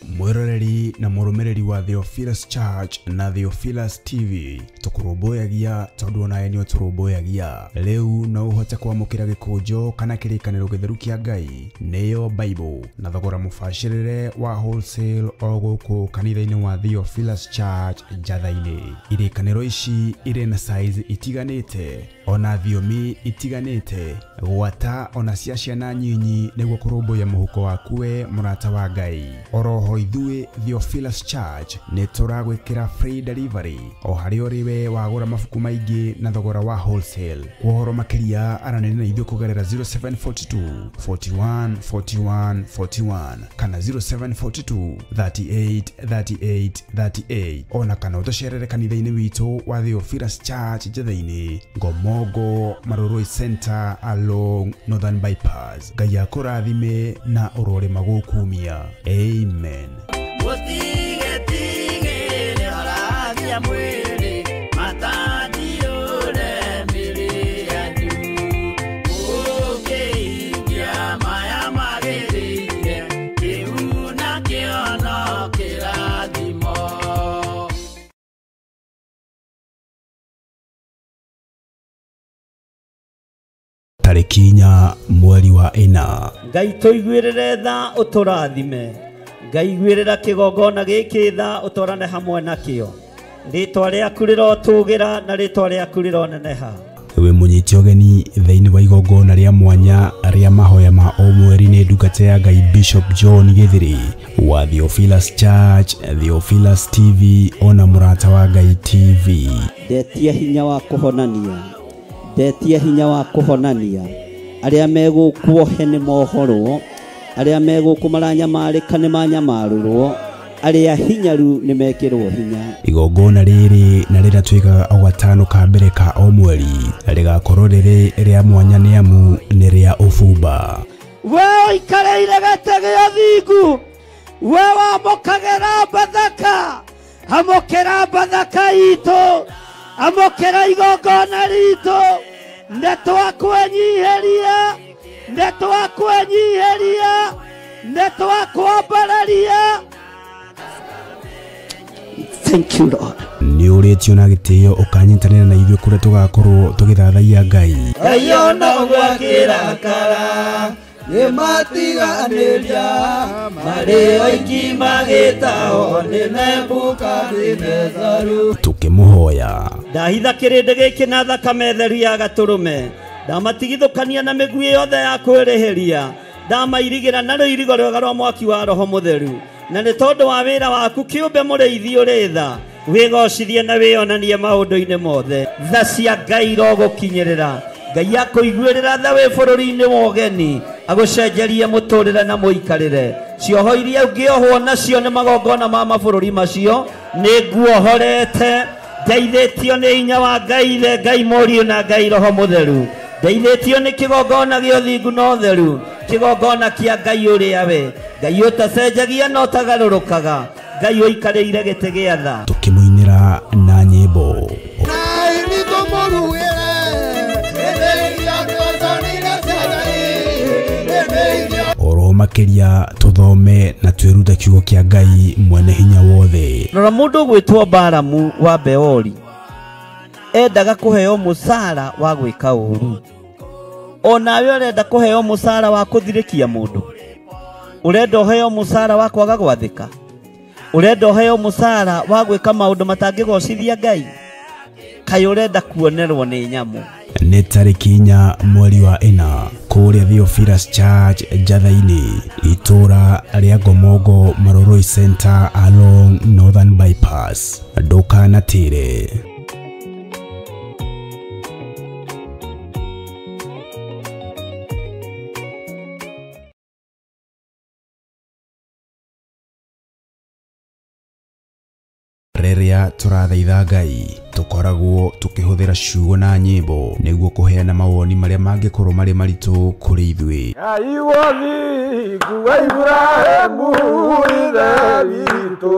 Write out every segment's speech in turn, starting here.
Mwiroreri na murumireri wa Theophilus Church na Theophilus TV tukuroboyagia tondu ona enio turoboyagia leu no uhote kwamukira gikujo kana kirikaniro githeru kia Ngai neyo Bible na thogora mufashirire wa wholesale oguku kanitha-ini wa Theophilus Church Njatha-ini. Irikaniro ici ire na size itiganite ona thiomi itiganite gwata ona cia ciana nyinyi niguo kurumbuya muhuko wakuwe murata wa Ngai. Oroho ithuĩ Theophilus Church ni turagwikira free delivery o hari oriwe wagura mabuku maingi na thogora wa wholesale. Kuhoro makiria aranene na ithuĩ kugerera 0742 41 41 41 kana 0742 38 38 38 ona kana utocerere kanitha-ini witu wa Theophilus Church Njatha-ini Ngomongo Maroroi Center along Northern Bypass. Ngai akurathime na urore magukumia. Amen. Tarikinya mweri wa ina. Ngai tuiguirire tha uturathime. Ngai igwirira kigongona giki tha utorane hamwe nakio. Ritwa riaku rirotugira na ritwa riaku rironeneha. We munyiti ogeni thiini wa igongona ria mwanya ria mahoya ma o mweri ni ndungata ya Ngai Bishop John Githiri wa Theophilus Church, Theophilus TV ona murata wa Ngai TV. Ndetia hinya wa kuhonania. Ndetia hinya wa kuhonania. Aria megukuohe ni mohoro. Aria megukumaranyamarika ni manyamarurwo. Aria hinyaru ni mekirwo hinya. Igongona riri na riratwika o gatano ka mbere ka o mweri rigakorwo riri ria mwanya ni amu ni ria ufumba. We ikareire gatege ya thingu. We wamukagera bathaka. Amukera bathaka itu. Amukera igongona ritu. Netwa kwenyiheria. Netwa kwenyiheria. Netwa kwambararia. Thank you, Lord. Ni uretio na gitio ukanyitanira na ithuĩ kuria tugakorwo tugithathaia Ngai. Ngai ona gwakira kara ni matiganiria mari oiki magitao ni Nebukadnezaru tukimuhoya. Ndahitha kirinde giki na thakame theru ya gaturume. Ndamatigithukania na migui yothe ya kwirihiria. Ndamairigira na ruirigo rwega rwa mwaki wa Roho Mutheru. Na ni tondu wa wira waku kiumbe muriithi uritha wigocithie na wionanie maundu-ini mothe. Tha cia Ngai rogukinyirira. Ngai akuiguirira tha wi bururi-ini wa ugeni agucenjerie muturire na muikarire. Cioho iria ungiohwo nacio ni magongona ma mabururi macio ni nguohorete. Ndeithĩtio nĩ hinya wa Ngai the Ngai Mũriũ na Ngai Roho Mutheru. Ndeithĩtio nĩ kĩgongona gĩa ũthingu na ũtheru, kĩgongona kĩa Ngai ũrĩa we, Ngai ũtacenjagia na ũtagarũrũkaga, Ngai ũikarĩire gĩtĩ gĩa tha. Tukimuinĩra na nyĩmbo. Oro makiria tuthome na twirute kiugo kia Ngai mwene hinya wothe. Rora mundu gwitwo Balamu wa Beori endaga kuheo musara wa gwika uru. Onawe urenda kuheo musara wa kuthirikia mundu. Urenda uheo musara wa kwaga gwathika. Urenda uheo musara wa gwika maundu matangigocithia Ngai. Kai urenda kuonerwo ni nyamu. Nĩ tarĩki 4 mweri wa ina kuria Theophilus Church Njatha-ini itura ria Ngomongo Maroroi Center along Northern Bypass. Ndukanatire. Reria turathaitha Ngai tukoragwo tukihuthira ciugo na nyimbo niguo kuheana mawoni maria mangikorwo mari maritu kuri ithuĩ. Ngai wothi kuwa Ibrahimu ithe witũ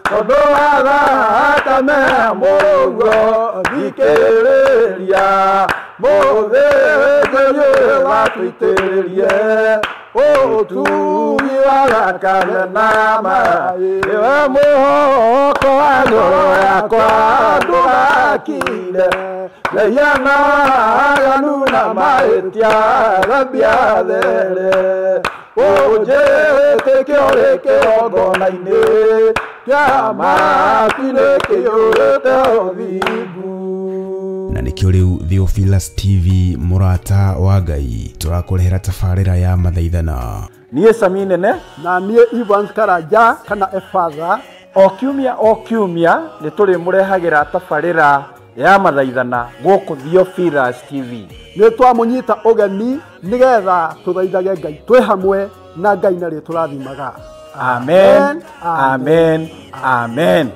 tondũ wa thakame mũguo thikĩrĩria mũthĩnjĩri watũitĩrĩrie Otugi wagakame nama Ewe muhoko agoro yakwa ndugakire Leyana aganuna maetia gabia dhere Oje tekioreke ogonaine Kiama kineke orete odhibu na nikio riu Theophilus TV murata wa Ngai turakurehera tafarira ya mathaithana niye Saminene na niye Evans Karanja kana Efatha o kiumia ni turi murehagira tafarira ya mathaithana guku Theophilus TV ni twamunyita ugeni nigetha tuthaithage Ngai twi hamwe na Ngai na ri turathimaga amen amen amen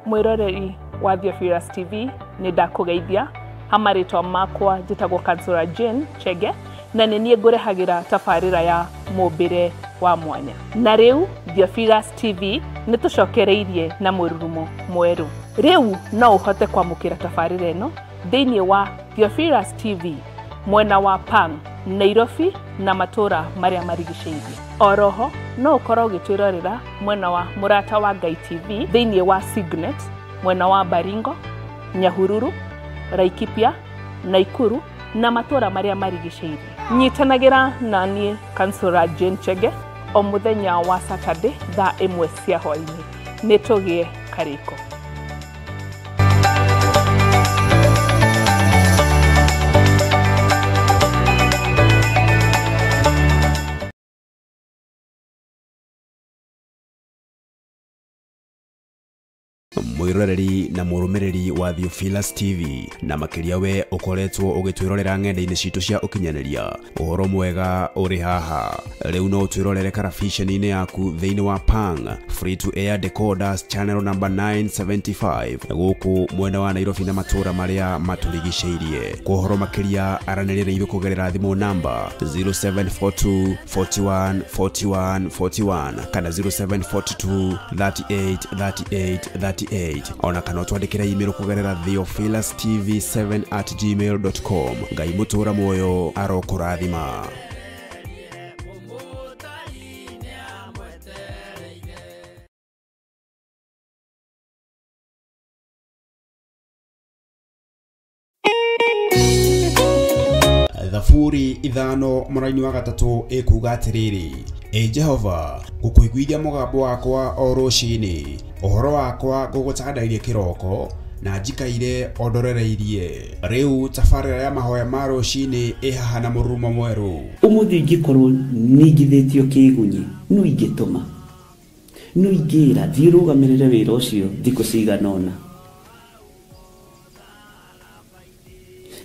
Mwiroreri wa Theophilus TV ni ndakugeithia hamaritwa makwa njitagwo Kansura Jane Chege na ninie ngurehagira tafarira ya mumbire wa mwanya na riu Theophilus TV ni tucokereirie na mururumo mweru riu no uhote kwamukira tafarira eno thiini wa Theophilus TV mwena wa Pang Nairobi na matura maria marigiceirie oroho no ukorwo ugitwirorera mwena wa Murata wa Ngai TV thiini wa Signet mwena wa Baringo Nyahururu Laikipia Naikuru na matura maria marigiceirie nyitanagira na nie Kansura Jane Chege o muthenya wa Saturday thaa 1 cia hwaini nitugie kariko mwiroreri na murumiriri wa Theophilus TV na makiria we ukoretwo ugitwirorera ng'enda-ini citu cia ukinyaniria uhoro mwega uri haha riu no twirorere karabiceni-ini yaku thiini wa Pang free to air decoders channel number 975 guku mwena wa Nairobi na matura maria maturigiceirie kuhoro makiria aranirire ithu kugerera thimu namba 0742 41 41 41 kana 0742 38 38 38 ona kana twandikira email kugerera theophilustv7@gmail.com Ngai mutura moyo arokurathima Thaburi ithano muraini wa gatatu ikuga atiriri Jehova gukuiguithia mugambo wakwa o rucini uhoro wakwa gugutagandairie kiroko na njikaire ondorereirie riu tafarira ya mahoya ma rucini ihaha na mururumo mweru umuthi ingikorwo ningithitio kigunyi no ingituma no ingira thirugamirire wira ucio thiko ciganona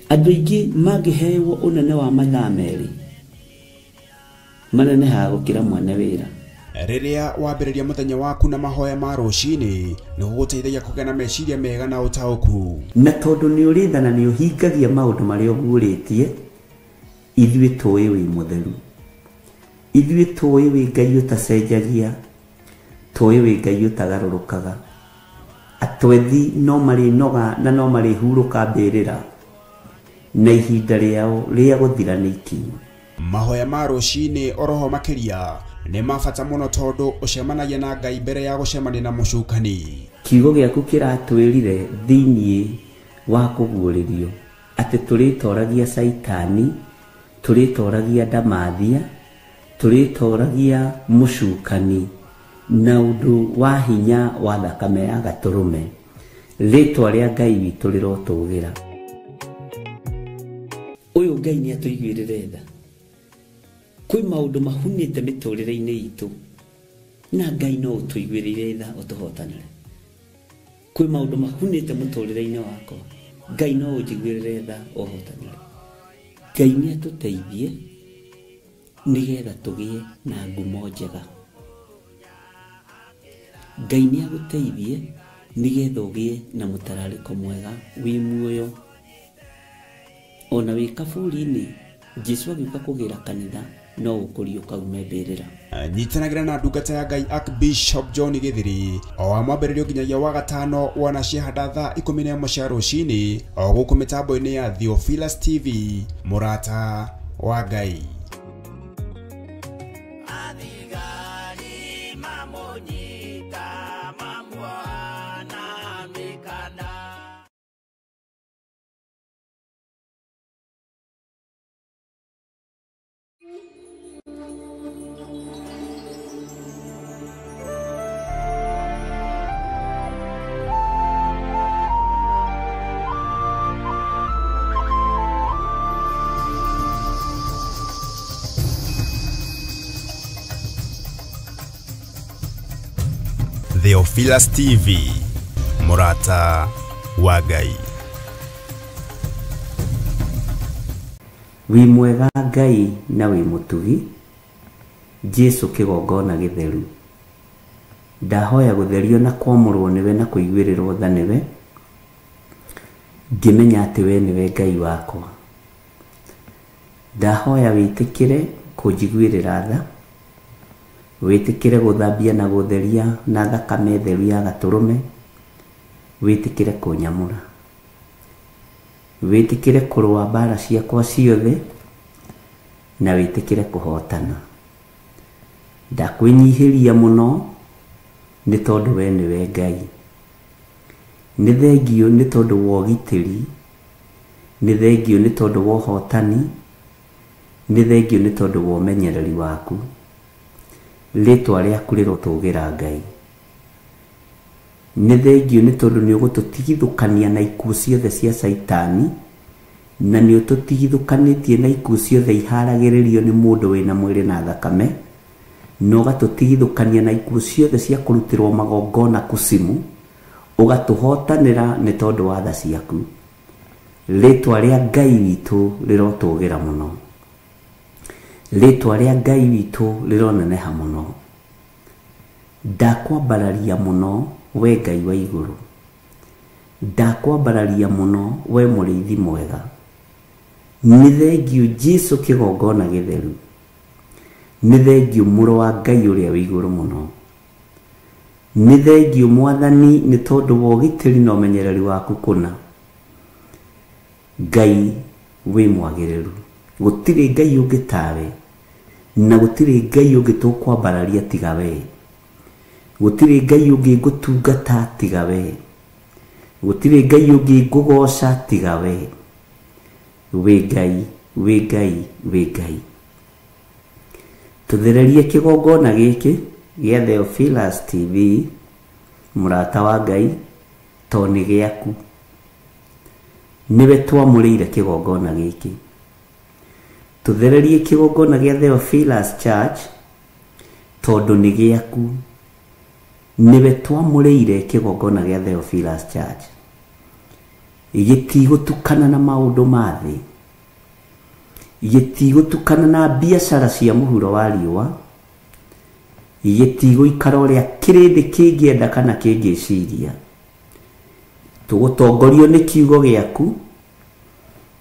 andu ingi magiheo unene wa mathaa meri manene ha gukira mwana wira riria wambiriria muthenya waku na mahoya ma rucini ni guguteithagia kugena meciria mega na utauku na tondu ni urithana ni uhingagia maundu maria uguritie ithuĩ tũĩ wĩ mutheru ithuĩ tũĩ wĩ Ngai utacenjagia tũĩ wĩ Ngai utagarũrũkaga atwethi no marĩ noga na no marĩ hurũka mbĩrĩra na ihinda rĩao rĩa gũthira nĩ ikinyu mahoya ma rucini oroho makiria ni mabata muno tondu ucemanagia na Ngai mbere ya gucemania na mucukani kiugo gĩaku kĩratwĩrire thĩinĩ wa kũguũrĩrio atĩ tũrĩtoragia Saitani tũrĩtoragia Ndamathia tũrĩtoragia mucukani na ũndũ wa hinya wa thakame ya gatũrũme rĩtwa rĩa Ngai witũ rĩrotũgĩra ũyũ Ngai nĩ atũiguĩrĩre tha kwĩ maũndũ mahunĩte mĩtũrĩre-inĩ itũ na Ngai no ũtũiguĩrĩre tha ũtũhotanĩre kwĩ maũndũ mahunĩte mũtũrĩre-inĩ wakwa Ngai no ũnjiguĩrĩre tha ũhotanĩre Ngai nĩ atũteithie nĩgetha tũgĩe na ngumo njega Ngai nĩ agũteithie nigetha ũgĩe na mũtararĩko mwega wĩ muoyo. Ona wĩ kaburi-inĩ, Jesu agĩũka kũgĩra kanitha no ũkũrio kaume mbĩrĩra. Nyitanagira na ndungata ya Ngai Archbishop John Githiri o wa mwambĩrĩrio nginyagia wa gatano wana ciahanda thaa 11 cia rũcinĩ o gũkũ mĩtambo-inĩ ya Theophilus TV, mũrata wa Ngai. Theophilus TV, mũrata wa Ngai. Wĩ mwega Ngai na wĩ mũtugi, Jesu kĩgongona gĩtheru. Ndahoya gũtherio na kwamũrwo nĩwe na kũiguĩrĩrwo tha nĩwe, ngĩmenya atĩ we nĩwe Ngai wakwa. Ndahoya wĩtĩkĩre kũnjiguĩrĩra tha, wĩtĩkĩre gũthambia na gũtheria na thakame theru ya Gatũrũme, wĩtĩkĩre kũnyamũra, wĩtĩkĩre kũrũa mbara ciakwa ciothe, na wĩtĩkĩre kũhotana. Ndakwĩnyihĩria mũno nĩ tondũ we nĩwe Ngai. Nĩ thengio nĩ tondũ wa ũgitĩri, nĩ thengio nĩ tondũ wa ũhotani, nĩ thengio nĩ tondũ wa ũmenyereri waku. Rĩtwa rĩaku rĩrotũgĩra Ngai. Nĩ thengio nĩ tondũ nĩ ũgũtũtigithũkania na ikuũ ciothe cia Saitani, na nĩ ũtũtigithũkanĩtie na ikuũ ciothe iharagĩrĩrio nĩ mũndũ wĩna mwĩrĩ na thakame, na ũgatũtigithũkania na ikuũ ciothe cia kũrutĩrwo magongona kusimu, ũgatũhotanĩra nĩ tondũ wa tha ciaku. Rĩtwa rĩa Ngai witũ rĩrotũgĩra mũno. Rĩtwa rĩa Ngai witũ rĩroneneha mũno. Ndakwambararia mũno we Ngai wa igũrũ. Ndakwambararia mũno we mũrĩithi mwega. Nĩ thengio Jesu kĩgongona gĩtheru. Nĩ thengio mũrũ wa Ngai ũrĩa wĩ igũrũ mũno. Nĩ thengio Mwathani nĩ tondũ wa ũgitĩri na ũmenyereri waku kũna. Ngai wĩ mwagĩrĩru. Gũtirĩ Ngai ũngĩ tawe, na gũtirĩ Ngai ũngĩ tũkwambararia tiga we. Gũtirĩ Ngai ũngĩ ngũtungata tiga we. Gũtirĩ Ngai ũngĩ ngũgoca tiga we. Wĩ Ngai, wĩ Ngai, wĩ Ngai. Tũthererie kĩgongona gĩkĩ gĩa Theophilus TV, mũrata wa Ngai, to nĩ gĩaku. Nĩwe twamũrĩire kĩgongona gĩkĩ. Tũthererie kĩgongona gĩa Theophilus Church tondũ nĩ gĩaku. Nĩwe twamũrĩire kĩgongona gĩa Theophilus Church. Gĩtigũtukana na maũndũ ma thĩ. Gĩtigũtukana na biacara cia mũhuro wa riũa. Gĩtigũikara ũrĩa kĩrĩndĩ kĩngĩenda kana kĩngĩciria. Tũgũtongorio nĩ kiugo gĩaku,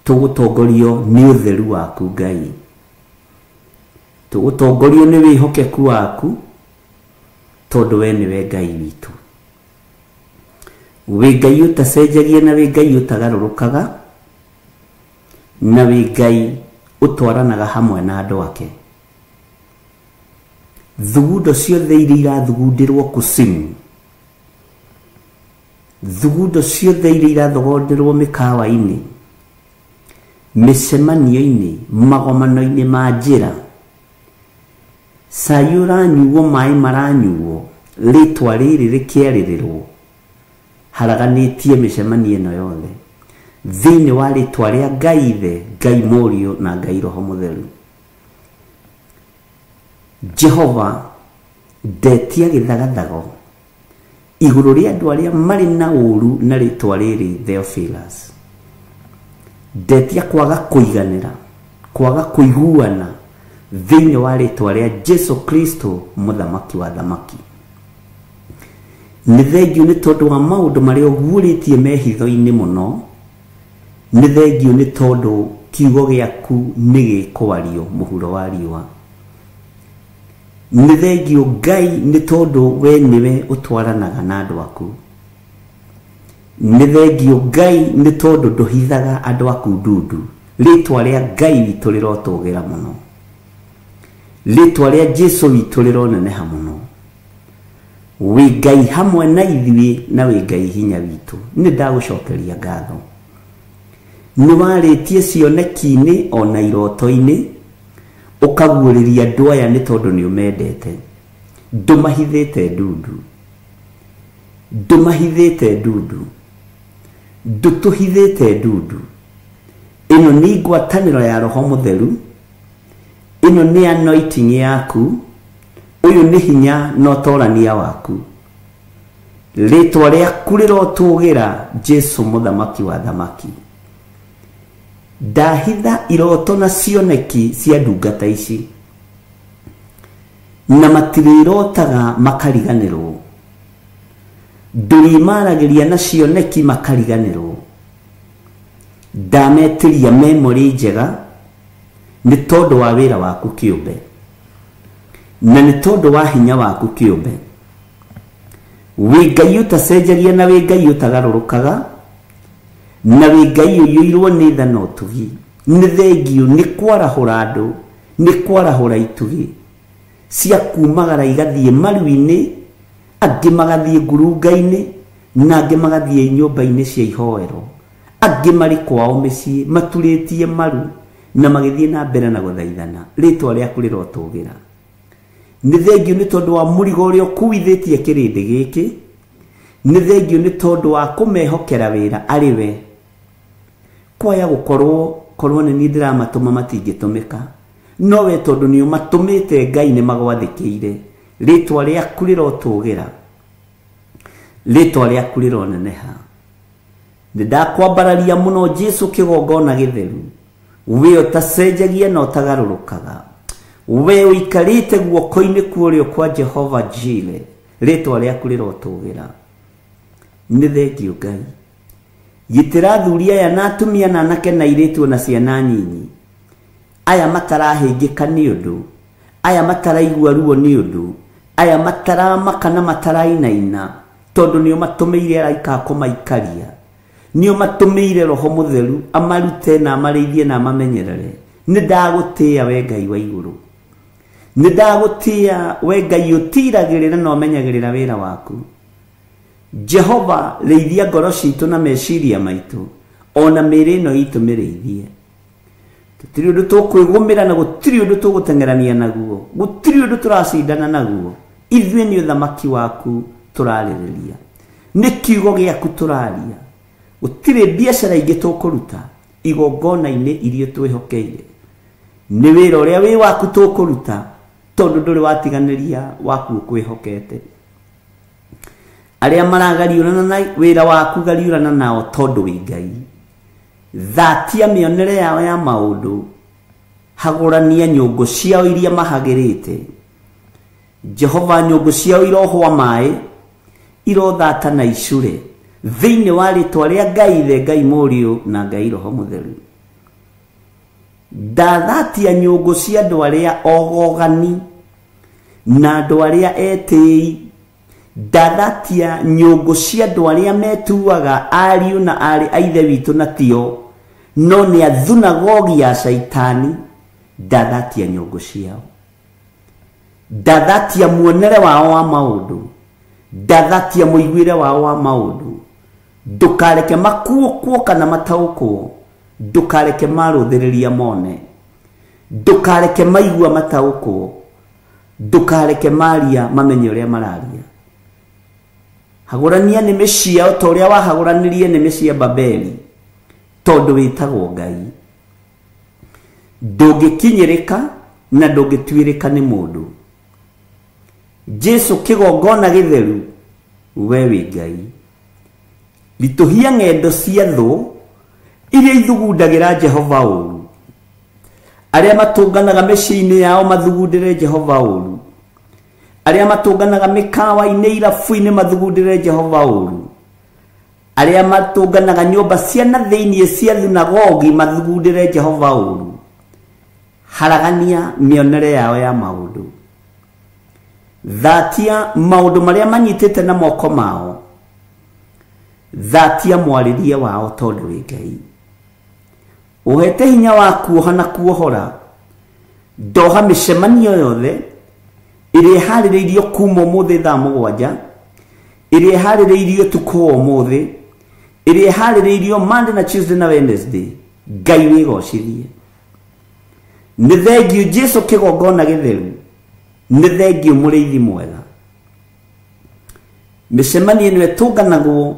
tũgũtongorio nĩ ũtheru waku Ngai. Tũgũtongorio nĩ wĩhokeku waku, tondũ we nĩwe Ngai witũ. Wĩ Ngai ũtacenjagia na wĩ Ngai ũtagarũrũkaga, na wĩ Ngai ũtwaranaga hamwe na andũ ake. Thugundo ciothe iria irathugundĩrwo kusimu, thugundo ciothe iria irathogonderwo mĩkawa-inĩ, mĩcemanio-inĩ, magomano-inĩ ma njĩra, cai ũranyuo, maĩ maranyuo, rĩtwa rĩrĩ rĩkĩarĩrĩrwo, haraganĩtie mĩcemanio ĩno yothe thĩinĩ wa rĩtwa rĩa Ngai Ithe, Ngai Mũriũ na Ngai Roho Mũtheru. Jehova ndetia gĩthagathago igũrũ rĩa andũ arĩa marĩ na ũru na rĩtwa rĩrĩ Theophilus. Ndetia kwaga kũiganĩra, kwaga kũiguana thĩinĩ wa rĩtwa rĩa Jesu Kristo mũthamaki wa thamaki. nĩ thengio nĩ tondũ wa maũndũ marĩa ũguũrĩtie mehitho-inĩ mũno, nĩ thengio nĩ tondũ kiugo gĩaku nĩ gĩkwario mũhuro wa riũa, nĩ thengio Ngai nĩ tondũ we nĩwe ũtwaranaga na andũ aku, nĩ thengio Ngai nĩ tondũ ndũhithaga andũ aku ndundu. Rĩtwa rĩa Ngai witũ rĩrotũgĩra mũno, rĩtwa rĩa Jesũ witũ rĩroneneha mũno. Wĩ Ngai hamwe na ithuĩ na wĩ Ngai hinya witũ. Nĩ ndagũcokeria ngatho, nĩ warĩtie cioneki-inĩ ona iroto-inĩ ũkaguũrĩria andũ aya nĩ tondũ nĩ ũmendete. Ndũmahithĩte ndundu, ndũmahithĩte ndundu, ndũtũhithĩte ndundu. Ĩno nĩ ngwatanĩro ya Roho Mũtheru, ĩno nĩ anointing yaku, ũyũ nĩ hinya na ũtorania waku. Rĩtwa rĩaku rĩrotũgĩra Jesũ mũthamaki wa thamaki. Ndahitha iroto na cioneki cia ndungata ici, na matirĩrotaga makariganĩrwo. Ndũrimaragĩria na cioneki makariganĩrwo. Ndametĩria memory njega nĩ tondũ wa wĩra waku kĩũmbe, na nĩ tondũ wa hinya waku kĩũmbe. Wĩ Ngai ũtacenjagia na wĩ Ngai ũtagarũrũkaga, na wĩ Ngai ũiyũirwo nĩ tha na ũtugi. Nĩ thengio nĩ kwarahũra andũ, nĩ kwarahũra itugi cia kumagara igathiĩ maru-inĩ, angĩ magathiĩ ngurunga-inĩ, na angĩ magathiĩ nyũmba-inĩ cia ihoero, angĩ marĩ kwao mĩciĩ maturĩtie maru na magĩthiĩ na mbere na gũthaithana. Rĩtwa rĩaku rĩrotũgĩra. Nĩ thengio nĩ tondũ wa mũrigo ũrĩa ũkuithĩtie kĩrĩndĩ gĩkĩ, nĩ thengio nĩ tondũ wa kũmehokera wĩra arĩ we. Kwaya gũkorwo nĩ niĩ ndĩramatũma matingĩtũmĩka, no we tondũ nĩ ũmatũmĩte Ngai nĩ magwathĩkĩire. Rĩtwa rĩaku rĩrotũgĩra, rĩtwa rĩaku rĩroneneha. Nĩ ndakwambararia mũno Jesũ kĩgongona gĩtheru, we ũtacenjagia na ũtagarũrũkaga, we ũikarĩte guoko-inĩ kũrĩo kwa Jehova Jire. Rĩtwa rĩaku rĩrotũgĩra. Nĩ thengio Ngai. Gitĩra athuri aya na atumia na anake na airĩtu na ciana nyinyi, aya matarahĩngĩka nĩ ũndũ, aya mataraigua ruo nĩ ũndũ, aya mataramaka na matarainaina, tondũ nĩ ũmatũmĩire araika kũmaikaria, nĩ ũmatũmĩire Roho Mũtheru amarute na amarĩithie na amamenyerere. Nĩ ndagũtĩĩa we Ngai wa igũrũ, nĩ ndagũtĩĩa we Ngai ũtiragĩrĩra na ũmenyagĩrĩra wĩra waku. Jehova, rĩithia ngoro citũ na meciria maitũ, ona mĩĩrĩ ĩno itũ mĩrĩithie. Gũtirĩ ũndũ tũkwĩgũmĩra na gũtirĩ ũndũ tũgũteng'erania naguo, gũtirĩ ũndũ tũracindana naguo. Ithuĩ nĩ ũthamaki waku tũrarĩrĩria, nĩ kiugo gĩaku tũraria. Gũtirĩ biacara ingĩ tũkũruta igongona-inĩ iria twĩhokeire. Nĩ wĩra ũrĩa wĩ waku tũkũruta, tondũ ndũrĩ watiganĩria waku ũkwĩhokete. Arĩa maragariũrana na wĩra waku gariũrana nao tondũ wĩ Ngai. Thatia mĩonere yao ya maũndũ, hagũrania nyũngũ ciao iria mahagĩrĩte. Jehova, nyũngũ ciao irohwa maĩ, irothata na icure thĩinĩ wa rĩtwa rĩa Ngai Ithe, Ngai Mũriũ na Ngai Roho Mũtheru. Ndathatia nyũngũ cia andũ arĩa ogogani na andũ arĩa etĩĩ. Ndathatia nyũngũ cia andũ arĩa metuaga ariũ na arĩ a Ithe witũ na tio, no nĩ athunagogi ya Saitani. Ndathatia nyũngũ ciao, ndathatia muonere wao wa maũndũ, ndathatia mũiguĩre wao wa maũndũ. Ndũkareke makuokwo kana mataũkwo, ndũkareke marũthĩrĩria mone, ndũkareke maigua mataũkwo, ndũkareke maria mamenye ũrĩa mararia. Hagũrania nĩmĩ ciao ta ũrĩa wahagũranirie nĩmĩ cia Babeli, tondũ wĩtagwo Ngai. Ndũngĩkinyĩrĩka na ndũngĩtuĩrĩka nĩ mũndũ. Jesũ kĩgongona gĩtheru, we wĩ Ngai. Ritũhia ng'endo cia thũ iria ithugundagĩra Jehova ũru, arĩa matũnganaga mĩciĩ-inĩ yao mathugundĩre Jehova ũru, aria matunganaga mikawa-inĩ irabu-inĩ mathugundĩre Jehova ũru, aria matunganaga nyũmba cia na thĩinĩ cia thunagogi mathugundĩre Jehova ũru, haragania mĩonere yao ya maũndũ, thatia maũndũ marĩa manyitĩte na moko mao, thatia mwarĩrie wao tondũ wĩ Ngai. Ũhete hinya wa kuoha na kuohora, ndoha mĩcemanio yothe ĩrĩa ĩharĩrĩirio kuma ũmũthĩ thaa 7, ĩrĩa ĩharĩrĩirio tukũ ũmũthĩ, ĩrĩa ĩharĩrĩirio Monday na Tuesday na Wednesday. Ngai wĩgocithie. Nĩ thengiũ Jesũ kĩgongona gĩtheru, nĩ thengiũ mũrĩithi mwega. Mĩcemanio ĩno ĩtũnganagwo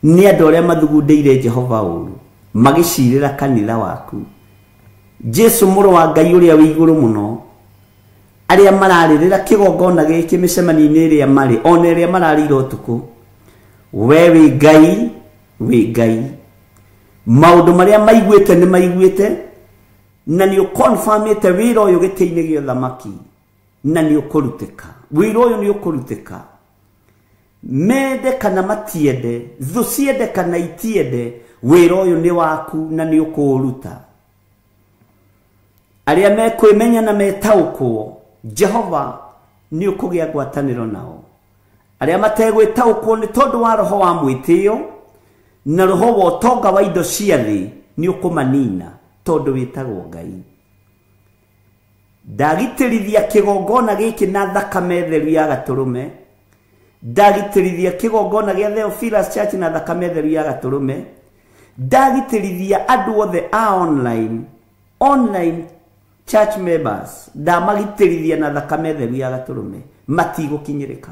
nĩ andũ arĩa mathugundĩire Jehova ũru, magĩcirĩra kanitha waku. Jesũ mũrũ wa Ngai ũrĩa wĩ igũrũ mũno, arĩa mararĩrĩra kĩgongona gĩkĩ mĩcemanio-inĩ ĩrĩa marĩ, ona ĩrĩa mararĩra ũtukũ. We wĩ Ngai, wĩ Ngai. Maũndũ marĩa maiguĩte nĩ maiguĩte, na nĩ ũkonfirmĩte wĩra ũyũ gĩtĩ-inĩ gĩa ũthamaki, na nĩ ũkũrutĩka. Wĩra ũyũ nĩ ũkũrutĩka. Mende kana matiende, thũ ciende kana itiende, wĩra ũyũ nĩ waku na nĩ ũkũũruta. Arĩa mekwĩmenya na metaũkwo, Jehova nĩ ũkũgĩa ngwatanĩro nao. Arĩa mategwĩtaũkwo nĩ tondũ wa roho wa mwĩtĩo na roho wa ũtonga wa indo cia thĩ, nĩ ũkũmanina tondũ wĩtagwo Ngai. Ndagitĩrithia kĩgongona gĩkĩ na thakame theru ya Gatũrũme. Ndagitĩrithia kĩgongona gĩa Theophilus Church na thakame theru ya Gatũrũme. Ndagitĩrithia andũ othe a online church members, ndamagitĩrithia na thakame theru ya Gatũrũme. Matigũkinyĩrĩka,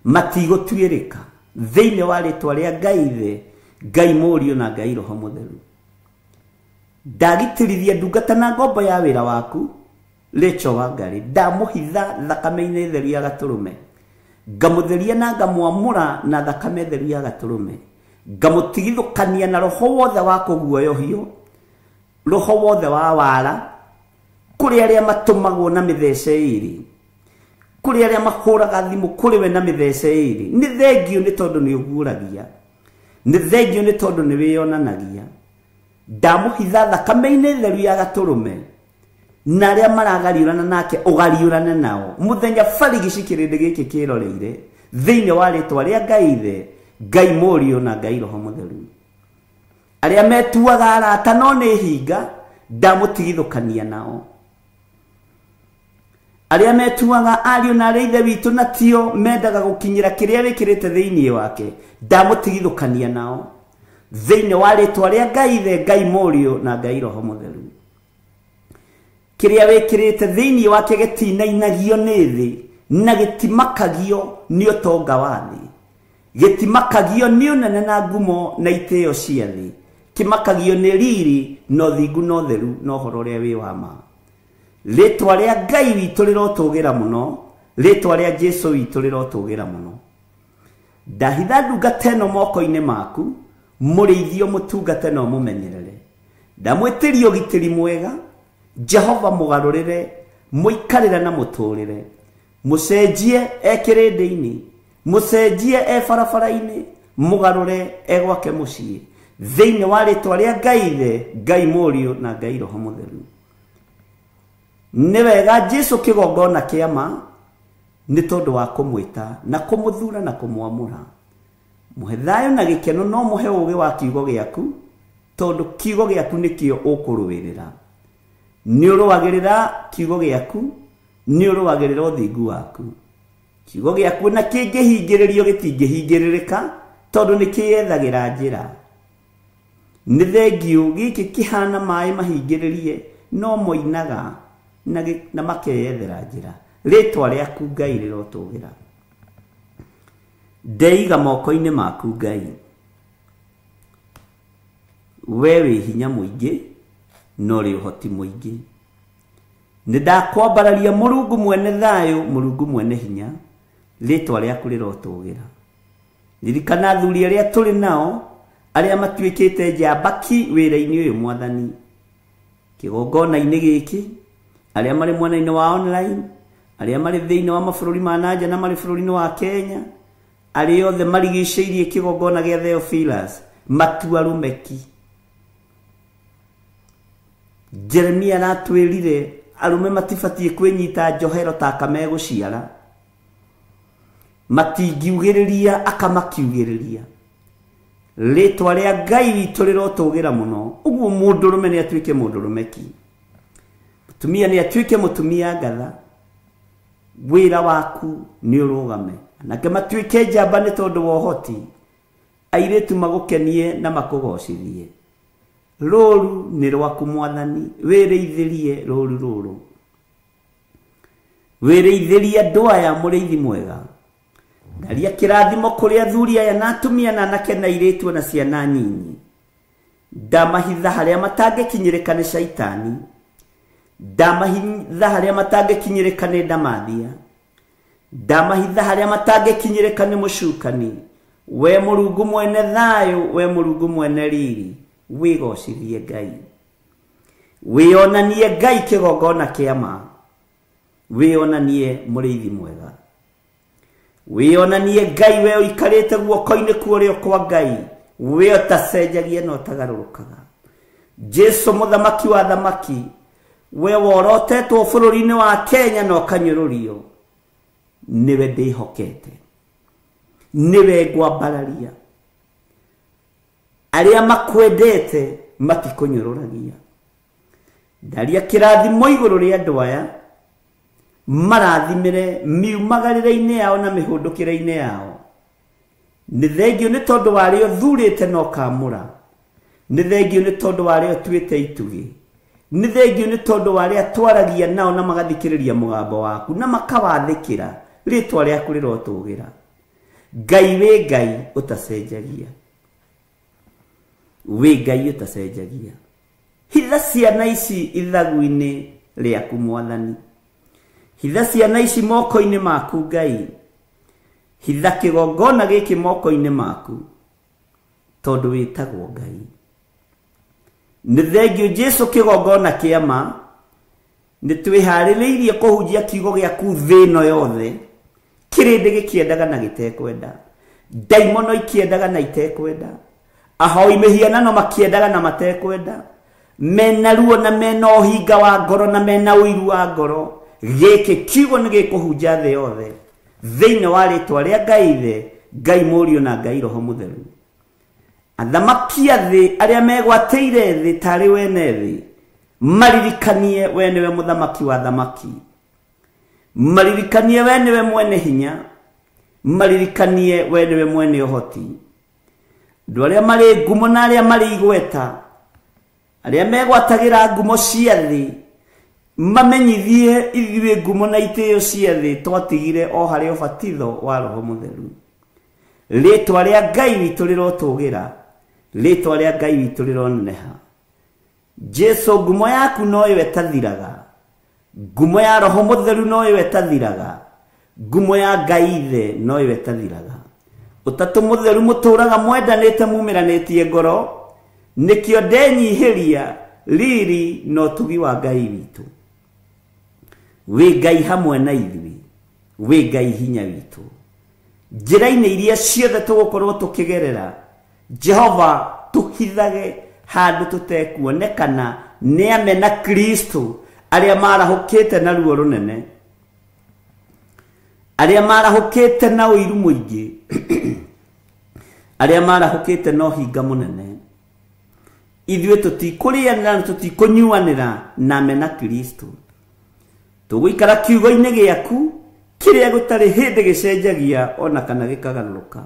matigũtuĩrĩka thĩinĩ wa rĩtwa rĩa Ngai Ithe, Ngai Mũriũ na Ngai Roho Mũtheru. Ndagitĩrithia ndungata na ngombo ya wĩra waku Rachel Wangari, ndamũhitha thakame-inĩ theru ya Gatũrũme, ngamũtheria na ngamwamũra na thakame theru ya Gatũrũme, ngamũtigithũkania na roho wothe wa kũguoyohio, roho wothe wa wara, kũrĩ arĩa matũmagwo na mĩthece ĩrĩ, kũrĩ arĩa mahũraga thimũ kũrĩ we na mĩthece ĩrĩ. Nĩ thengiũ nĩ tondũ nĩ ũguũragia, nĩ thengiũ nĩ tondũ nĩ wĩyonanagia. Ndamũhitha thakame-inĩ theru ya Gatũrũme, na arĩa maragariũrana nake ũgariũrane nao. Mũthenya barigici kĩrĩndĩ gĩkĩ kĩroreire thĩinĩ wa rĩtwa rĩa Ngai Ithe, Ngai Mũriũ na Ngai Roho Mũtheru. Arĩa metuaga arata no nĩ hinga, ndamũtigithũkania nao. Arĩa metuaga ariũ na arĩa ithe witũ na tio mendaga gũkinyĩra kĩrĩa wĩkĩrĩte thĩinĩ wake, ndamũtigithũkania nao thĩinĩ wa rĩtwa rĩa Ngai Ithe, Ngai Mũriũ na Ngai Roho Mũtheru. Kĩrĩa wĩkĩrĩte thĩinĩ wake gĩtinainagio nĩ thĩ, na gĩtimakagio nĩ ũtonga wa thĩ, gĩtimakagio nĩ ũnene na ngumo na itĩo cia thĩ, kĩmakagio nĩ riri na ũthingu na ũtheru na ũhoro ũrĩa wĩ wa ma. Rĩtwa rĩa Ngai witũ rĩrotũgĩra mũno, rĩtwa rĩa Jesũ witũ rĩrotũgĩra mũno. Ndahitha ndungata ĩno moko-inĩ maku, mũrĩithio mũtungate no mũmenyerere. Ndamwĩtĩria ũgitĩri mwega, Jehova mũgarũrĩre, mũikarĩre na mũtũrĩre. Mũcenjie kĩrĩndĩ-inĩ, mũcenjie barabara-inĩ, mũgarũre gwake mũciĩ, thĩinĩ wa rĩtwa rĩa Ngai Ithe, Ngai Mũriũ na Ngai Roho Mũtheru. Nĩ wega Jesũ kĩgongona kĩama, nĩ tondũ wa kũmwĩta na kũmũthura na kũmwamũra. Mũhe thayũ na gĩkeno, no mũhe ũũgĩ wa kiugo gĩaku, tondũ kiugo gĩaku nĩkĩo ũkũrũĩrĩra. Nĩ ũrũagĩrĩra kiugo gĩaku, nĩ ũrũagĩrĩra ũthingu waku. Kiugo gĩaku na kĩngĩhingĩrĩrio gĩtingĩhingĩrĩrĩka, tondũ nĩ kĩyethagĩra njĩra. Nĩ thengiũ gĩkĩ kĩhana maĩ mahingĩrĩrie, no moinaga na makeyethera njĩra. Rĩtwa rĩaku Ngai rĩrotũgĩra. Ndeiga moko-inĩ maku Ngai, we wĩ hinya mũingĩ no rĩ ũhoti mũingĩ. Nĩ ndakwambararia Mũrungu mwene thayũ, Mũrungu mwene hinya, rĩtwa rĩaku rĩrotũgĩra. Ririkana athuri arĩa tũrĩ nao, arĩa matuĩkĩte njambaki wĩra-inĩ ũyũ Mwathani, kĩgongona-inĩ gĩkĩ, arĩa marĩ mwena-inĩ wa online, aria mari thiini wa mabũrũri ma nanja na mari bũrũri-inĩ wa Kenya, aria othe marigicĩirie kĩgongona gĩa Theophilus matuarumeki. Jeremia aratwĩrire arume matibatie kwĩnyita njohero taka megũciara, matingiugĩrĩria akamakiugĩrĩria. Rĩtwa rĩa Ngai witũ rĩrotũgĩra mũno, ũguo mũndũrũme nĩ atuĩke mũndũrũmeki, mũtumia nĩ atuĩke mũtumia ngatha. Wĩra waku nĩ ũrũgame, nake matuĩke njamba nĩ tondũ wa ũhoti, airĩtu magũkenie na makũgocithie. Rũru nĩ rwaku Mwathani, wĩrĩithĩrie rũru rũrũ, wĩrĩithĩrie andũ aya mũrĩithi mwega. Ndaria kĩrathimo kũrĩ athuri aya na atumia na anake na airĩtu na ciana nyinyi. Ndamahitha harĩa matangĩkinyĩrĩka nĩ Shaitani, ndamahitha harĩa matangĩkinyĩrĩka nĩ ndamathia, ndamahitha harĩa matangĩkinyĩrĩka nĩ mũcukani. We Mũrungu mwene thayũ, we Mũrungu mwene riri, wĩgocithie Ngai. Wĩonanie Ngai kĩgongona kĩa ma, wĩonanie mũrĩithi mwega. Wĩonanie Ngai we ũikarĩte guoko-inĩ kuorĩo kwa Ngai, we ũtacenjagia na ũtagarũrũkaga. Jesu mũthamaki wa thamaki, we worotetwo bũrũri-inĩ wa Kenya na ũkanyũrũrio, niwe ndĩhokete, niwe ngwambararia. Arĩa makwendete matikũnyũrũragia. Ndaria kĩrathimo igũrũ rĩa andũ aya, marathimĩre miumagarĩre-inĩ yao na mĩhũndũkĩre-inĩ yao. Nĩ thengio nĩ tondũ warĩo thurĩte na ũkamũra, nĩ thengio nĩ tondũ warĩo tuĩte itugĩ, nĩ thengio nĩ tondũ warĩa twaragia nao na magathikĩrĩria mũgambo waku na makawathĩkĩra. Rĩtwa rĩaku rĩrotũgĩra. Ngai wĩ Ngai ũtacenjagia, wĩ Ngai ũtacenjagia. Hitha ciana ici ithagu-inĩ rĩaku Mwathani, hitha ciana ici moko-inĩ maku Ngai, hitha kĩgongona gĩkĩ moko-inĩ maku, tondũ wĩtagwo Ngai. Nĩ thengio Jesu kĩgongona kĩa ma, nĩ twĩharĩrĩirie kũhunjia kiugo gĩaku thĩ ĩno yothe. Kĩrĩndĩ gĩkĩendaga na gĩtekwenda, ndaimono ikĩendaga na itekwenda, ahoi mĩhianano makĩendaga na matekwenda, mena ruo na mena ũhinga wa ngoro na mena ũiru wa ngoro. Gĩkĩ kiugo nĩ gĩkũhunja thĩ yothe thĩinĩ wa rĩtwa rĩa Ngai Ithe, Ngai Mũriũ na Ngai Roho Mũtheru. Athamaki a thĩ arĩa megwatĩire thĩ tarĩ wene thĩ, maririkanie we nĩwe mũthamaki wa thamaki, maririkanie we nĩwe mwene hinya, maririkanie we nĩwe mwene ũhoti. Andũ arĩa marĩ ngumo na arĩa marĩ igweta, arĩa megwatagĩra ngumo cia thĩ, mamenyithie ithuĩ ngumo na itĩo cia thĩ twatigire o harĩ ũbatitho wa Roho Mũtheru. Rĩtwa rĩa Ngai witũ rĩrotũgĩra, rĩtwa rĩa Ngai witũ rĩroneneha. Jesu, ngumo yaku no ĩwe ĩtathiraga, ngumo ya Roho Mũtheru no ĩwe ĩtathiraga, ngumo ya Ngai Ithe no ĩwe ĩtathiraga. Ũtatũ Mũtheru mũtũraga mwendanĩte mumĩranĩtie ngoro, nĩkĩo ndenyihĩria riri no tugi wa Ngai witũ. Wĩ Ngai hamwe na ithuĩ, wĩ Ngai hinya witũ. Njĩra-inĩ iria ciothe tũgũkorwo tũkĩgerera, Jehova tũhithage handũ tũtekuonekana nĩ amena Kristo arĩa marahũkĩte na ruo rũnene, arĩa marahũkĩte na ũiru mũingĩ, arĩa marahũkĩte na ũhinga mũnene. Ithuĩ tũtikũrĩanĩra na tũtikũnyuanĩra na amena Kristo. Tũgũikara kiugo-inĩ gĩaku kĩrĩa gũtarĩ hĩndĩ gĩcenjagia ona kana gĩkagarũrũka.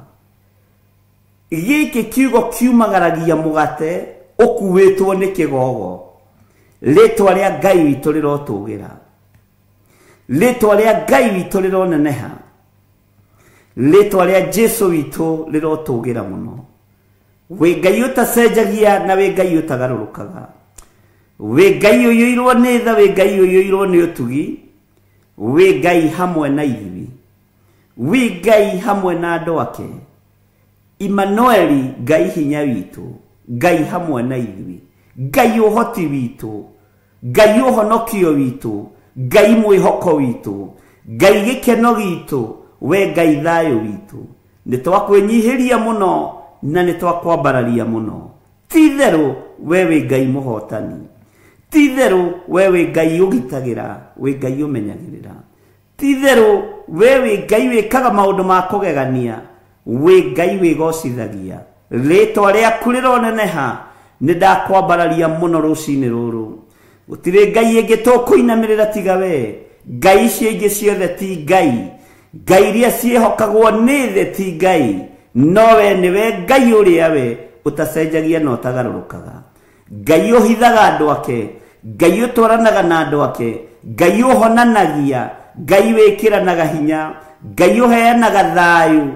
Gĩkĩ kiugo kiumagaragia mũgate ũkuĩtwo nĩ kĩgogo. Rĩtwa rĩa Ngai witũ rĩrotũgĩra, rĩtwa rĩa Ngai witũ rĩroneneha, rĩtwa rĩa Jesu witũ rĩrotũgĩra mũno. Wĩ Ngai ũtacenjagia na wĩ Ngai ũtagarũrũkaga, wĩ Ngai ũiyũirwo nĩ tha, wĩ Ngai ũiyũirwo nĩ ũtugi, wĩ Ngai hamwe na ithuĩ, wĩ Ngai hamwe na andũ ake. Immanueli, Ngai hinya witũ, Ngai hamwe na ithuĩ, Ngai ũhoti witũ, Ngai ũhonokio witũ, Ngai mwĩhoko witũ, Ngai gikeno gitu we Ngai thayo witu ni twakwenyihiria muno na ni twakwambararia muno titheru wewe Ngai muhotani titheru wewe Ngai ugitagira we Ngai umenyagirira titheru wewe Ngai wikaga maundu ma kugegania we Ngai wigocithagia ritwa riaku rironeneha ni ndakwambararia muno rucini ruru gutire Ngai ingi tukuinamirira tiga we Ngai ciingi ciothe ti Ngai Ngai iria ciehokagwo ni the ti Ngai nowe niwe Ngai uria we utacenjagia na utagarurukaga Ngai uhithaga andu ake Ngai utwaranaga na andu ake Ngai uhonanagia Ngai wikiranaga hinya Ngai uheanaga thayu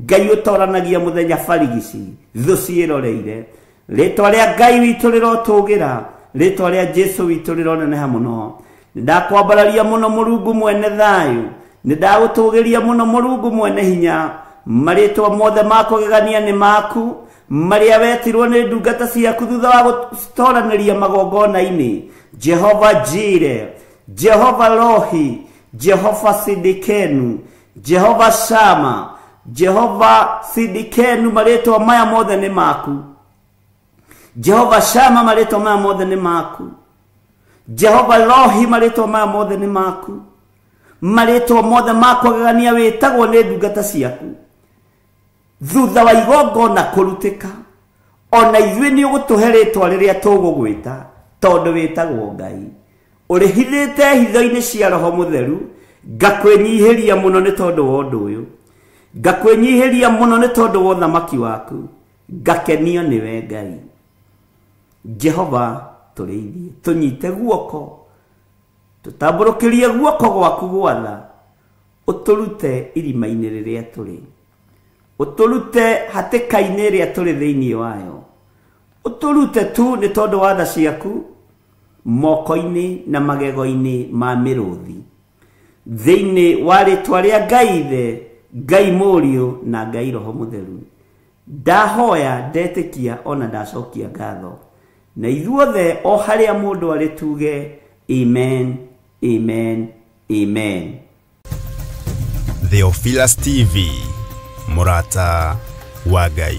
Ngai utoranagia muthenya barigisi thu ciiroreire ritwa ria Ngai witu rirotugira ritwa ria Jesu witu rironeneha muno ndakwambararia muno Mulungu mwene thayu nindagutugiria muno Mulungu mwene hinya maritwa mothe makugegania ni maku maria wetirwo ni ndungata ciaku thutha wa gutoraniria magongona-ini Jehova Jire Jehova Rohi Jehova Sidikenu Jehova Shama Jehova Sidikenu maritwa maya mothe ni maku Jehova Shama maritwa maya mothe ni maku Jehova Rohi maritwa maya mothe ni maku maritwa mothe makugegania witagwo ni ndungata ciaku thutha wa igongona kuruteka ona ithuĩ ni ugutuhe ritwa riria tugugwita tondu witagwo Ngai urihithite hitho-ini cia Roho Mutheru ngakwenyihiria muno ni tondu wa undu uyu ngakwenyihiria muno ni tondu wa uthamaki waku ngakenio niwe Ngai Jehova tureithie tunyite guoko tutamburukirie guoko gwaku gwatha uturute irima-ini riria turi uturute hatikaini iria turi thiini wayo uturute tu ni tondu wa tha ciaku moko-ini na magego-ini ma miruthi thiini wa ritwa ria Ngai Ithe Ngai Muriu na Ngai Roho Mutheru ndahoya ndetikia ona ndacokia ngatho na ithuothe o haria mundu ari tuge amen amen amen. Theophilus TV Murata wa Ngai.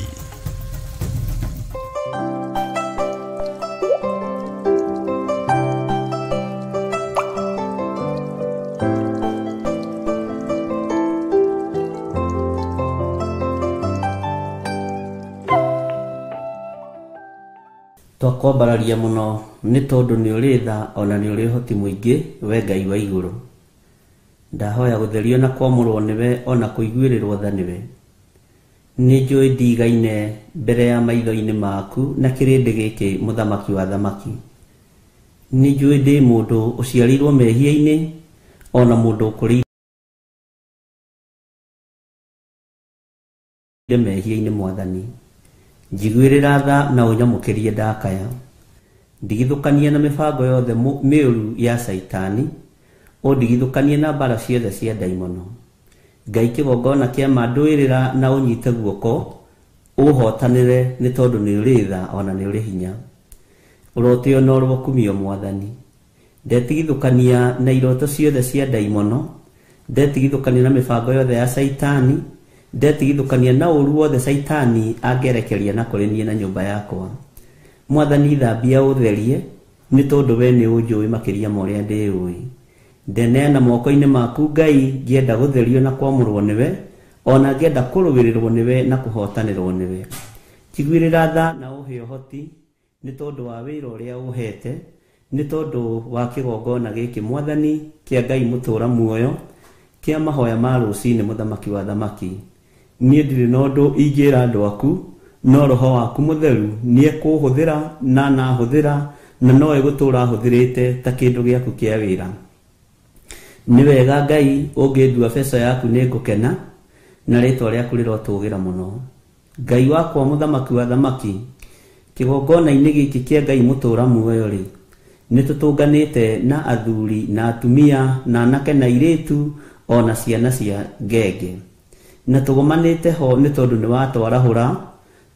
Twakwambararia muno ni tondu ni uri tha ona ni uri hoti muingi we Ngai wa iguru ndahoya gutherio na kwamurwo niwe ona kuiguirirwo tha niwe ni njui ndigaine mbere ya maitho-ini maku na kirindi giki muthamaki wa thamaki ni njui ndi mundu uciarirwo mehia-ini ona mundu ukuri mehia-ini Mwathani njiguirira tha na unyamukirie ndakaya ndigithukanie na mibango yothe miuru ya Saitani ndigithukanie na mbara ciothe cia daimono Ngai kigongona kia manduirira na unyite guoko uhotanire ni tondu ni uri tha ona ni uri hinya urotio no rukumio Mwathani ndetigithukania na iroto ciothe cia daimono ndetigithukania na mibango yothe ya Saitani ndetigithukania na uru wothe Saitani angerekeria na kurinie na nyumba yakwa Mwathani thambia utherie ni tondu we ni unjui makiria moria ndiui ndeneana moko-ini maku Ngai ngienda gutherio na kwamurwo niwe ona ngienda kuruwirirwo niwe na kuhotanirwo niwe njiguirira tha na uhe uhoti ni tondu wa wira uria uhete ni tondu wa kigongona giki Mwathani kia Ngai mutura muoyo kia mahoya ma rucini muthamaki wa thamaki nie ndiri na undu ingira andu aku no Roho waku Mutheru nie kuhuthira na nahuthira na no egutura huthirite ta kindu giaku kia wira ni wega Ngai ungindua beca yaku ni ngukena na ritwa riaku rirotugira muno Ngai wakwa muthamaki wa thamaki kigongona-ini giki kia Ngai mutura muoyo ri ni tutunganite na athuri na atumia na anake na iritu ona ciana cia ngenge na tugomanite ho ni tondu ni watwarahura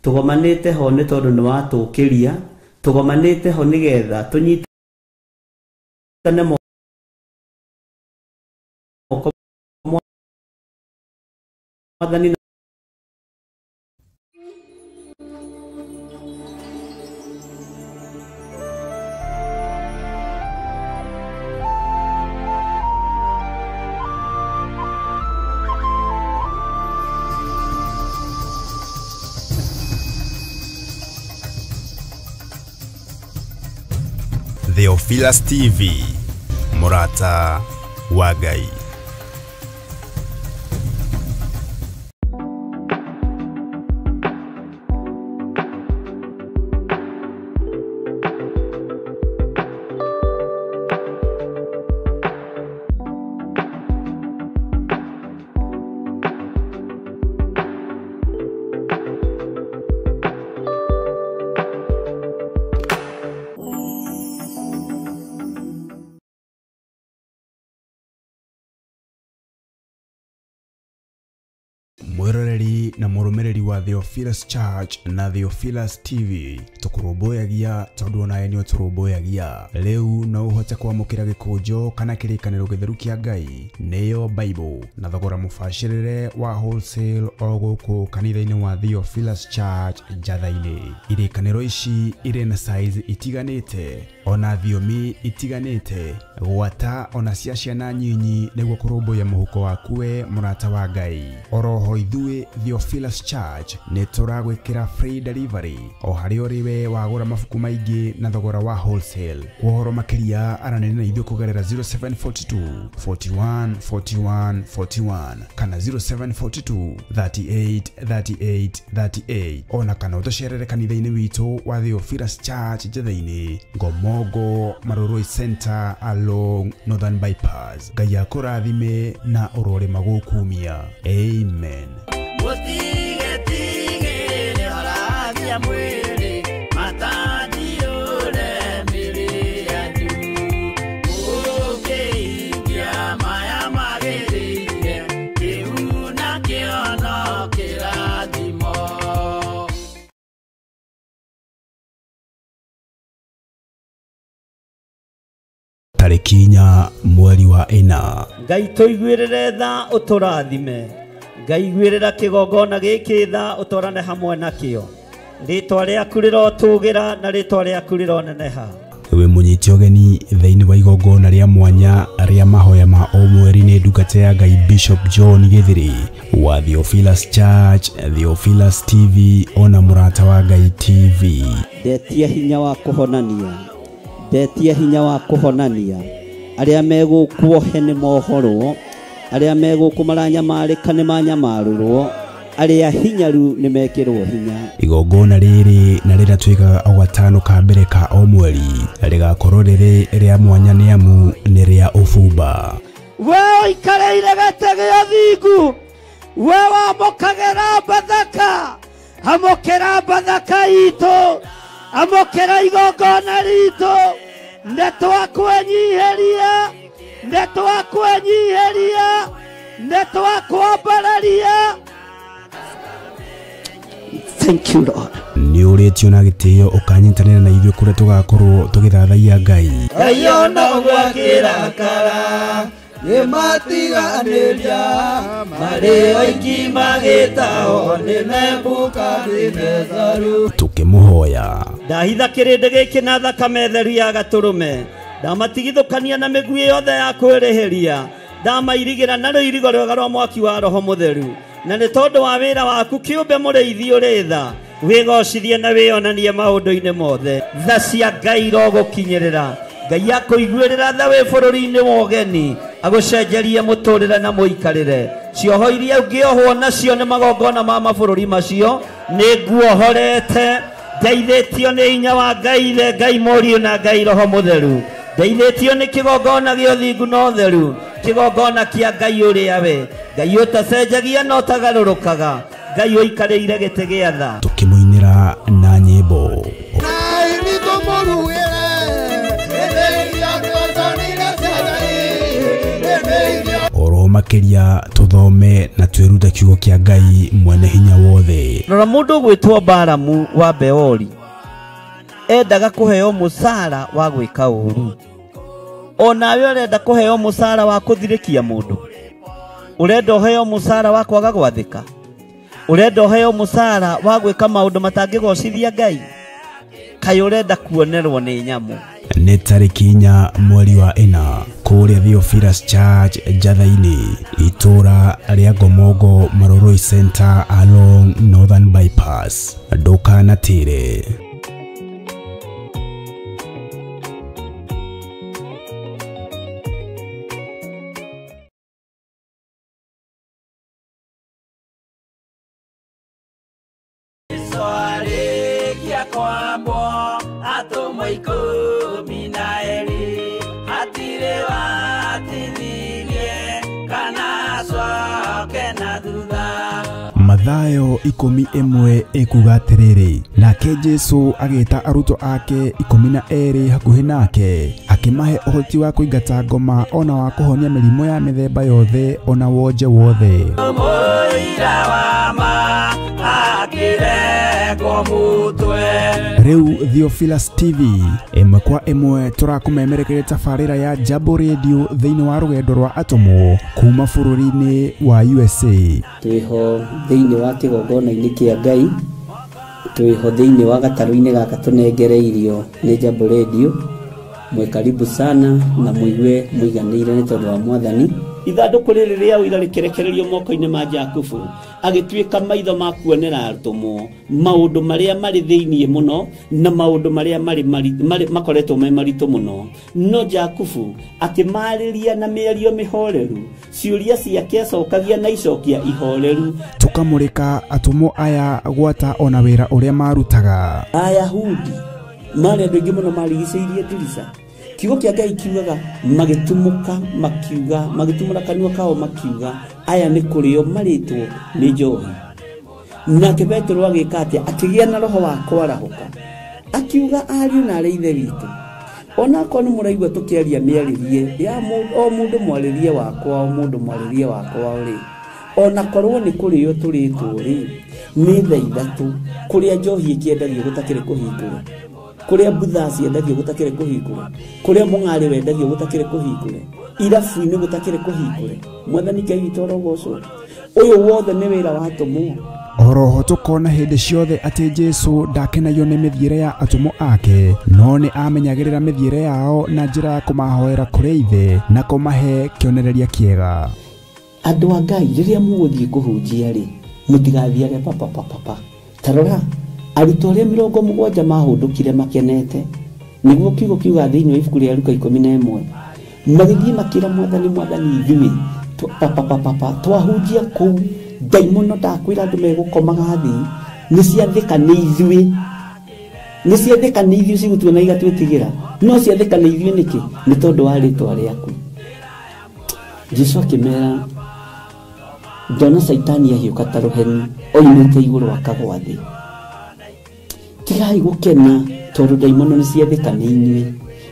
tugomanite ho ni tondu ni watukiria tugomanite ho nigetha tunyitane Mwathani Theophilus TV, Murata wa Ngai. Mwiroreri na murumiriri wa Theophilus Church na Theophilus TV tukuruboyagia tondu ona enio turuboyagia leu no uhote kwamukira gikujo kana kirikaniro githeru kia Ngai neyo Bible na thogora mufashirire wa wholesale oguku kanitha-ini wa Theophilus Church njatha-ini. Irikaniro ici ire na size itiganite ona thiomi itiganite gwata ona cia ciana nyinyi niguo kuruboya muhuko wakuwe murata wa Ngai. Oroho ithuĩ Theophilus Church nĩ tũragwĩkĩra free delivery o harĩ ũrĩwe wagũra mabuku maingĩ na thogora wa wholesale. Kuhoro makĩria aranĩria na ithuĩ kũgerera 0742 41 41 41 kana 0742 38 38 38 ona kana ũtũcerere kanitha-inĩ witũ wa Theophilus Church njatha-inĩ Ngomongo Maroroi Center along Northern Bypass. Ngai akũrathime na ũrore magũkumia. Amen. Tarikinya mweri wa ina. Ngai tuiguirire tha uturathime. Ngai gwirira kigongona giki tha utorane hamwe nakio. Ritwa riaku rirotugira na ritwa riaku rironeneha. We munyiti ogeni thiini wa igongona ria mwanya ria mahoya ma o mweri ni ndungata ya Ngai Bishop John Githiri wa Theophilus Church, Theophilus TV ona murata wa Ngai TV. Ndetia hinya wa kuhonania. Ndetia hinya wa kuhonania. Aria megukuohe ni mohoro. Aria megukumaranyamarika ni manyamarurwo. Aria hinyaru ni mekirwo hinya. Igongona riri na riratwika o gatano ka mbere ka o mweri rigakorwo riri ria mwanya ni amu ni ria ufumba. We ikareire gatege athingu. We wamukagera bathaka. Amukera bathaka itu. Amukera igongona ritu. Ndetwa kwenyiheria. Ndetwa kwenyiheria. Ndetwa kwambararia. Thank you, Lord. Ni uretio na gitio ukanyitanira na ithuĩ kuria tugakorwo tugithathaia Ngai. Ayona gwakira kara ni matiganiria mari oingi magitao ni membuka ni mezaru Tukimuhoya ndahitha kirinde giki na thakame theru ya gaturume ndamatigithukania na mĩguĩ yothe ya kwĩrĩhĩria ndamairigira na rũirigo rwega rwa mwaki wa roho mutheru na nĩ tondũ wa wĩra waku kĩũmbe mũrĩithi ũrĩ tha wĩgocithie na wĩonanie maũndũ-inĩ mothe. Tha cia Ngai rogũkinyĩrĩra. Ngai akũiguĩrĩra tha wĩ bũrũri-inĩ wa ũgeni agũcenjerie mũtũrĩre na mũikarĩre. Cioho iria ũngĩohwo nacio nĩ magongona ma mabũrũri macio nĩ nguohorete. Ndeithĩtio nĩ hinya wa Ngai Ithe, Ngai Mũriũ na Ngai Roho Mũtheru. Ndeithĩtio nĩ kĩgongona gĩa ũthingu na ũtheru, kĩgongona kĩa Ngai ũrĩa we, Ngai ũtacenjagia na ũtagarũrũkaga, Ngai ũikarĩire gĩtĩ gĩa tha. Tukimuinĩra na nyĩmbo. Oro makiria tuthome na twĩrute kiugo kĩa Ngai mwene hinya wothe. Rora mũndũ gwĩtwo Balamu wa Beori endaga kũheo mũcara wa gwĩka ũũru. Onawe ũrenda kũheo mũcara wa kũthirĩkia mũndũ. urenda uheo musara wa kwaga gwathika, urenda uheo musara wa gwika maundu matangigocithia Ngai, kai urenda kuonerwo ni nyamu. Nĩ tarĩki 4 mweri wa 4 kũrĩa Theophilus Church Njathainĩ, itũra rĩa Ngomongo Maroroi Center along Northern Bypass. Ndũkanatĩre. Mathayo 11 ekuga atĩrĩrĩ, nake Jesu agĩta arutwo ake 12 hakuhĩ nake, akĩmahe ũhoti wa kũingata ngoma ona wa kũhonia mĩrimũ ya mĩthemba yothe ona wonje wothe. Rĩu Theophilus TV ĩmwe kwa ĩmwe tũrakũmemerekeria tabarĩra ya Jambo Radio thĩinĩ wa rũgendo rwa atũmwo kuma bũrũri-inĩ wa USA. Twĩho thĩinĩ wa kĩgongona-inĩ kĩa Ngai, twĩho thĩinĩ wa gatarũ-inĩ gaka tũnengereirio nĩ Jambo Radio. Mwe karibu sana na muigue muiganĩire nĩ tondũ wa Mwathani. Ithandũkũ rĩrĩ rĩa ũira rĩkĩrekererio moko-inĩ ma Jakubu, agĩtuĩka maitho ma kuonera atũmwo maũndũ marĩa marĩ thĩinĩ mũno na maũndũ marĩa makoretwo me maritũ mũno. No Jakubu akĩmarĩria na mĩario mĩhoreru, ciũria ciake acokagia na icokia ihoreru. Tũkamũrĩka atũmwo aya gwata ona wĩra ũrĩa marutaga. Ayahudi marĩ andũ aingĩ mũno marigicĩirie ndirica. Kiugo kĩa Ngai kiugaga magĩtumũka makiuga, magĩtumũra kanua kao makiuga aya nĩ kũrĩo marĩtwo nĩ njohi. Nake Petero agĩka atĩa? Akĩgĩa na roho wa kwarahũka, akiuga ariũ na arĩ ithe witũ, ona korwo nĩ mũraigua tũkĩaria mĩarĩrie ya o mũndũ mwarĩrie wakwa, o mũndũ mwarĩrie wakwa rĩ, ona korwo nĩ kũrĩo tũrĩtwo rĩ, nĩ thaa ithatũ kũrĩa njohi ĩkĩendagio gũtakĩrĩ kũhingũra, kũrĩa butha ciendagio gũtakĩrĩ kũhingũre, kũrĩa mũng'arĩ wendagio gũtakĩrĩ kũhingũre, irabu-inĩ gũtakĩrĩ kũhingũre. Mwathani Ngai witũ arogocwo. Ũyũ wothe nĩ wĩra wa atũmwo. Oroho tũkona hĩndĩ ciothe atĩ Jesu ndakenagio nĩ mĩthiĩre ya atũmwo ake, no nĩ amenyagĩrĩra mĩthiĩre yao na njĩra ya kũmahoera kũrĩ ithe na kũmahe kĩonereria kĩega. Andũ a Ngai rĩrĩa mũgũthiĩ kũhunjia rĩ, mũtigathiage papa. Tarora arutwo arĩa 70 mahũndũkire makenete, nĩguo kiugo kiuga thĩinĩ wa ibuku rĩa Luka 11, magĩthiĩ makĩra Mwathani ithuĩ twahunjia kũu, ndaimono ndakwĩra andũ megũkomaga thĩ, nĩciathĩka nĩ ithuĩ cigũtua na igatwĩtigĩra, no ciathĩka nĩ ithuĩ nĩkĩ? Nĩ tondũ wa rĩtwa rĩaku. Jesu akĩmera, ndona Saitani ahiũka ta rũheni oimĩte igũrũ akagwa thĩ. Tigai gũkena tondũ ndaimono nĩ ciathĩka nĩ inyuĩ,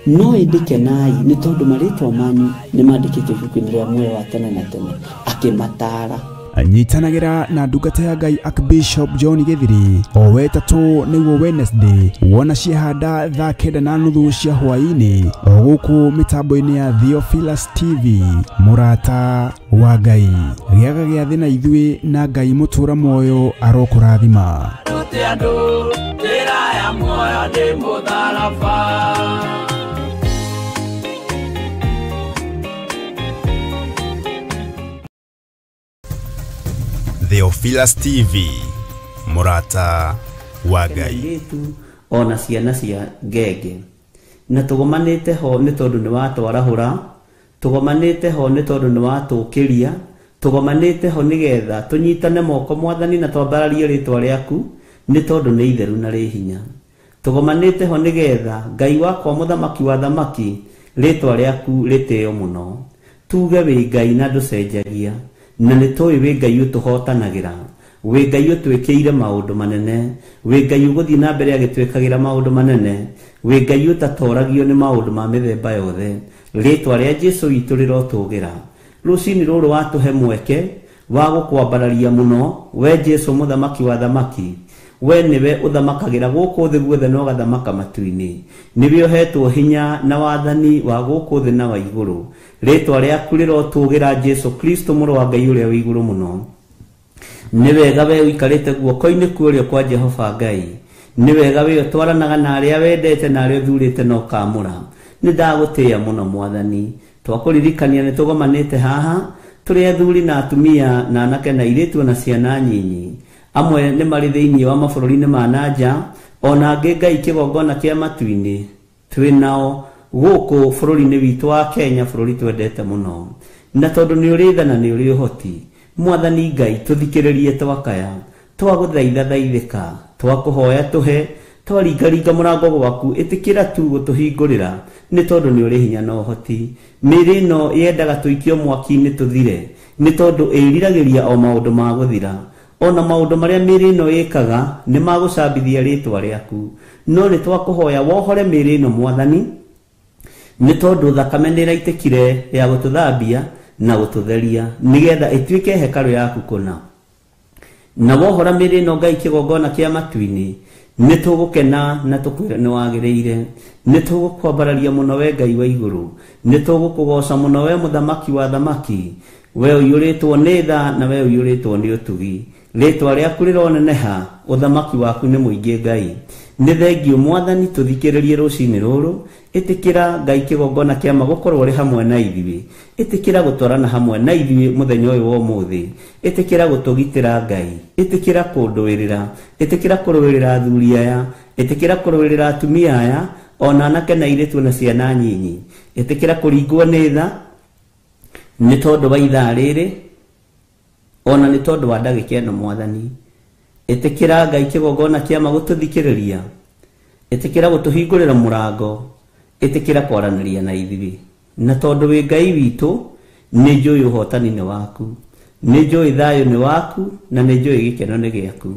no ĩndĩ kenai nĩ tondũ marĩtwa manyu nĩ mandĩkĩtwo ibuku-inĩ rĩa muoyo wa tene na tene. Akĩmataara. Nyitanagĩra na ndungata ya Ngai Archbishop John Gĩthiri o wetatũ nĩguo Wednesday wona ciehanda thaa 9:30 cia hwaĩ-inĩ o gũkũ mĩtambo-inĩ ya Theophilus TV. Mũrata wa Ngai, gĩaga gĩa thĩ na ithuĩ na Ngai mũtũra muoyo arokũrathima. Theophilus TV, mũrata wa Ngai. Ona ciana cia ngenge na tũgomanĩte ho nĩ tondũ nĩ watwarahũra, tũgomanĩte ho nĩ tondũ nĩ watũkĩria, tũgomanĩte ho nĩgetha tũnyitane moko Mwathani na twambararie rĩtwa rĩaku nĩ tondũ nĩ itheru na rĩ hinya. Tũgomanĩte ho nĩgetha Ngai wakwa mũthamaki wa thamaki rĩtwa rĩaku rĩtĩo mũno. Tuge wĩ Ngai na ndũcenjagia, na nĩ tũĩ wĩ Ngai ũtũhotanagĩra, wĩ Ngai ũtwĩkĩire maũndũ manene, wĩ Ngai ũgũthiĩ na mbere agĩtwĩkagĩra maũndũ manene, wĩ Ngai ũtatoragio nĩ maũndũ ma mĩthemba yothe. Rĩtwa rĩa Jesu witũ rĩrotũgĩra. Rũcinĩ rũrũ watũhe mweke wa gũkwambararia mũno, we Jesu mũthamaki wa thamaki, we niwe uthamakagira guku thi guothe no gathamaka matu-ini, niwe uhetwo hinya na wathani wa guku thi na wa iguru. Ritwa riaku rirotugira Jesu Kristo muru wa Ngai uria wi iguru muno. Ni wega we uikarite guoko-ini kurio kwa Jehova Ngai, ni wega we utwaranaga na aria wendete na aria uthurite no kamura. Ni ndagutia muno Mwathani, twakuririkania ni tugomanite haha turi athuri na atumia na anake na iritu na ciana nyinyi. Amwe ni mari thiini wa mabururi-ini ma nanja, ona angi Ngai kigongona kia matu-ini twi nao guku bururi-ini witu wa Kenya, bururi twendete muno. Na tondu ni uri tha na ni uri uhoti, Mwathani Ngai tuthikiririe twakaya, twaguthaitha thaithika, twakuhoya tuhe, twaringaringa murango gwaku, itikira tu gutuhingurira ni tondu ni uri hinya na uhoti. Miri no yendaga tuikio mwaki-ini tuthire, ni tondu iriragiria o maundu ma guthira. Ona maundu maria miri no ikaga ni magucambithia ritwa riaku, no ni twakuhoya wohore miri no Mwathani, ni tondu thakame ni iraitikire ya gututhambia na gututheria, nigetha ituike hekalu yaku kuna. Na wohora miri no Ngai kigongona kia matu-ini, ni tugukena na tukwira ni wagiriire, ni tugukwambararia muno we Ngai wa iguru, ni tugukugoca muno we muthamaki wa thamaki, we uyuritwo ni tha na we uyuritwo ni utugi. Ritwa riaku rironeneha, uthamaki waku ni muingi Ngai. Ni thengio Mwathani, tuthikiririe rucini ruru, itikira Ngai kigongona kia magukorwo ri hamwe na ithuĩ, itikira gutwarana hamwe na ithuĩ muthenya uyu wa umuthi, itikira gutugitira Ngai, itikira kunduirira, itikira kuruirira athuri aya, itikira kuruirira atumia aya, ona anake na iritu na ciana nyinyi, itikira kuringwo ni tha ni tondu wa ithaa riri, ona ni tondu wa ndagika ino Mwathani. Itikira Ngai kigongona kia magututhikiriria, itikira gutuhingurira murango, itikira kwaraniria na ithuĩ. Na tondu wi Ngai witu, ni njui uhotani ni waku, ni njui thayo ni waku, na ni njui gikeno ni giaku.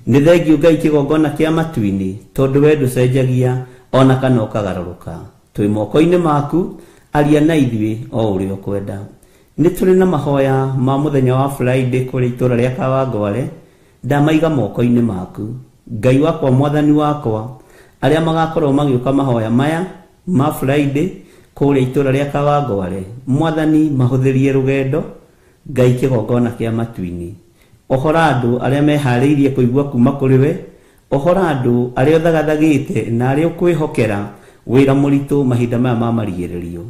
Ni thengio Ngai kigongona kia matu-ini, tondu we nducenjagia ona kana ukagaruruka. Twi moko-ini maku, aria na ithuĩ o uria ukwenda. Ni turi na mahoya ma muthenya wa Friday kuri itura ria Kawangware, ndamaiga moko-ini maku. Ngai wakwa, Mwathani wakwa, aria magakorwo magiuka mahoya maya ma Friday kuri itura ria Kawangware, Mwathani mahuthirie rugendo Ngai kigongona kia matu-ini. Ohora andu aria mehariirie kuigua kuma kuri we, ohora andu aria thagathagite na aria ukwihokera wira muritu mahinda maya ma marigiririo.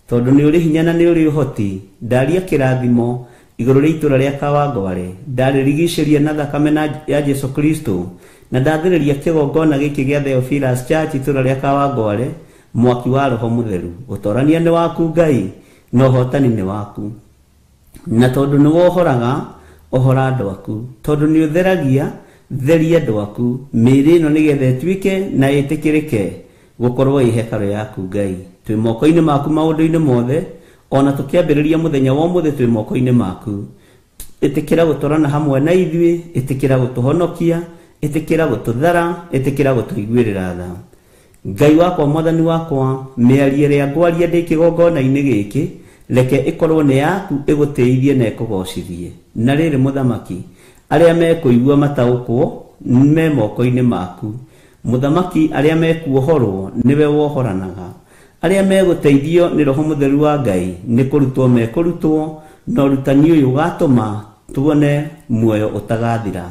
Tondu ni uri hinya na ni uri uhoti, ndaria kirathimo iguru ria itura ria Kawangware, ndaririgiceria na thakame ya Jesu Kristo, na ndathiriria kigongona giki gia Theophilus Church itura ria Kawangware, mwaki wa Roho Mutheru. Utorania ni waku Ngai, na uhotani ni waku. Na tondu ni wohoraga, ohora andu aku. Tondu ni utheragia, theria andu aku. Miri ino nigetha ituike na itikirike gukorwo i hekalu yaku Ngai. Twi moko-ini maku maundu-ini mothe, ona tukiambiriria muthenya wa umuthi twi moko-ini maku. Itikira gutwarana hamwe na ithuĩ, itikira gutuhonokia, itikira gututhara, itikira gutuiguirira tha. Ngai wakwa, Mwathani wakwa, miarie ria ngwaria ndi kigongona-ini giki, reke ikorwo ni yaku, igutiithie na ikugocithie. Na riri Muthamaki, aria mekuigua mataukwo me moko-ini maku. Muthamaki, aria mekuohorwo niwe wohoranaga. Aria meguteithio ni Roho Mutheru wa Ngai, ni kurutwo mekurutwo, na urutani uyu ugatuma tuone muoyo utagathira.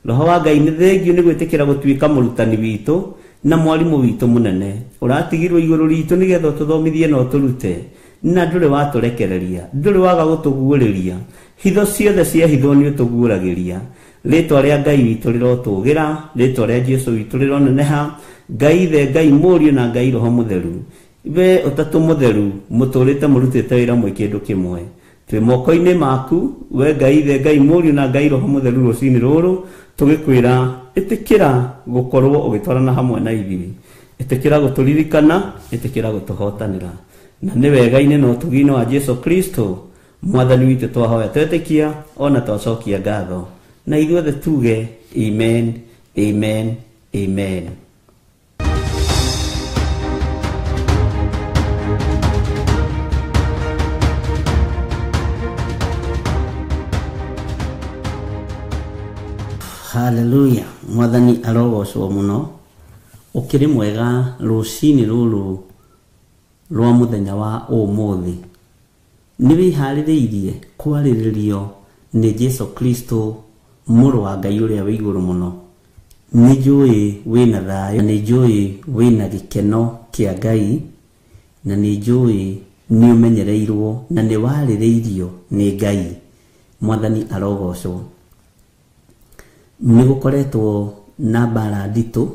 Roho wa Ngai ni thengio ni gwitikira gutuika murutani witu na mwarimu witu munene. Uratigirwo iguru ritu nigetha tuthomithie na uturute, na nduri waturekereria, nduri waga gutuguuriria. Hitho ciothe cia hitho ni utuguuragiria. Ritwa ria Ngai witu rirotugira, ritwa ria Jesu witu rironeneha. Ngai Ithe, Ngai Mũriũ na Ngai Roho Mutheru, we utatu mutheru muturite murutite wira mwe kindu kimwe. Twi moko-ini maku, we Ngai Ithe, Ngai Mũriũ na Ngai Roho Mutheru, rucini ruru tugikwira itikira gukorwo ugitwarana hamwe na ithuĩ, itikira guturirikana, itikira gutuhotanira. Na ni wega-ini na utugi-ini wa Jesu Kristo Mwathani witu twahoya twetikia, ona twacokia ngatho, na ithuothe tuge amen, amen, amen. Haleluya. Mwathani arogocwo muno ukiri mwega rucini ruru rwa muthenya wa umuthi ni wihaririirie kwariririo ni Jesu Kristo muru wa Ngai uria wi iguru muno. Ni njui wina thayo, ni njui wina gikeno kia Ngai, na ni njui ni umenyereirwo na ni waririirio ni Ngai. Mwathani arogocwo. Ni gukoretwo na bara nditu,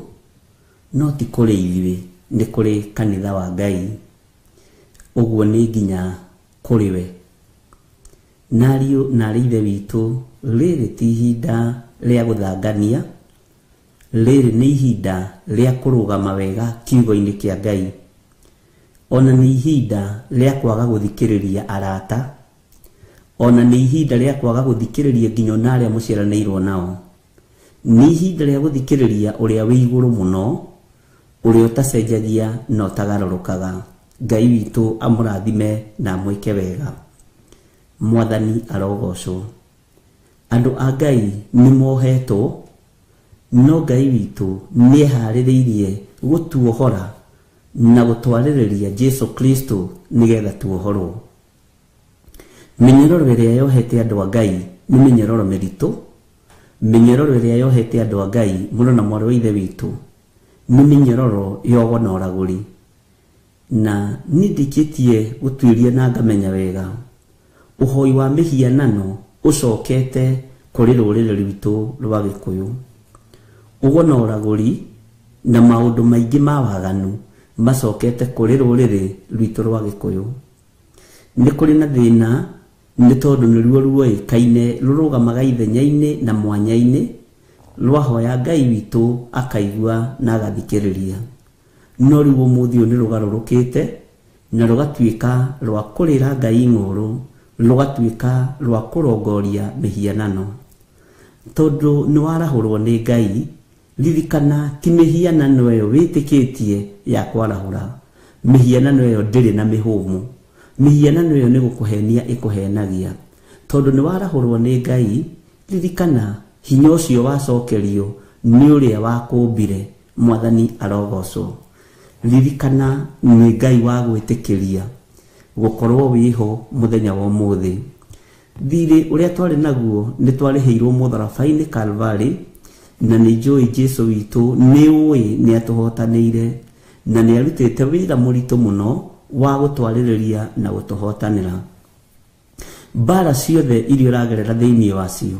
no ti kuri ithuĩ, ni kuri kanitha wa Ngai. Uguo ni nginya kuri we. Nariũ na ithe witũ, rĩrĩ ti ihinda rĩa gũthangania, rĩrĩ nĩ ihinda rĩa kũrũgama wega kiugo-inĩ kĩa Ngai. Ona nĩ ihinda rĩa kwaga gũthikĩrĩria arata, ona nĩ ihinda rĩa kwaga gũthikĩrĩria nginya na arĩa mũciaranĩirwo nao. Nĩ ihinda rĩa gũthikĩrĩria ũrĩa wĩ igũrũ mũno, ũrĩa ũtacenjagia na ũtagarũrũkaga. Ngai witũ amũrathime na amwĩke wega. Mwathani arogocwo. Andũ a Ngai nĩ mohetwo, no Ngai witũ nĩ eharĩrĩirie gũtuohora na gũtwarĩrĩria Jesu Kristo nĩgetha tuohorwo. Mĩnyororo ĩrĩa yohete andũ a Ngai nĩ mĩnyororo mĩritũ. Mĩnyororo ĩrĩa yohete andũ a Ngai mũno na mwarĩ wa ithe witũ nĩ mĩnyororo ya ũgona na nĩ ndikĩtie gũtuĩria na ngamenya wega ũhoi wa mĩhianano ũcokete kũrĩ rũrĩrĩ rwitũ rwa Gĩkũyũ. Ũgona na maũndũ maingĩ ma waganu macokete kũrĩ rũrĩrĩ rwitũ rwa Gĩkũyũ. Nĩ kũrĩ na thĩna nĩ tondũ nĩruo ruoĩkaine rũrũgamaga ithenya-inĩ na mwanya-inĩ rwahoya Ngai witũ akaigua na agathikĩrĩria. No rĩu ũmũthĩ nĩ rũgarũrũkĩte na rũgatuĩka rwa kũrĩra Ngai ng'ũrũ, rũgatuĩka rwa kũrongoria mĩhianano. Tondũ nĩ warahũrwo nĩ Ngai, ririkana ti mĩhianano ĩyo wĩtĩkĩtie ya kwarahũra. Mĩhianano ĩyo ndĩrĩ na mĩhũmũ. Mĩhianano ĩyo nĩ gũkũhenia ĩkũhenagia. Tondũ nĩ warahũrwo nĩ Ngai, ririkana hinya ũcio wacokerio nĩ ũrĩa wakũmbire. Mwathani arogocwo. Ririkana nĩ Ngai wa gwĩtĩkĩria gũkorwo wĩho mũthenya wa ũmũthĩ. Thirĩ ũrĩa twarĩ naguo nĩ twarĩhĩirwo mũtharaba-inĩ Kalvarĩ, na nĩ njũĩ Jesu witũ nĩ ũĩ nĩ atũhotanĩire na nĩ arutĩte wĩra mũritũ mũno wa gũtwarĩrĩria na gũtũhotanĩra. Mbara ciothe iria ũragerera thĩinĩ wacio,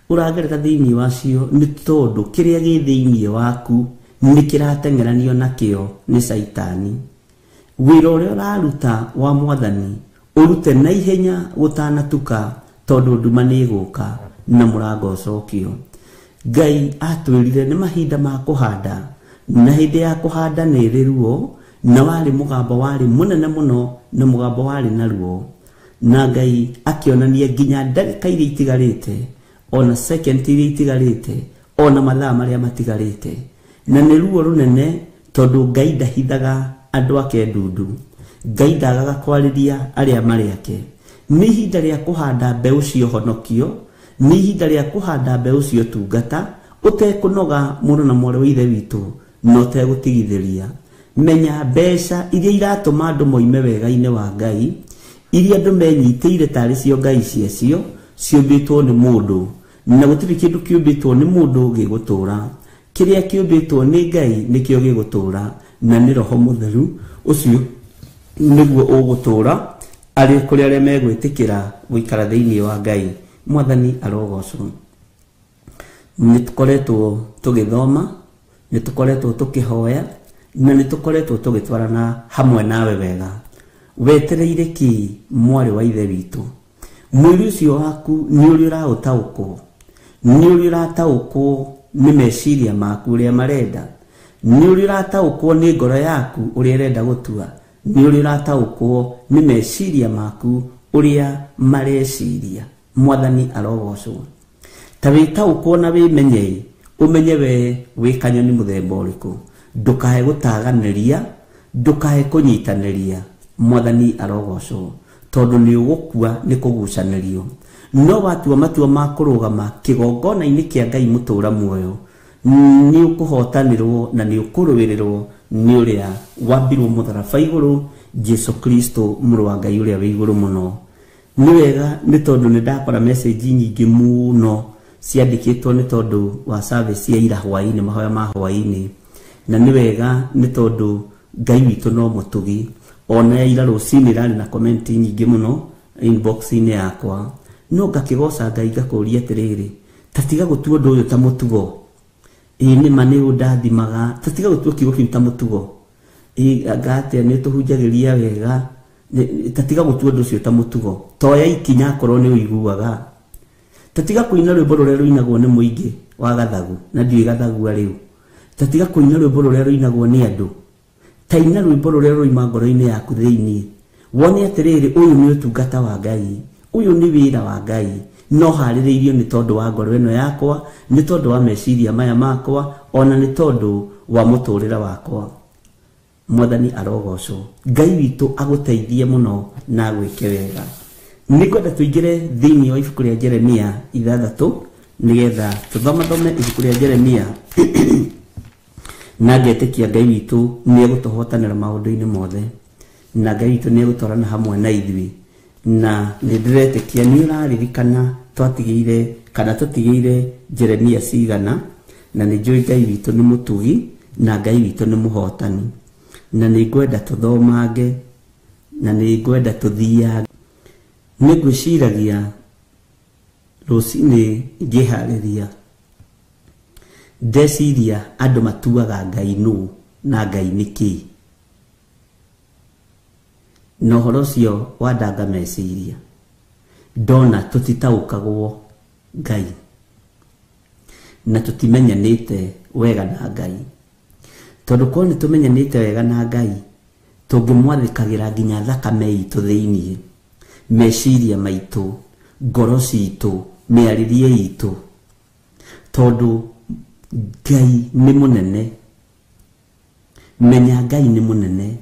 ũragerera thĩinĩ wacio nĩ tondũ kĩrĩa gĩ thĩinĩ waku nĩ kĩrateng'eranio nakĩo nĩ Saitani. Wĩra ũrĩa ũraruta wa Mwathani ũrute na ihenya gũtanatuka, tondũ nduma nĩ ĩgũka na mũrango ũcokio. Ngai atwĩrire nĩ mahinda ma kũhanda, na hĩndĩ ya kũhanda nĩ ĩrĩ ruo, na warĩ mũgambo warĩ mũnene mũno na mũgambo warĩ na ruo. Na Ngai akĩonania nginya ndagĩka iria itigarĩte, ona second iria itigarĩte, ona mathaa marĩa matigarĩte. Na nĩ ruo rũnene tondũ Ngai ndahithaga andũ ake ndundu. Ngai ndagaga kwarĩria arĩa marĩ ake. Nĩ ihinda rĩa kũhanda mbeũ cia ũhonokio, nĩ ihinda rĩa kũhanda mbeũ cia ũtungata, ũtekũnoga mũno na mwarĩ wa ithe witũ na ũtegũtigithĩria. Menya mbeca iria iratũma andũ moime wega-inĩ wa Ngai, iria andũ menyitĩire tarĩ cio Ngai ciacio, ciũmbĩtwo nĩ mũndũ, na gũtirĩ kĩndũ kĩũmbĩtwo nĩ mũndũ gĩgũtũũra. Kĩrĩa kĩũmbĩtwo nĩ Ngai nĩkĩo gĩgũtũũra, na nĩ Roho Mũtheru ũcio nĩguo ũgũtũũra arĩ kũrĩ arĩa megwĩtĩkĩra gũikara thĩinĩ wa Ngai. Mwathani arogocwo. Nĩ tũkoretwo tũgĩthoma, nĩ tũkoretwo tũkĩhoya, na nĩ tũkoretwo tũgĩtwarana hamwe nawe wega. Wetereire ki mwarĩ wa ithe witũ? Mwĩrĩ ũcio waku nĩ ũrĩ ũraũtaũkwo, nĩ ũrĩ ũrataũkwo nĩ meciria maku ũrĩa marenda, nĩ ũrĩ ũrataũkwo nĩ ngoro yaku ũrĩa ĩrenda gũtua, nĩ ũrĩ ũrataũkwo nĩ meciria maku ũrĩa mareciria. Mwathani arogocwo. Ta wĩtaũkwo na wĩmenye, ũmenye we wĩ kanyoni mũthemba ũrĩkũ. Ndũkae gũtaganĩria, ndũkae kũnyitanĩria. Mwathani arogocwo. Tondũ nĩ ũgũkua nĩ kũgucanĩrio. No watua matua ma kũrũgama kĩgongona-inĩ kĩa Ngai mũtũũra muoyo, ni ukuhotanirwo na ni ukuruwirirwo ni uria wambirwo mutharabai iguru Jesu Kristo muru wa Ngai uria wi iguru muno. Ni wega ni tondu ni ndakora message nyingi muno ciandikitwo ni tondu wa service ya ira hwaini mahoya ma hwaini, na ni wega ni tondu Ngai witu no mutugi. Ona ira rucini rari na comment nyingi muno inbox ini yakwa, no ngakigoca Ngai ngakuria atiriri, tatiga gutua undu uyu ta mutugo. Ni mane undathimaga, tatiga gutua kiugo kiu ta mutugo. Agate ni tuhunjagiria wega, tatiga gutua undu ucio ta mutugo. Toya ikinya korwo ni uiguaga. Tatiga kuina rwimbo ruria ruinagwo ni muingi wa gathagu, na ndiui gathagu riu. Tatiga kuina rwimbo ruria ruinagwo ni andu. Taina rwimbo ruria ruima ngoro-ini yaku thiini. Wone atiriri uyu ni utungata wa Ngai, uyu ni wira wa Ngai. No haririirio ni tondu wa ngoro ino yakwa, ni tondu wa meciria maya makwa, ona ni tondu wa muturira wakwa. Mwathani arogocwo. Ngai witu aguteithie muno na gwike wega. Nikwenda tuingire thiini wa ibuku ria Jeremia 6 nigetha tuthome ibuku ria Jeremia na ngetikia Ngai witu ni egutuhotanira maundu-ini mothe, na Ngai witu ni egutwarana hamwe na ithui, na ni ndiretikia ni uraririkana twatigiire kana tutigiire Jeremia cigana, na ni njui Ngai witu ni mutugi na Ngai witu ni muhotani, na ni ngwenda tuthomange na ni ngwenda tuthiage. Ni ngwiciragia rucini ngihariria ndeciria andu matuaga Ngai nu na Ngai niki, na uhoro ucio wandanga meciria ndona tutitaukagwo Ngai na tutimenyanite wega na Ngai. Tondu ko ni tumenyanite wega na Ngai tungimwathikagira nginya thakame itu thiini, meciria maitu, ngoro citu, miaririe itu, tondu Ngai ni munene. Menya Ngai ni munene.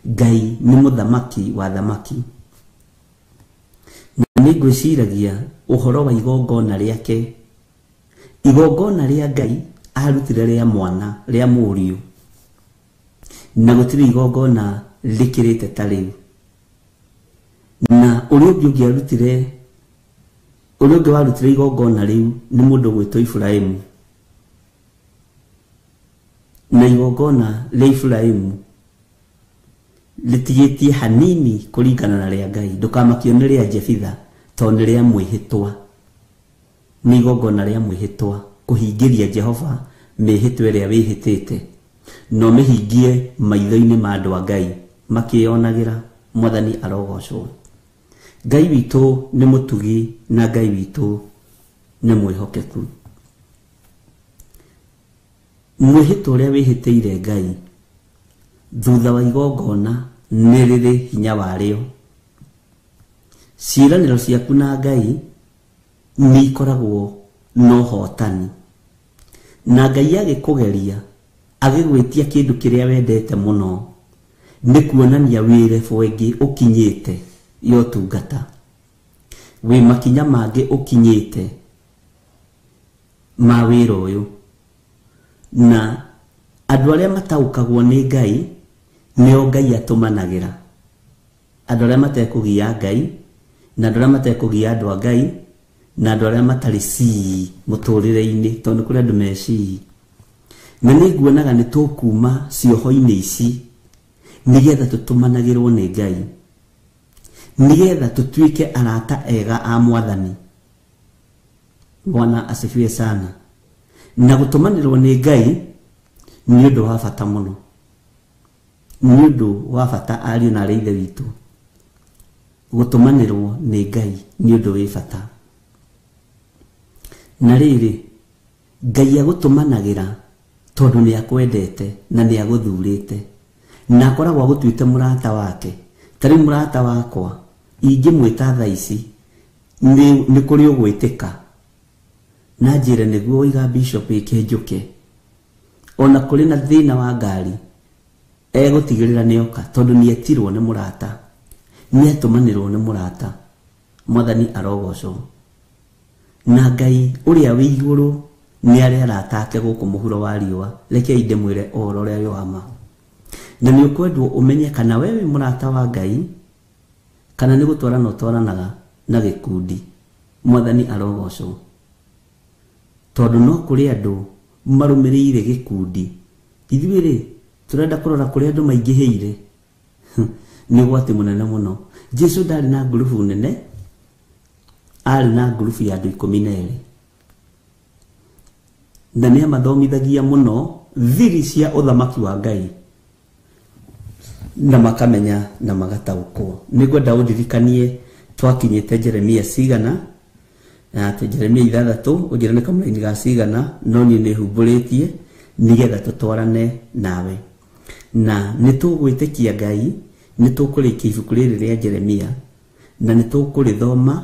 Ngai ni muthamaki wa thamaki. Na ni ngwiciragia uhoro wa igongona riake, igongona ria Ngai arutire ria mwana ria muriu, na gutiri igongona likirite ta riu. Na uria ungi arutire, uria ungi warutire igongona riu ni mundu gwitwo Ibrahimu, na igongona ria Ibrahimu litigitie hanini kuringana na ria Ngai. Ndukamakio ni ria Jefitha tondu ni ria mwihitwa, ni igongona ria mwihitwa kuhingiria Jehova mihitwa iria wihitite, no mihingie maitho-ini ma andu a Ngai makionagira. Mwathani arogocwo. Ngai witu ni mutugi na Ngai witu ni mwihokeku. Mwihitwa uria wihitiire Ngai thutha wa igongona ni riri hinya wario. Ciiraniro ciaku na Ngai ni ikoragwo no hotani, na Ngai agikugeria agigwitia kindu kiria wendete muno ni kuonania wirefu wengi ukinyite yo tungata, wi makinya mangi ukinyite ma wira uyu, na andu aria mataukagwo ni Ngai nio Ngai atumanagira. Andu aria matekugia Ngai na andu aria matekugia andu a Ngai na andu aria matari cii muturire-ini, tondu kuri andu meci. Na ni nguonaga ni tukuma cioho-ini ici nigetha tutumanagirwo ni Ngai, nigetha tutuike arata ega a Mwathani. Bwana asifiwe sana. Na gutumanirwo ni Ngai ni undu wa bata muno, ni undu wa bata ariu na arithe witu. Gutumanirwo ni Ngai ni undu wi bata. Na riri Ngai agutumanagira tondu ni akwendete na ni aguthurite, na akoragwo agutuite murata wake. Tari murata wakwa ingimwita thaa ici ni kuri ugwitika na njire niguo wiga bishop ikinjuke, ona kuri na thina wa ngari egutigirira nioka tondu ni etirwo ni murata, ni atumanirwo ni murata. Mwathani arogocwo. Na Ngai uria wi iguru nĩ arĩa aratake gũkũ mũhuro wa riũa, rekei ndĩmwĩre ũhoro ũrĩa wĩ wa ma. Na nĩ ũkwendwo ũmenye kana we wĩ mũrata wa Ngai kana nĩ gũtwarana ũtwaranaga na gĩkundi. Mwathani arogocwo. Tondũ no kũrĩ andũ marũmĩrĩire gĩkundi. Ithuĩ-rĩ tũrenda kũrora kũrĩa andũ maingĩhĩire. Nĩ ũgwati mũnene mũno. Jesu ndarĩ na ngurubu nene, arĩ na ngurubu ya andũ 12. Na nĩ amathomithagia mũno thiri cia ũthamaki wa Ngai, na makamenya na magataũkwo. Nĩngwenda ũndirikanie twakinyĩte Jeremia cigana, atĩ Jeremia 6 ũnjĩra nĩ kamũraini ga cigana, no niĩ nĩhumbũrĩtie nĩgetha tũtwarane nawe. Na nĩ tũgwĩtĩkia Ngai, nĩ tũkũrĩkia ibuku rĩrĩ rĩa Jeremia, na nĩ tũkũrĩthoma,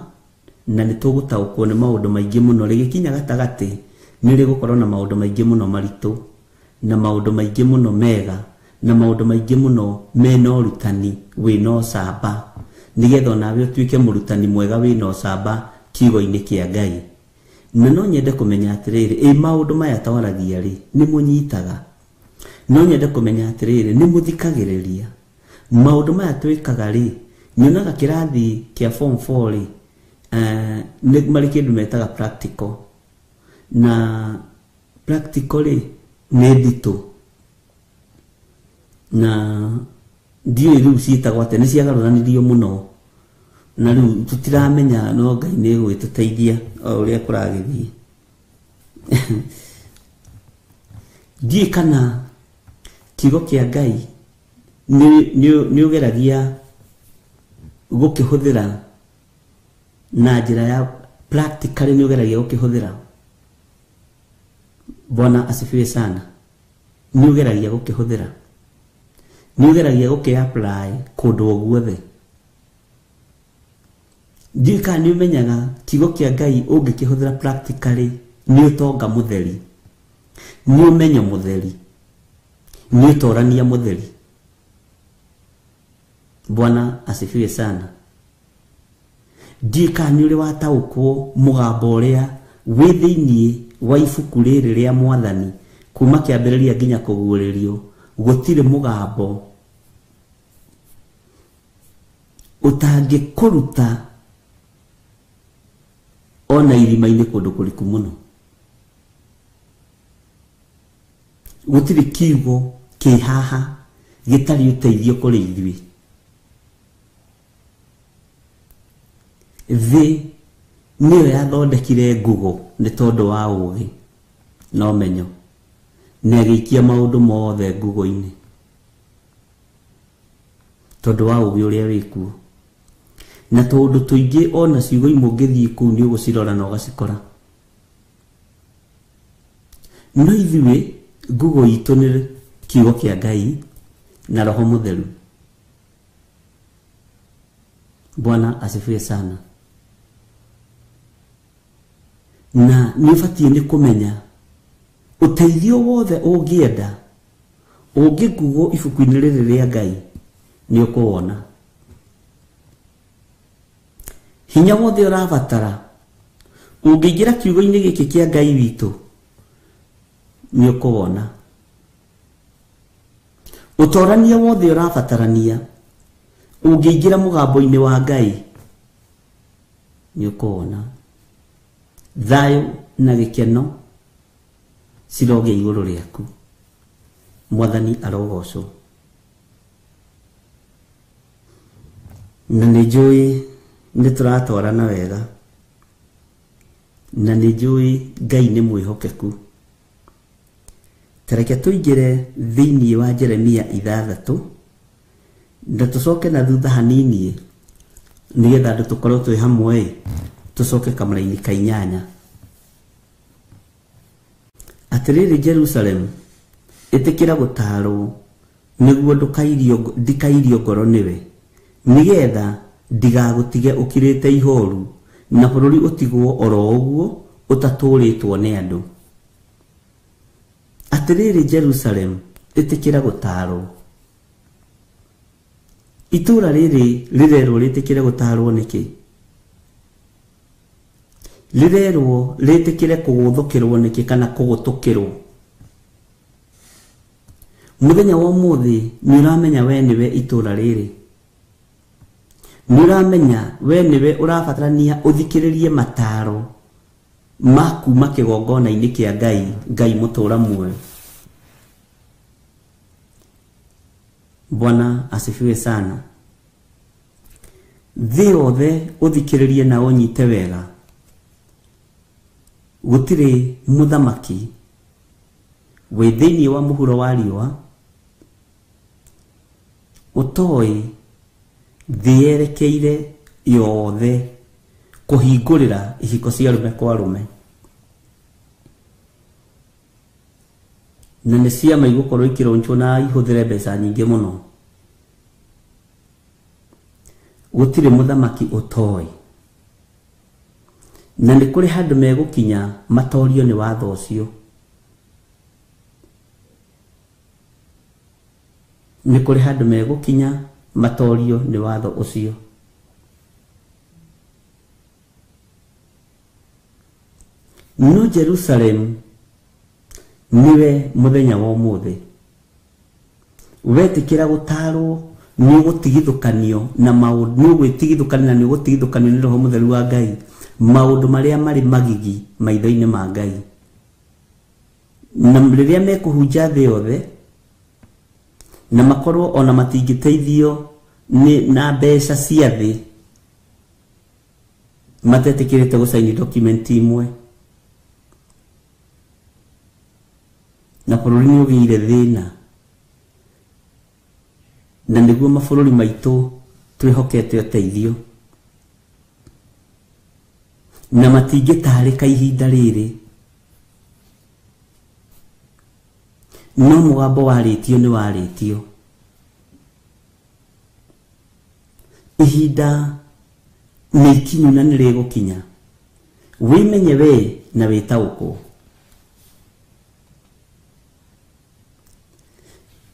na nĩ tũgũtaũkwo nĩ maũndũ maingĩ mũno. Rĩgĩkinya gatagatĩ nĩ rĩgũkorwo na maũndũ maingĩ mũno maritũ, na maũndũ maingĩ mũno mega, na maũndũ maingĩ mũno mena ũrutani wĩna ũcamba, nĩgetha nawe ũtuĩke mũrutani mwega wĩna ũcamba kiugo-inĩ kĩa Ngai. Na no nyende kũmenya atĩrĩrĩ, maũndũ maya twaragia-rĩ nĩ mũnyitaga. No nyende kũmenya atĩrĩrĩ, nĩ mũthikagĩrĩria. Maũndũ maya twĩkaga-rĩ, nyonaga kĩrathi kĩa form 4-rĩ, nĩ marĩ kĩndũ metaga practical. Na practical-rĩ nĩ nditũ. Na ndiũĩ rĩu ciĩtagwo atĩ, nĩ ciagarũranirio mũno. Na rĩu tũtiramenya no Ngai nĩ egũgĩtũteithia o ũrĩa kũragĩthiĩ. Ndiũĩ kana kiugo kĩa Ngai nĩ ũgeragia gũkĩhũthĩra na njĩra ya practically, nĩ ũgeragia gũkĩhũthĩra. Bwana asifiwe sana. Nĩ ũgeragia gũkĩhũthĩra, nĩ ũgeragia gũkĩ-apply kũndũ o guothe. Ndiũĩ kana nĩ ũmenyaga kiugo kĩa Ngai ũngĩkĩhũthĩra practically nĩ ũtonga mũtheri, nĩ ũmenyo mũtheri, nĩ ũtorania mũtheri. Bwana asifiwe sana. Ndiũĩ kana nĩ ũrĩ wataũkwo mũgambo ũrĩa wĩ thĩinĩ wa ibuku rĩrĩ rĩa Mwathani, kuma kĩambĩrĩria nginya kũguũrĩrio. Gũtirĩ mũgambo ũtangĩkũruta ona irima-inĩ kũndũ kũriku mũno. Gũtirĩ kiugo kĩ haha gĩtarĩ ũteithio kũrĩ ithuĩ. Thĩ nĩyo yathondekire Google nĩ tondũ wa ũũgĩ na ũmenyo, na ĩgĩikia maũndũ mothe Google-inĩ tondũ wa ũũgĩ ũrĩa wĩkuo. Na tondũ tũingĩ ona ciugo imwe ũngĩthiĩ kũu nĩ ũgũcirora na ũgacikora. No ithuĩ Google itũ nĩ kiugo kĩa Ngai na Roho Mũtheru. Bwana asifiwe sana. Na nĩ ũbatiĩ nĩ kũmenya ũteithio wothe ũngĩenda, ũngĩgugwo ibuku-inĩ rĩrĩ rĩa Ngai nĩ ũkũwona. Hinya wothe ũrabatara ũngĩingĩra kiugo-inĩ gĩkĩ kĩa Ngai witũ nĩ ũkũwona. Ũtorania wothe ũrabatarania ũngĩingĩra mũgambo-inĩ wa Ngai nĩ ũkũwona. Thayũ na gĩkeno ciroge igũrũ rĩaku. Mwathani arogocwo. Na nĩ njũĩ nĩ tũratwarana wega, na nĩ njũĩ Ngai nĩ mwĩhokeku. Tareke tũingĩre thĩinĩ wa Jeremia 6 na tũcoke na thutha hanini nĩgetha andũ tũkorwo twĩ hamwe, tũcoke kamũraini ka 8. Atĩrĩrĩ Jerusalem, ĩtĩkĩra gũtaarwo nĩguo ndikairio ngoro nĩwe, nĩgetha ndigagũtige ũkirĩte ihooru na bũrũri ũtigwo oro ũguo ũtatũrĩtwo nĩ andũ. Atĩrĩrĩ Jerusalem, ĩtĩkĩra gũtaarwo. Itũũra rĩrĩ rĩrerwo rĩtĩkĩre gũtaarwo nĩkĩ? lirerwo ritikire kuguthukirwo niki kana kugutukirwo muthenya wa muthi ni uramenya we niwe itura riri ni uramenya we niwe urabatarania uthikiririe mataro maku makigongona ini kia ngai mutura muoyo. Bwana asifiwe sana. Thi othe uthikiririe na unyite wega. Gutire muthamaki we thiini wa muhuro wa riwa utoi thierekeire yothe kuhingurira ihiko cia rume kwa rume na nĩ ciama igũkorwo ikĩronchwo na ihũthĩre mbeca nyingĩ mũno. Gũtirĩ mũthamaki ũtoĩ na nĩ kũrĩ handũ megũkinya matorio nĩ watho ũcio. Nĩ kũrĩ handũ megũkinya matorio nĩ watho ũcio. No Jerusalem niwe muthenya wa umuthi wetikira gutarwo ni gutigithukanio na maundu ni gwitigithukania ni gutigithukanio ni roho mutheru wa Ngai maundu maria mari magigi maitho-ini ma Ngai na riria mekuhunja thi yothe na makorwo ona matingiteithio ni na mbeca cia thi matetikirite gusaini document imwe na bururi ni ugire thina na niguo mabururi maitu twihokete uteithio na matingitarika ihinda riri no mugambo waritio ni waritio ihinda ni ikinyu na ni rigukinya wimenye we na witauko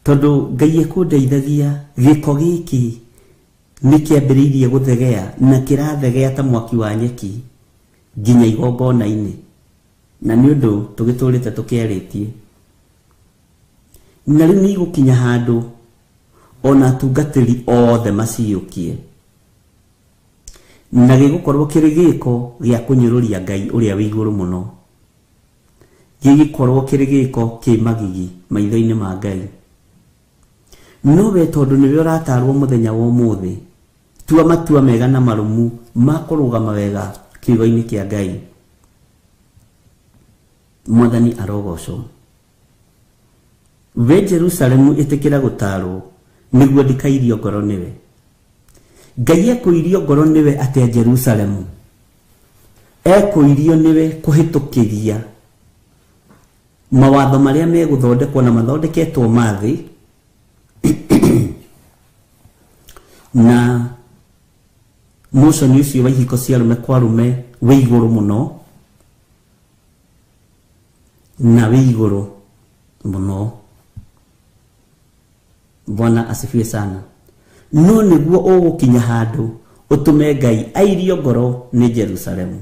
tondu Ngai ekundeithagia giko giki ni kiambiriirie guthegea na kirathegea ta mwaki wa nyeki nginya igongona-ini na ni undu tugiturite tukiaritie na riu ni gukinya handu ona tungatiri othe maciukie na gigukorwo kiri giko gia kunyururia Ngai uria wi iguru muno gigikorwo kiri giko ki magigi maitho-ini ma Ngai no we tondu niwe uratarwo muthenya wa umuthi tua matua mega na marumu makurugama wega kiugo-ini kia Ngai. Mwathani arogocwo. We Jerusalemu itikira gutarwo niguo ndikairio ngoro niwe Ngai ekuirio ngoro niwe atia Jerusalemu ekuirio niwe kuhitukiria mawatho maria meguthondekwo na mathondeketwo mathi na muco ni ucio wa ihiko cia rume kwa rume wi iguru muno na wi iguru muno. Bwana asifiwe sana. No niguo ugukinya handu utume Ngai airio ngoro ni Jerusalemu.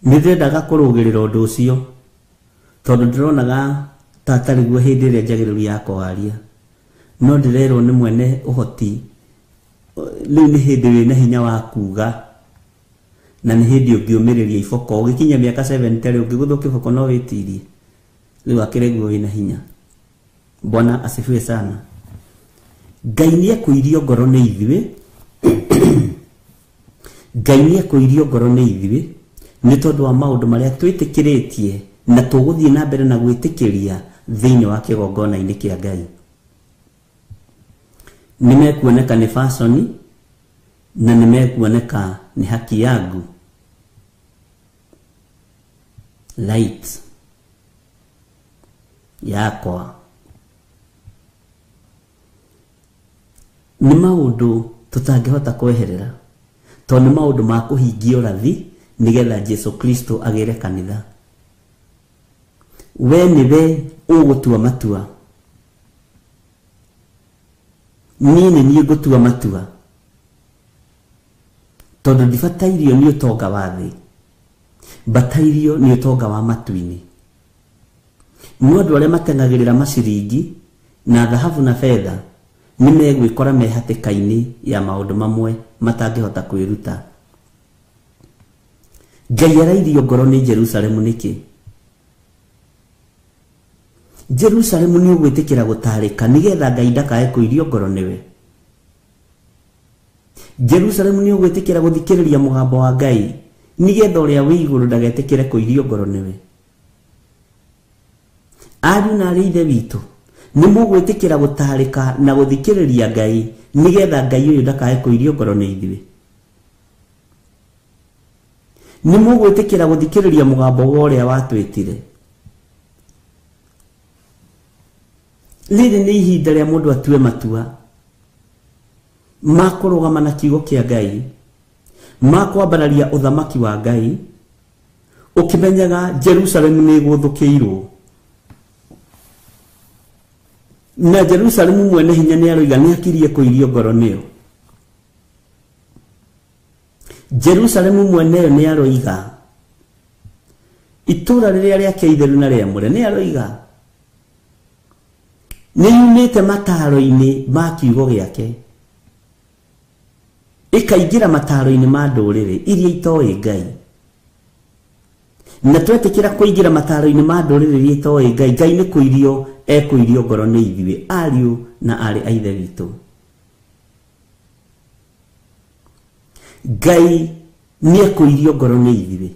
Nithendaga kurugirira undu ucio tondu ndironaga tatari guo hindi iria njagiriru yako waria no ndirerwo ni mwene uhoti riu ni hindi wina hinya wa kuga na ni hindi ungiumiriria iboko ugikinya miaka 70 ungiguthuka iboko no witirie riu akire guo wina hinya. Bwana asifiwe sana. Ngai ni ekuirio ngoro ni ithuĩ Ngai ni ekuirio ngoro ni ithuĩ ni tondu wa maundu maria twitikiritie na tuguthie na mbere na gwitikiria thiini wa kigongona-ini kia Ngai. Nimekuoneka ni fashion na nimekuoneka ni haki yangu. Light yakwa ni maundu tutangihota kweherera tondu ni maundu ma kuhingia urathi nigetha Jesu Kristo agire kanitha. We niwe ugutua matua nini ni ngutua matua tondu ndibatairio ni utonga wa thi, batairio ni utonga wa matu-ini. No andu aria matengagirira maciringi na dhahabu na fedha ni megwikora me hatikaini ya maundu mamwe matangihota kwiruta. Ngai arairio ngoro ni Jerusalemu niki? Jerusalemu ni ugwitikira gutarika nigetha Ngai ndakae kuirio ngoro niwe. Jerusalemu ni ugwitikira guthikiriria mugambo wa Ngai nigetha uria wi iguru ndagetikire kuirio ngoro niwe. Ariu na arithe witu ni mugwitikira gutarika na guthikiriria Ngai nigetha Ngai uyu ndakae kuirio ngoro ni ithuĩ. Ni mugwitikira guthikiriria mugambo wa uria watwitire. Rĩrĩ nĩ ihinda rĩa mũndũ atue matua ma kũrũgama na kiugo kĩa Ngai, ma kwambararia ũthamaki wa Ngai, ũkĩmenyaga Jerusalemu nĩ ĩgũthũkĩirwo. Na Jerusalemu mwene hinya nĩ aroiga nĩ akirie kũirio ngoro nĩyo. Jerusalemu mwene yo nĩ aroiga itũũra rĩrĩa rĩake itheru na rĩamũre, nĩ aroiga nĩ yumĩte mataro-inĩ ma kiugo gĩake ĩkaingĩra mataro-inĩ ma ndũrĩrĩ iria itoĩ Ngai. Na twetĩkĩra kũingĩra mataro-inĩ ma ndũrĩrĩ iria itoĩ Ngai, Ngai nĩ kũirio ekũirio ngoro nĩ ithuĩ, ariũ na arĩ a ithe witũ. Ngai nĩ ekũirio ngoro nĩ ithuĩ,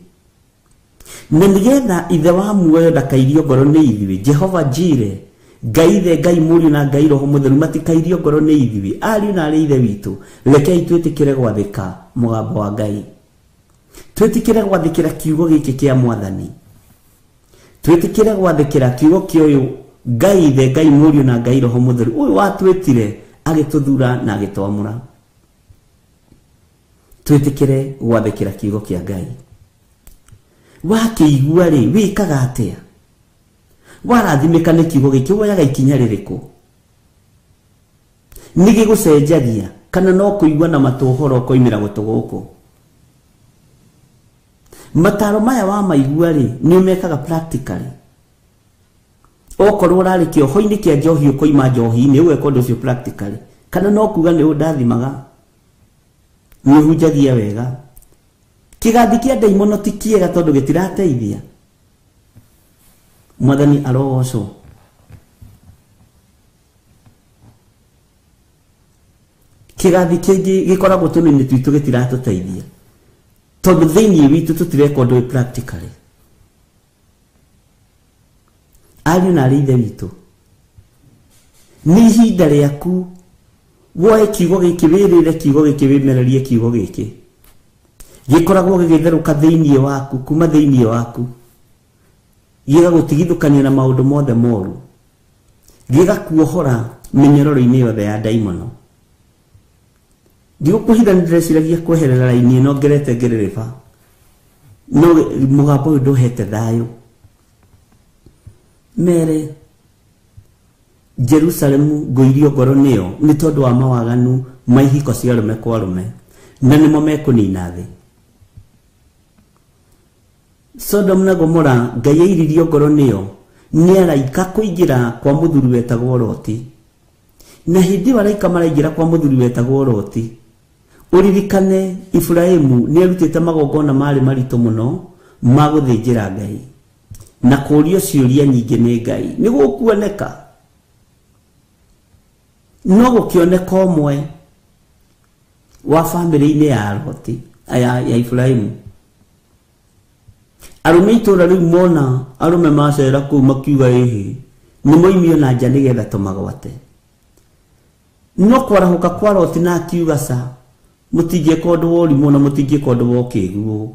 na nigetha ithe wa muoyo ndakairio ngoro nĩ ithuĩ, Jehova Jire, Ngai ithe, Ngai mũriũ na Ngai roho mũtheru matikairio ngoro nĩ ithuĩ, ariũ na arĩ ithe witũ, rekei twĩtĩkĩre gwathĩka mũgambo wa Ngai, twĩtĩkĩre gwathĩkĩra kiugo gĩkĩ kĩa Mwathani, twĩtĩkĩre gwathĩkĩra kiugo kĩa ũyũ Ngai ithe, Ngai mũriũ na Ngai roho mũtheru, ũyũ watwĩtire agĩtũthura na agĩtwamũra. Twĩtĩkĩre gwathĩkĩra kiugo kĩa Ngai. Wakĩigua rĩ, wĩkaga atĩa? Warathimĩka nĩ kiugo gĩkĩ woyaga ikinya rĩrĩkũ? Nĩ gĩgũcenjagia kana no kũigua na matũ ũhoro ũkoimĩra gũtũ gũkũ? Mataro maya wa maigua rĩ, nĩ ũmekaga practically. Okorwo ũrarĩ kĩoho-inĩ kĩa njohi ũkoima njohi-inĩ, ũgeka ũndũ ũcio practically, kana no kuga nĩ ũndathimaga, nĩ ũhunjagia wega. Kĩgathi kĩa ndaimono ti kĩega tondũ gĩtirateithia. Mwathani arogocwo. Kĩgathi kĩngĩ gĩkoragwo tũnini twitũ gĩtiratũteithia tondũ thĩinĩ witũ tũtireka ũndũ practically. Ariũ na arĩ ithe witũ, nĩ ihinda rĩaku woe kiugo gĩkĩ, wĩrĩre kiugo gĩkĩ, wĩmererie kiugo gĩkĩ. Gĩkoragwo gĩgĩtherũka thĩinĩ waku, kuma thĩinĩ waku, gĩgagũtigithũkania na maũndũ mothe moru, gĩgakuohora mĩnyororo-inĩ yothe ya ndaimono. Ndigũkũhitha nĩ ndĩreciragia kweherera raini ĩno ngerete ngĩrĩrĩba, no mũgambo ũyũ ndũhete thayũ. Mere Jerusalemu ngũirio ngoro nĩyo nĩ tondũ wa mawaganu ma ihiko cia arũme kwa arũme, na nĩmo mekũnina thĩ. Sodom na Gomora Ngai airirio ngoro nĩyo nĩ araika kũingĩra kwa mũthuri wetagwo Loti, na hĩndĩ araika maraingĩra kwa mũthuri wetagwo Loti, ũririkane Ibrahimu nĩ arutĩte magongona marĩ maritũ mũno ma gũthĩnjĩra Ngai na kũũrio ciũria nyingĩ nĩ Ngai. Nĩ gũkuoneka, no gũkĩoneka ũmwe wa bamĩrĩ-inĩ ya Loti, ya Ibrahimu. Arũme itũũra rĩu mona arũme macera kũu makiuga ĩhĩ nĩ moimio na nja nĩgetha tũmagwate. No kwarahũka kwa Loti na akiuga ca mũtingĩka ũndũ wa ũrimũ na mũtingĩka ũndũ wa ũkĩĩgu,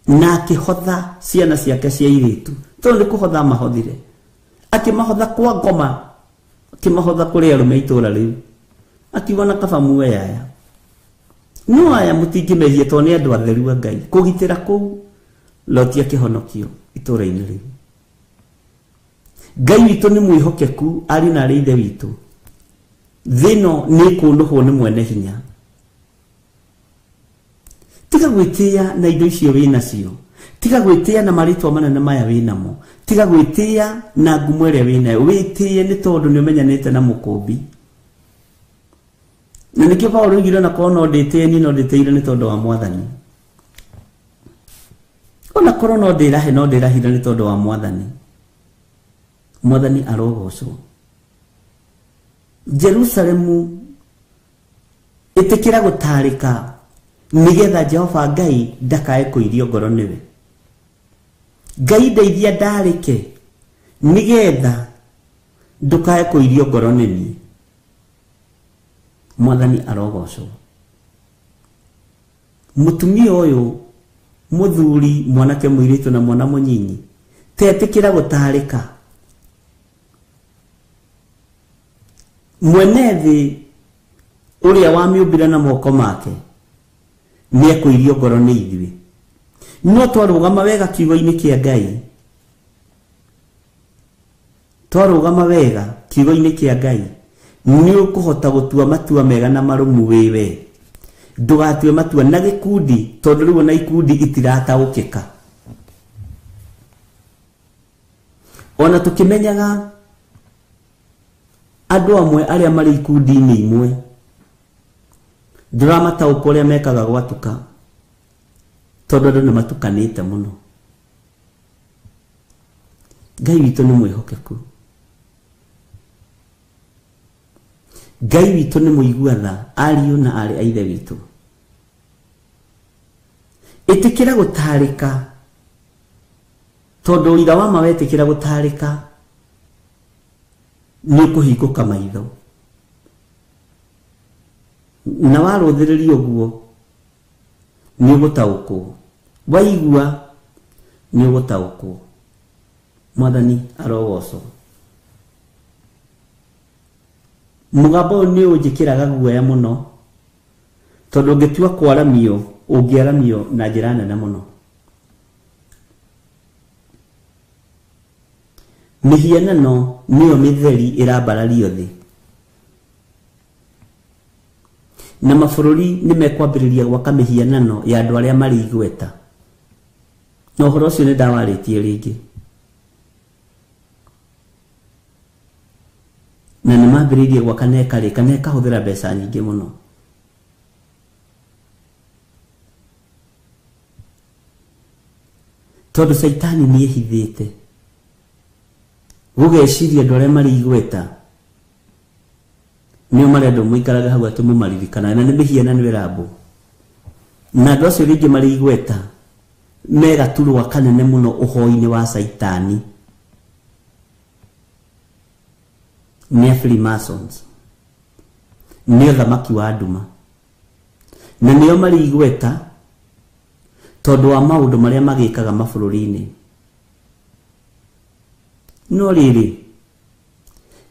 na akĩhotha ciana ciake cia airĩtu, tondũ nĩ kũhotha mahothire, akĩmahotha kwa ngoma, akĩmahotha kũrĩ arũme itũũra rĩu, akiuga na kaba muoyaya. No aya mũtingĩmehia tondũ nĩ andũ atheru a Ngai. Kũgitĩra kũu Loti akĩhonokio itũũra-inĩ rĩu. Ngai witũ nĩ mwĩhokeku, ariũ na arĩ ithe witũ. Thĩ ĩno nĩ ĩkũnũhwo nĩ mwene hinya, tiga gwitia na indo icio wina cio, tiga gwitia na maritwa manene maya winamo, tiga gwitia na ngumo ĩrĩa winayo, witie nĩ tondũ nĩ ũmenyanĩte na mũkũmbi. Na nĩkĩo Paulo oigire na korwo no ndĩtĩĩni no ndĩtĩire nĩ tondũ wa Mwathani. Ona korwo no ndĩrahe no ndĩrahire nĩ tondũ wa Mwathani. Mwathani arogocwo. Jerusalemu ĩtĩkĩra gũtarĩka nigetha Jehova Ngai ndakae kũirio ngoro nĩwe. Ngai ndeithia ndarĩke nigetha ndukae kũirio ngoro nĩ niĩ. Mwathani arogocwo. Mũtumia ũyũ mũthuri mwanake mũirĩtu na mwana mũnyinyi tetĩkĩra gũtarĩka. Mwene thĩ ũrĩa wamĩũmbire na moko make nĩekũirio ngoro nĩ ithuĩ. No twarũgama wega kiugo-inĩ kĩa Ngai, twarũgama wega kiugo-inĩ kĩa Ngai, nĩ ũkũhota gũtua matua mega na marũmu wĩwe. Ndũgatue matua na gĩkundi tondũ rĩu na ikundi itirataũkĩka. Ona tũkĩmenyaga andũ amwe arĩa marĩ ikundi-inĩ imwe ndũramataũka ũrĩa mekaga gwatuka tondũ andũ nĩ matukanĩte mũno. Ngai witũ nĩ mwĩhokeku. Ngai witũ nĩ mũigua tha, ariũ na arĩ a ithe witũ. Ĩtĩkĩra gũtarĩka tondũ ũira wa ma wetĩkĩra gũtarĩka nĩ ũkũhingũka maitho. Na warũthĩrĩria ũguo nĩ ũgũtaũkwo. Waigua nĩ ũgũtaũkwo. Mwathani arogocwo. Mũgambo ũyũ nĩ ũnjĩkĩraga guoya mũno tondũ ũngĩtua kwaramio ũngĩaramio na njĩra nene mũno. Mĩhianano nĩyo mĩtheri ĩrambarario thĩ, na mabũrũri nĩ mekwambĩrĩria gwaka mĩhianano ya andũ arĩa marĩ igweta. Na ũhoro ũcio nĩ ndawarĩtie rĩngĩ. Na nĩ mambĩrĩirie gwaka na ĩkarĩka na ĩkahũthĩra mbeca nyingĩ mũno. Tondũ Saitani nĩ ehithĩte. Gũgeciria andũ arĩa marĩ igweta nĩo marenda mũikarage hau atĩ mũmaririkana, na nĩ mĩhianano ĩrambwo. Na andũ acio rĩngĩ marĩ igweta megaturwa kanene mũno ũhoi-inĩ wa Saitani. Nĩ Freemasons, nĩ ũthamaki wa nduma, na nĩo marĩ igweta tondũ wa maũndũ marĩa magĩkaga mabũrũri-inĩ. No rĩrĩ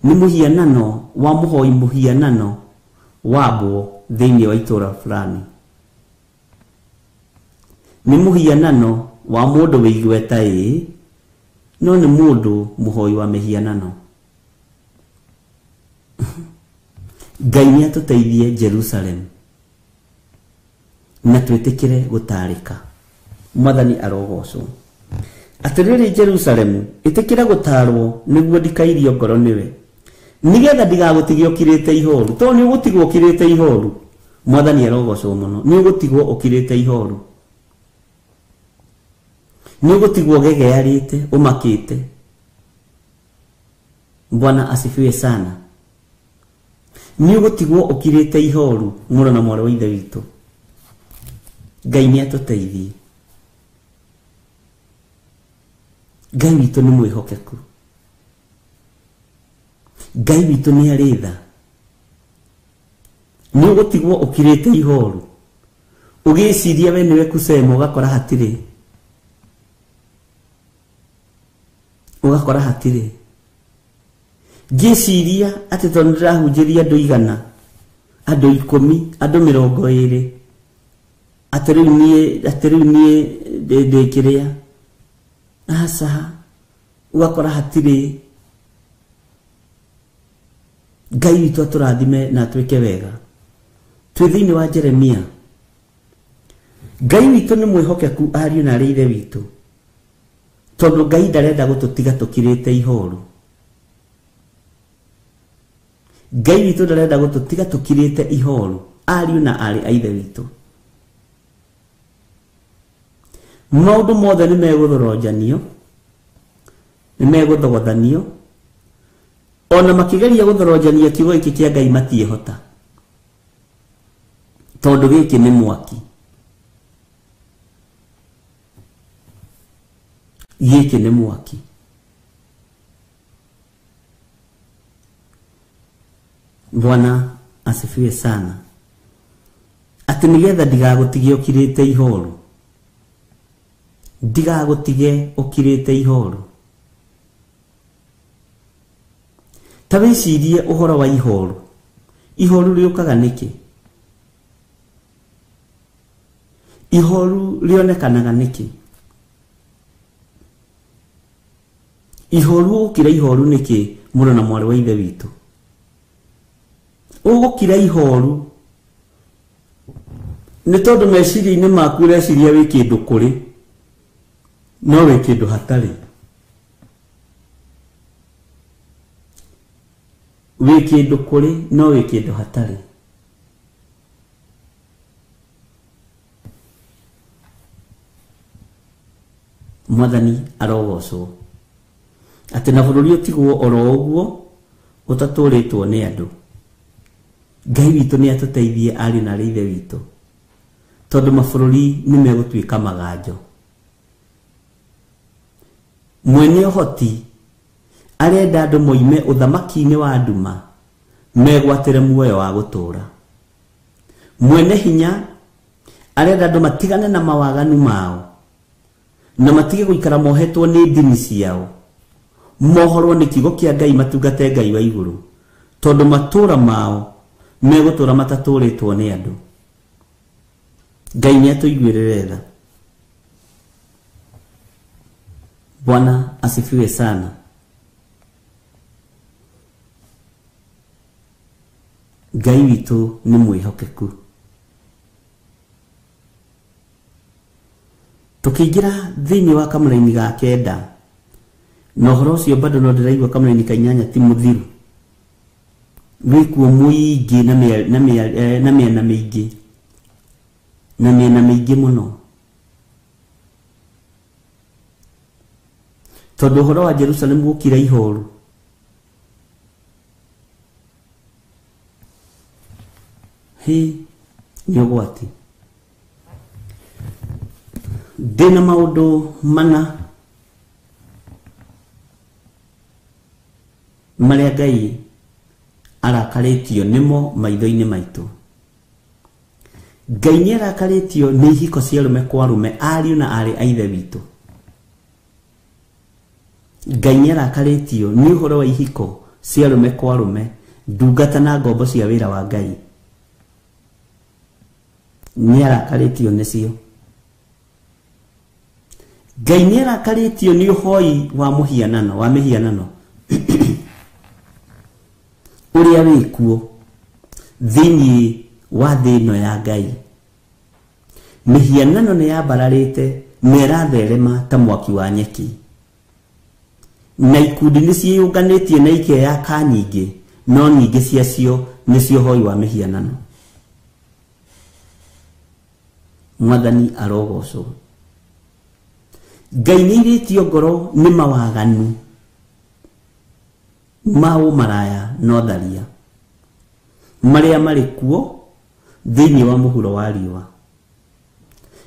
nĩ mũhianano wa mũhoi mũhianano wambwo thĩinĩ wa itũra fulani. Nĩ mũhianano wa mũndũ wĩ igweta no nĩ mũndũ mũhoi wa mĩhianano. Ngai nĩ atũteithie Jerusalem na twĩtĩkĩre gũtarĩka. Mwathani arogocwo. Atĩrĩrĩ Jerusalemu, ĩtĩkĩra gũtarwo nĩguo ndikairio ngoro nĩwe, nigetha ndigagũtige ũkirĩte ihoru. Tondũ nĩ ũgũtigwo ũkirĩte ihoru. Mwathani arogocwo mũno. Nĩ ũgũtigwo ũkirĩte ihoru. Nĩ ũgũtigwo ũgegearĩte ũmakĩte. Bwana asifiwe sana. Nĩ ũgũtigwo ũkirĩte ihoru, mũrũ na mwarĩ wa ithe witũ. Ngai nĩ atũteithie. Ngai witũ nĩ mwĩhokeku. Ngai witũ nĩ arĩ tha. Nĩ ũgũtigwo ũkirĩte ihoru, ũgĩciria we nĩwe kusema, ũgakora hatirĩ. Ũgakora hatirĩ. Ngĩciria atĩ tondũ ndĩrahunjĩria andũ 100, andũ 10, andũ 20, atĩ rĩu niĩ ndĩkĩrĩa. Aca, ũgakora hatirĩ. Ngai witũ atũrathime na atwĩke wega. Twĩ thĩinĩ wa Jeremia Ngai witũ nĩ mwĩhokeku ariũ na arĩ ithe witũ, tondũ Ngai ndarenda gũtũtiga tũkirĩte ihoru. Ngai witũ ndarenda gũtũtiga tũkirĩte ihoru, ariũ na arĩ a ithe witũ. Maũndũ mothe nĩ megũthorojanio, nĩ megũthogothanio, ona makĩgeria gũthorojania kiugo gĩkĩ kĩa Ngai matiĩhota, tondũ gĩkĩ nĩ mwaki. Gĩkĩ nĩ mwaki. Bwana asifiwe sana. Atĩ nĩgetha ndigagũtige ũkirĩte ihoru, ndigagũtige ũkirĩte ihoru. Ta wĩcirie ũhoro wa ihoru. Ihoru rĩũkaga nĩkĩ? Ihoru rĩonekanaga nĩkĩ? Ihoru ũgũkira ihoru nĩkĩ mũrũ na mwarĩ wa ithe witũ? Ũgũkira ihoru nĩ tondũ meciria-inĩ maku ũreciria wĩ kĩndũ kũrĩ, no wĩ kĩndũ hatarĩ. Wĩ kĩndũ kũrĩ, no wĩ kĩndũ hatarĩ. Mwathani arogocwo. Atĩ na bũrũri ũtigwo oro ũguo ũtatũrĩtwo nĩ andũ. Ngai witũ nĩ atũteithie ariũ na arĩ ithe witũ, tondũ mabũrũri nĩ megũtuĩka maganjo. Mwene ũhoti arenda andũ moime ũthamaki-inĩ wa nduma megwatĩre muoyo wa gũtũũra. Mwene hinya arenda andũ matigane na mawaganu mao na matige gũikara mohetwo nĩ ndini ciao, mohorwo nĩ kiugo kĩa Ngai, matungate Ngai wa igũrũ, tondũ matũũra mao megũtũũra matatũrĩtwo nĩ andũ. Ngai nĩ atũiguĩrĩre tha. Bwana asifiwe sana. Ngai witũ nĩ mwĩhokeku. Tukĩingĩra thĩinĩ wa kamũra-inĩ ga kenda, na ũhoro ũcio bado no ndĩraigua kamũra-inĩ ka 8 ti mũthiru, wĩkuo mũingĩ na mĩena mĩingĩ mũno. Tondũ ũhoro wa Jerusalemu gũkira ihoru, nĩ ũgwati. Ndĩna maũndũ mana marĩa Ngai arakarĩtio nĩmo maitho-inĩ maitũ. Ngai nĩ arakarĩtio nĩ ihiko cia arũme kwa arũme, ariũ na arĩ a ithe witũ. Ngai nĩ arakarĩtio nĩ ũhoro wa ihiko cia arũme kwa arũme, ndungata na ngombo cia wĩra wa Ngai. Nĩ arakarĩtio nĩcio. Ngai nĩ arakarĩtio nĩ ũhoi wa mũhianano, wa mĩhianano ũrĩa wĩkuo thĩinĩ wa thĩ ĩno ya Ngai. Mĩhianano nĩ yambararĩte na ĩratherema ta mwaki wa nyeki, na ikundi nĩ ciĩyũnganĩtie na ikeyaka nyingĩ, no nyingĩ ciacio nĩcio ũhoi wa mĩhianano. Mwathani arogocwo. Ngai nĩ irĩtio ngoro nĩ mawaganu ma ũmaraya na ũtharia marĩa marĩ kuo thĩinĩ wa mũhuro wa riũa.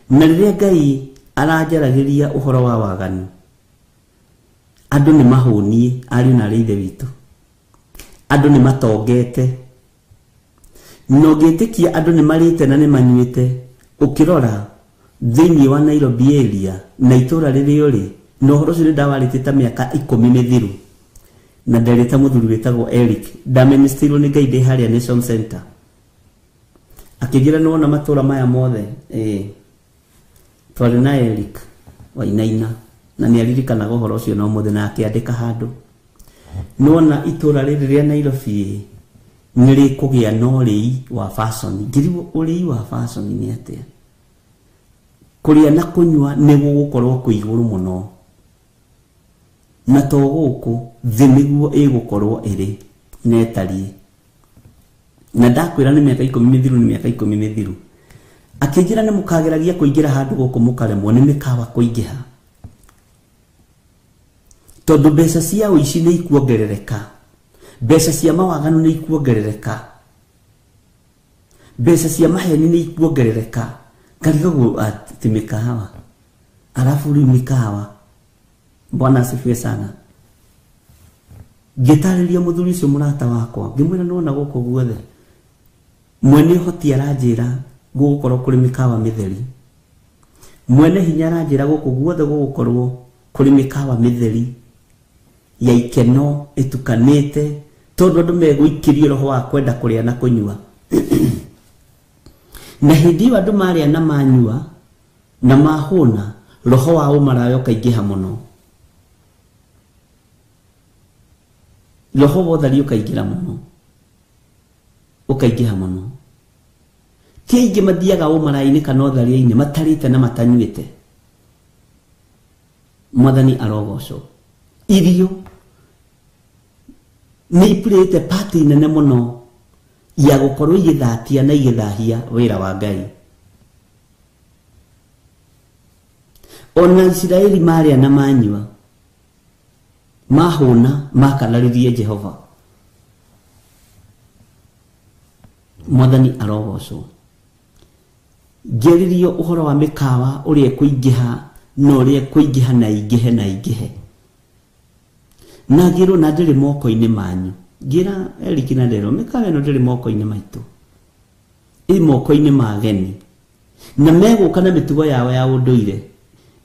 Na rĩrĩa Ngai aranjaragĩria ũhoro wa waganu, andũ nĩ mahũnie, ariũ na arĩ ithe witũ. Andũ nĩ matongete, na ũngĩtĩkia andũ nĩ marĩte na nĩ manyuĩte. Ũkĩrora thĩinĩ wa Nairobi area na itũra rĩrĩa ũrĩ, na ũhoro ũcio nĩ ndawarĩte ta mĩaka 10 mĩthiru, na nderĩta mũthuri wĩtagwo Eric, ndaministirwo nĩ Ngai ndĩ harĩa Nation Center, akĩnjĩra nĩ wona matũra maya mothe twarĩ na Eric Wainaina, na nĩ aririkanaga ũhoro ũcio no mũthĩ na akĩandĩka handũ. Nĩ wona itũra rĩrĩ rĩa Nairobi nĩ rĩkũgĩa na ũrĩi wa fashion. Ngĩrigwo ũrĩi wa fashion nĩ atĩa? kuria na kunywa ni gugukorwo ku iguru muno na to guku thi niguo igukorwo iri netari na ndakwira ni miaka 10 mithiru ni miaka 10 mithiru akingira ni mukageragia kuingira handu guku mukaremwo ni mikawa kuingiha tondu mbeca cia uici ni ikuongerereka mbeca cia mawaganu ni ikuongerereka mbeca cia maheni ni ikuongerereka karigo ati mikawa alafu ri mikawa Bwana asifiwe sana gitariria muthuri ucio murata wakwa ngimwira nona guku guothe mwene hoti aranjira gugukorwo kuri mikawa mitheri mwene hinya aranjira guku guothe gugukorwo kuri mikawa mitheri ya ikeno itukanite tondu andu meguikirio roho wa kwenda kuria na kunyua na hindi andu maria na manyua na mahuna roho wao marayo kaingiha muno roho wothe ukaingira muno ukaingiha muno tiingi mathiaga umaraini kana uthariaini matarite na matanyuite mwathani arogoco irio ni ipurite party nene muno ya gukorwo igithatia na igithahia wira wa Ngai ona Israeli maria na manyua mahuna makanaririe Jehova mwathani arogoco geririo uhoro wa mikawa urie kuingiha no urie kuingiha na ingihe na ingihe na giro na ndiri moko-ini manyu gira erikina ndero mikawa no ndiri moko-ini maitu i moko-ini mageni na meguka na mitugo yawe ya unduire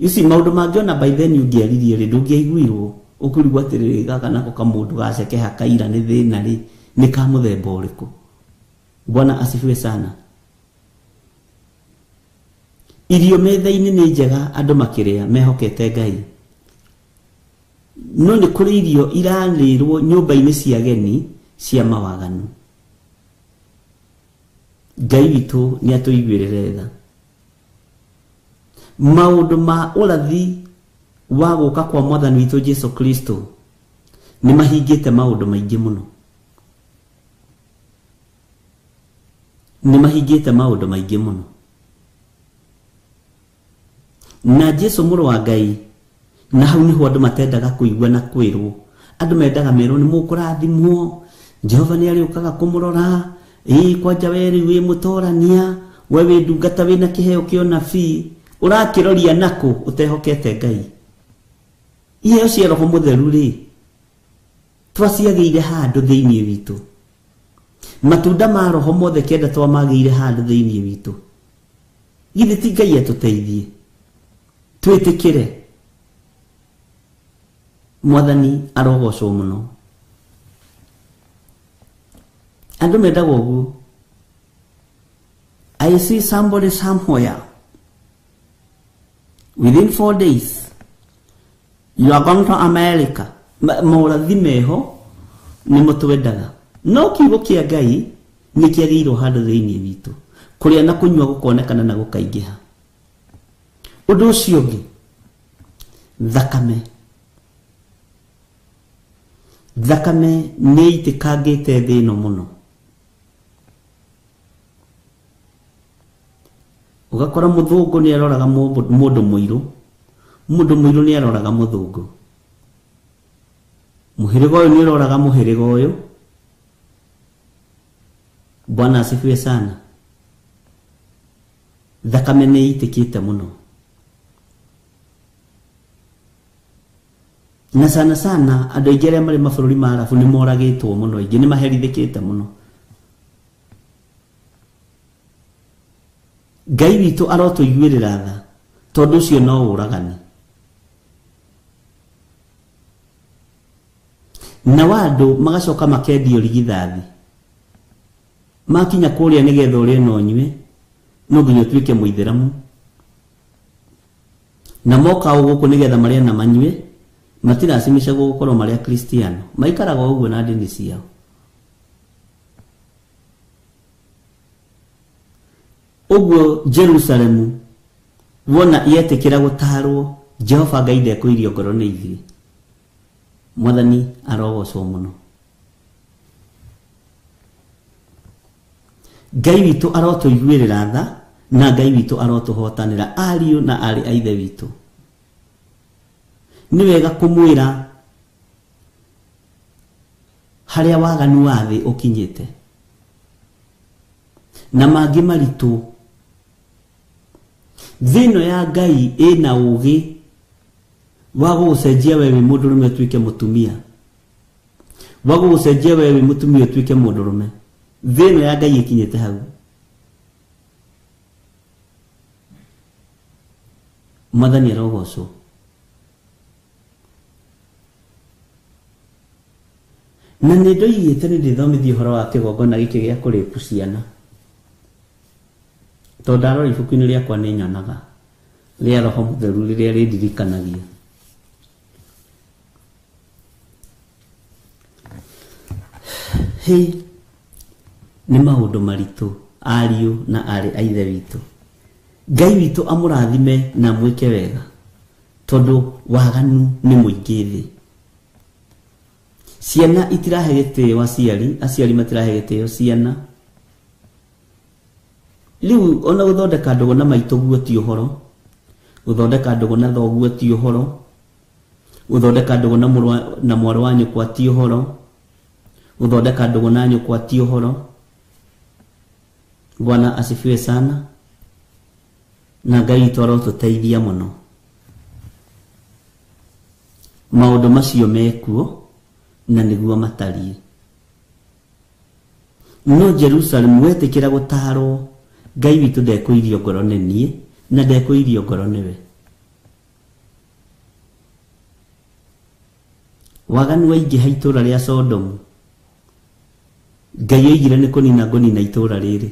ici maundu mangiona by then ungiaririe ri ndungiaiguirwo ukurigwa atiriri gaka nako kamundu gaceke hakaira ni thina ri ni ka muthemba uriku Bwana asifiwe sana irio metha-ini ni njega andu makiria mehokete Ngai no ni kuri irio irarirwo nyumba-ini cia ageni cia mawaganu Ngai witu ni atuiguirire tha maundu ma urathi wa guka kwa mwathani witu Jesu Kristo ni mahingite maundu maingi muno ni mahingite maundu maingi muno na Jesu muru wa Ngai na hau niho andu matendaga kuigua na kwirwo andu mendaga merwo ni mukurathimwo Jehova ni ariukaga kumurora kwanja weri wi mutorania we wi ndungata wina kiheo kio nabii urakiroria naku utehokete Ngai iyo cia roho mutheru ri twaciageire handu thiini witu matunda ma roho mothe kenda twamageire handu thiini witu githi ti Ngai atuteithie twitikire mwathani arogoco muno andu mendaga uguo I see somebody somewhere within 4 days you are going to America morathi meho ni mutwendaga no kiugo kia Ngai ni kiagirwo handu thiini witu kuria na kunywa gukonekana na gukaingiha undu ucio ngi thakame ni itikangite thino muno ugakora muthungu ni aroraga mundu muiru ni aroraga muthungu muhirigo uyu ni aroraga muhirigo uyu Bwana asifiwe sana thakame ni itikite muno na sana andu aingĩ arĩa marĩ mabũrũri ma Arabu nĩ moragĩtwo muno aingĩ nĩ maherithĩkĩte muno Ngai witũ arotũiguĩrĩra tha tondũ ũcio no ũragani na wandu magacoka makendio rigithathi makinya kũrĩa nĩgetha ũrĩe na ũnyue no nginya ũtuĩke mũithĩramu na moka gũkũ nĩgetha marĩe na manyue matiracimisha gukorwo maria Kristiano maikaraga uguo na ndini ciao uguo Jerusalemu wona yetekira gutarwo Jehova Ngai ndekũirio ngoro nĩ ithuĩ. Mwathani arogocwo mũno. Ngai witũ arotũiguĩrĩra tha na Ngai witũ arotũhotanĩra ariũ na arĩ a ithe witũ. Nĩ wega kũmwĩra harĩa waganu wa thĩ ũkinyĩte na mangĩ maritũ. Thĩno ya Ngai ĩna ũgĩ wa gũgũcenjia wewe mũndũrũme ũtuĩke mũtumia, wa gũgũcenjia wewe mũtumia ũtuĩke mũndũrũme. Thĩno ya Ngai ĩkinyĩte hau. Mwathani arogocwo. Na nĩ ndoigĩte nĩ ndĩthomithie ũhoro wa kĩgongona gĩkĩ gĩa kũrĩpu ciana, tondũ ndarora ibuku-inĩ rĩakwa nĩ nyonaga rĩa Roho Mũtheru rĩrĩa rĩndirikanagia. Hĩ nĩ maũndũ maritũ ariũ na arĩ a ithe witũ. Ngai witũ amũrathime na mwĩke wega, tondũ waganu nĩ mũingĩ thĩ. Ciana itirahe gĩtĩo aciari, aciari matirahe gĩtĩo ciana. Rĩu ona gũthondeka ndogo na maitũ guo ti ũhoro, gũthondeka ndogo na thoguo ti ũhoro, gũthondeka ndogo na mwarĩ wa nyũkwa ti ũhoro, gũthondeka ndogo na nyũkwa ti ũhoro. Bwana asifiwe sana. Na Ngai witũ arotũteithia mũno. Maũndũ macio mekuo na nĩguo matariĩ. No Jerusalem wetĩkĩra gũtarwo, Ngai witũ ndekũirio ngoro nĩ niĩ na ndekũirio ngoro nĩwe. Waganu waingĩha itũũra rĩa Sodomu, Ngai oigire nĩ kũnina ngũnina itũũra rĩrĩ,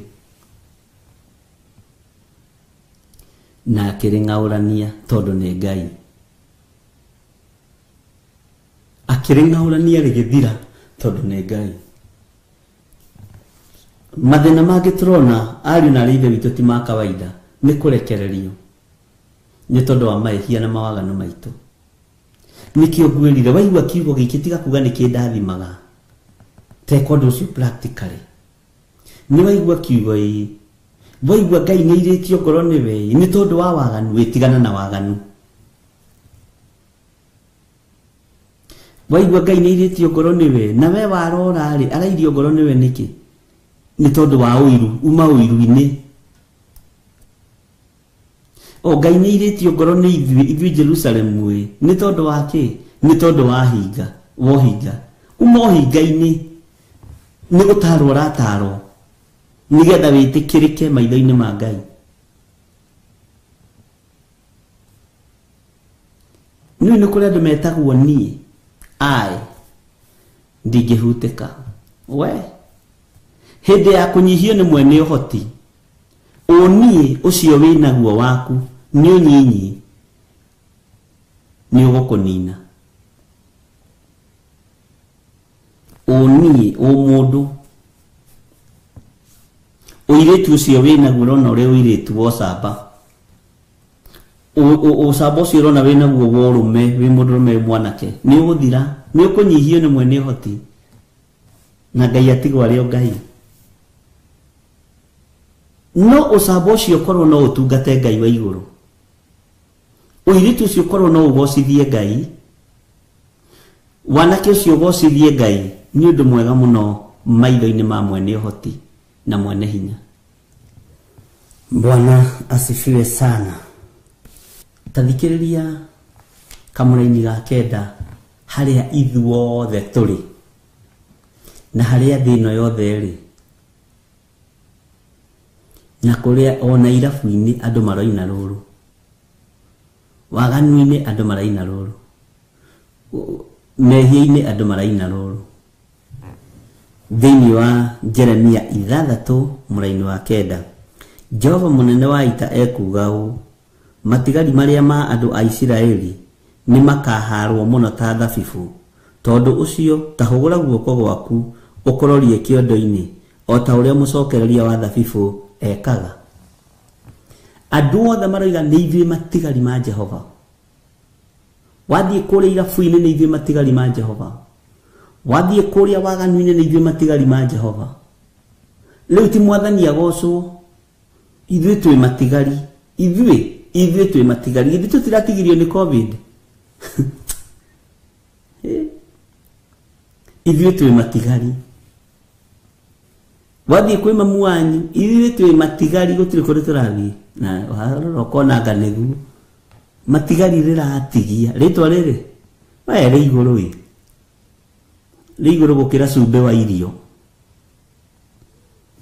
na akĩrĩng'aũrania tondũ nĩ Ngai. Akĩrĩng'aũrania rĩgĩthira tondũ nĩ Ngai. Mathĩna mangĩ tũrona ariũ na arĩ ithe witũ ti ma kawaida, nĩ kũrekererio nĩ tondũ wa mahĩtia na mawaganu maitũ. Nĩkĩo ngwĩrire waigua kiugo gĩkĩ tiga kuga nĩ kĩndathimaga, teka ũndũ ũcio practically. Nĩ waigua kiugo ĩĩ, waigua Ngai nĩ airĩtio ngoro nĩwe nĩ tondũ wa waganu, wĩtigana na waganu. Waigua Ngai nĩ airĩtio ngoro nĩwe na we warora rĩ arairio ngoro nĩwe nĩkĩ? Nĩ tondũ wa ũiru, uma ũiru-inĩ. O Ngai nĩ airĩtio ngoro nĩ ithuĩ Jerusalemu ĩ, nĩ tondũ wa kĩ? Nĩ tondũ wa hinga, wohinga. Uma ũhinga-inĩ nĩ gũtarwo ũratarwo nĩgetha wĩtĩkĩrĩke maitho-inĩ ma Ngai. Nĩ kũrĩ andũ metagwo niĩ, ai ndingĩhutĩka. We hĩndĩ ya kũnyihio nĩ mwene ũhoti, ũniĩ ũcio wĩnaguo waku nĩ ũnyinyi, nĩ ũgũkũnina. Ũniĩ mũndũ ũirĩtu ũcio wĩnaguo ũrona ũrĩa ũirĩtu wa ũcamba, ũcamba ũcio ũrona wĩnaguo wa ũrũme, wĩ mũndũrũme mwanake, nĩ ũgũthira, nĩ ũkũnyihio nĩ mwene ũhoti, na Ngai atigwo arĩ o Ngai. No ũcamba ũcio ũkorwo no ũtungate Ngai wa igũrũ, ũirĩtu ũcio ũkorwo no ũgocithie Ngai, wanake ũcio ũgocithie Ngai, nĩ ũndũ mwega mũno maitho-inĩ ma mwene ũhoti na mwene hinya. Bwana asifiwe sana. Tathikĩrĩria kamũra-inĩ ga kenda harĩa ithuothe tũrĩ na harĩa thĩ ĩno yothe ĩrĩ, na kũrĩa ona irabu-inĩ andũ maraina rũrũ, waganu-inĩ andũ maraina rũrũ, mehia-inĩ andũ maraina rũrũ. Thĩinĩ wa Jeremia 6 mũra-inĩ wa 9, Jehova mũnene wa ita ekuga ũũ: matigari marĩa ma andũ a Isiraeli nĩ makaharwo mũno ta thabibũ. Tondũ ũcio tahũgũra guoko gwaku ũkororie kĩondo-inĩ, o ta ũrĩa mũcokereria wa thabibũ ekaga. Andũ othe maroiga nĩ ithuĩ matigari ma Jehova. Wathiĩ kũrĩa irabu-inĩ nĩ ithuĩ matigari ma Jehova. Wathiĩ kũrĩa waganu-inĩ nĩ ithuĩ matigari ma Jehova. Rĩu ti Mwathani agocwo. Ithuĩ twĩ matigari. Ithuĩ twĩ matigari. Ithuĩ tũtiratigirio nĩ COVID. Ithuĩ twĩ matigari. Wathiĩ kwĩ mamu wanyu, ithuĩ twĩ matigari gũtirĩ kũrĩ tũrathiĩ. Na ũharora ũkona nganegu. Matigari rĩratigia. Rĩtwa rĩrĩ, we rĩ igũrũ ĩ. Rĩ igũrũ gũkĩra cumbĩ wa irio.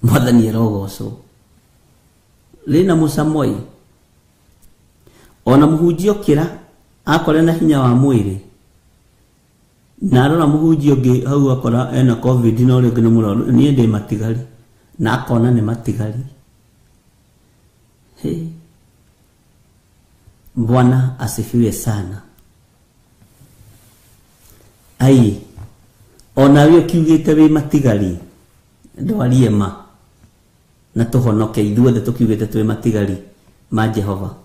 Mwathani arogocwo. Rĩna mũcamo ĩ. Ona mũhunjia ũkĩra akore na hinya wa mwĩrĩ. Na arora mũhunjia ũngĩ hau akora ena COVID na ũrĩa ũngĩ nĩ mũrwaru, niĩ ndĩ matigari. Na akona nĩ matigari. Bwana asifiwe sana. Ai, ona wewe ukiugĩte wĩ matigari, ndwarie ma. Na tũhonoke ithuothe tukiugĩte twĩ matigari ma Jehova.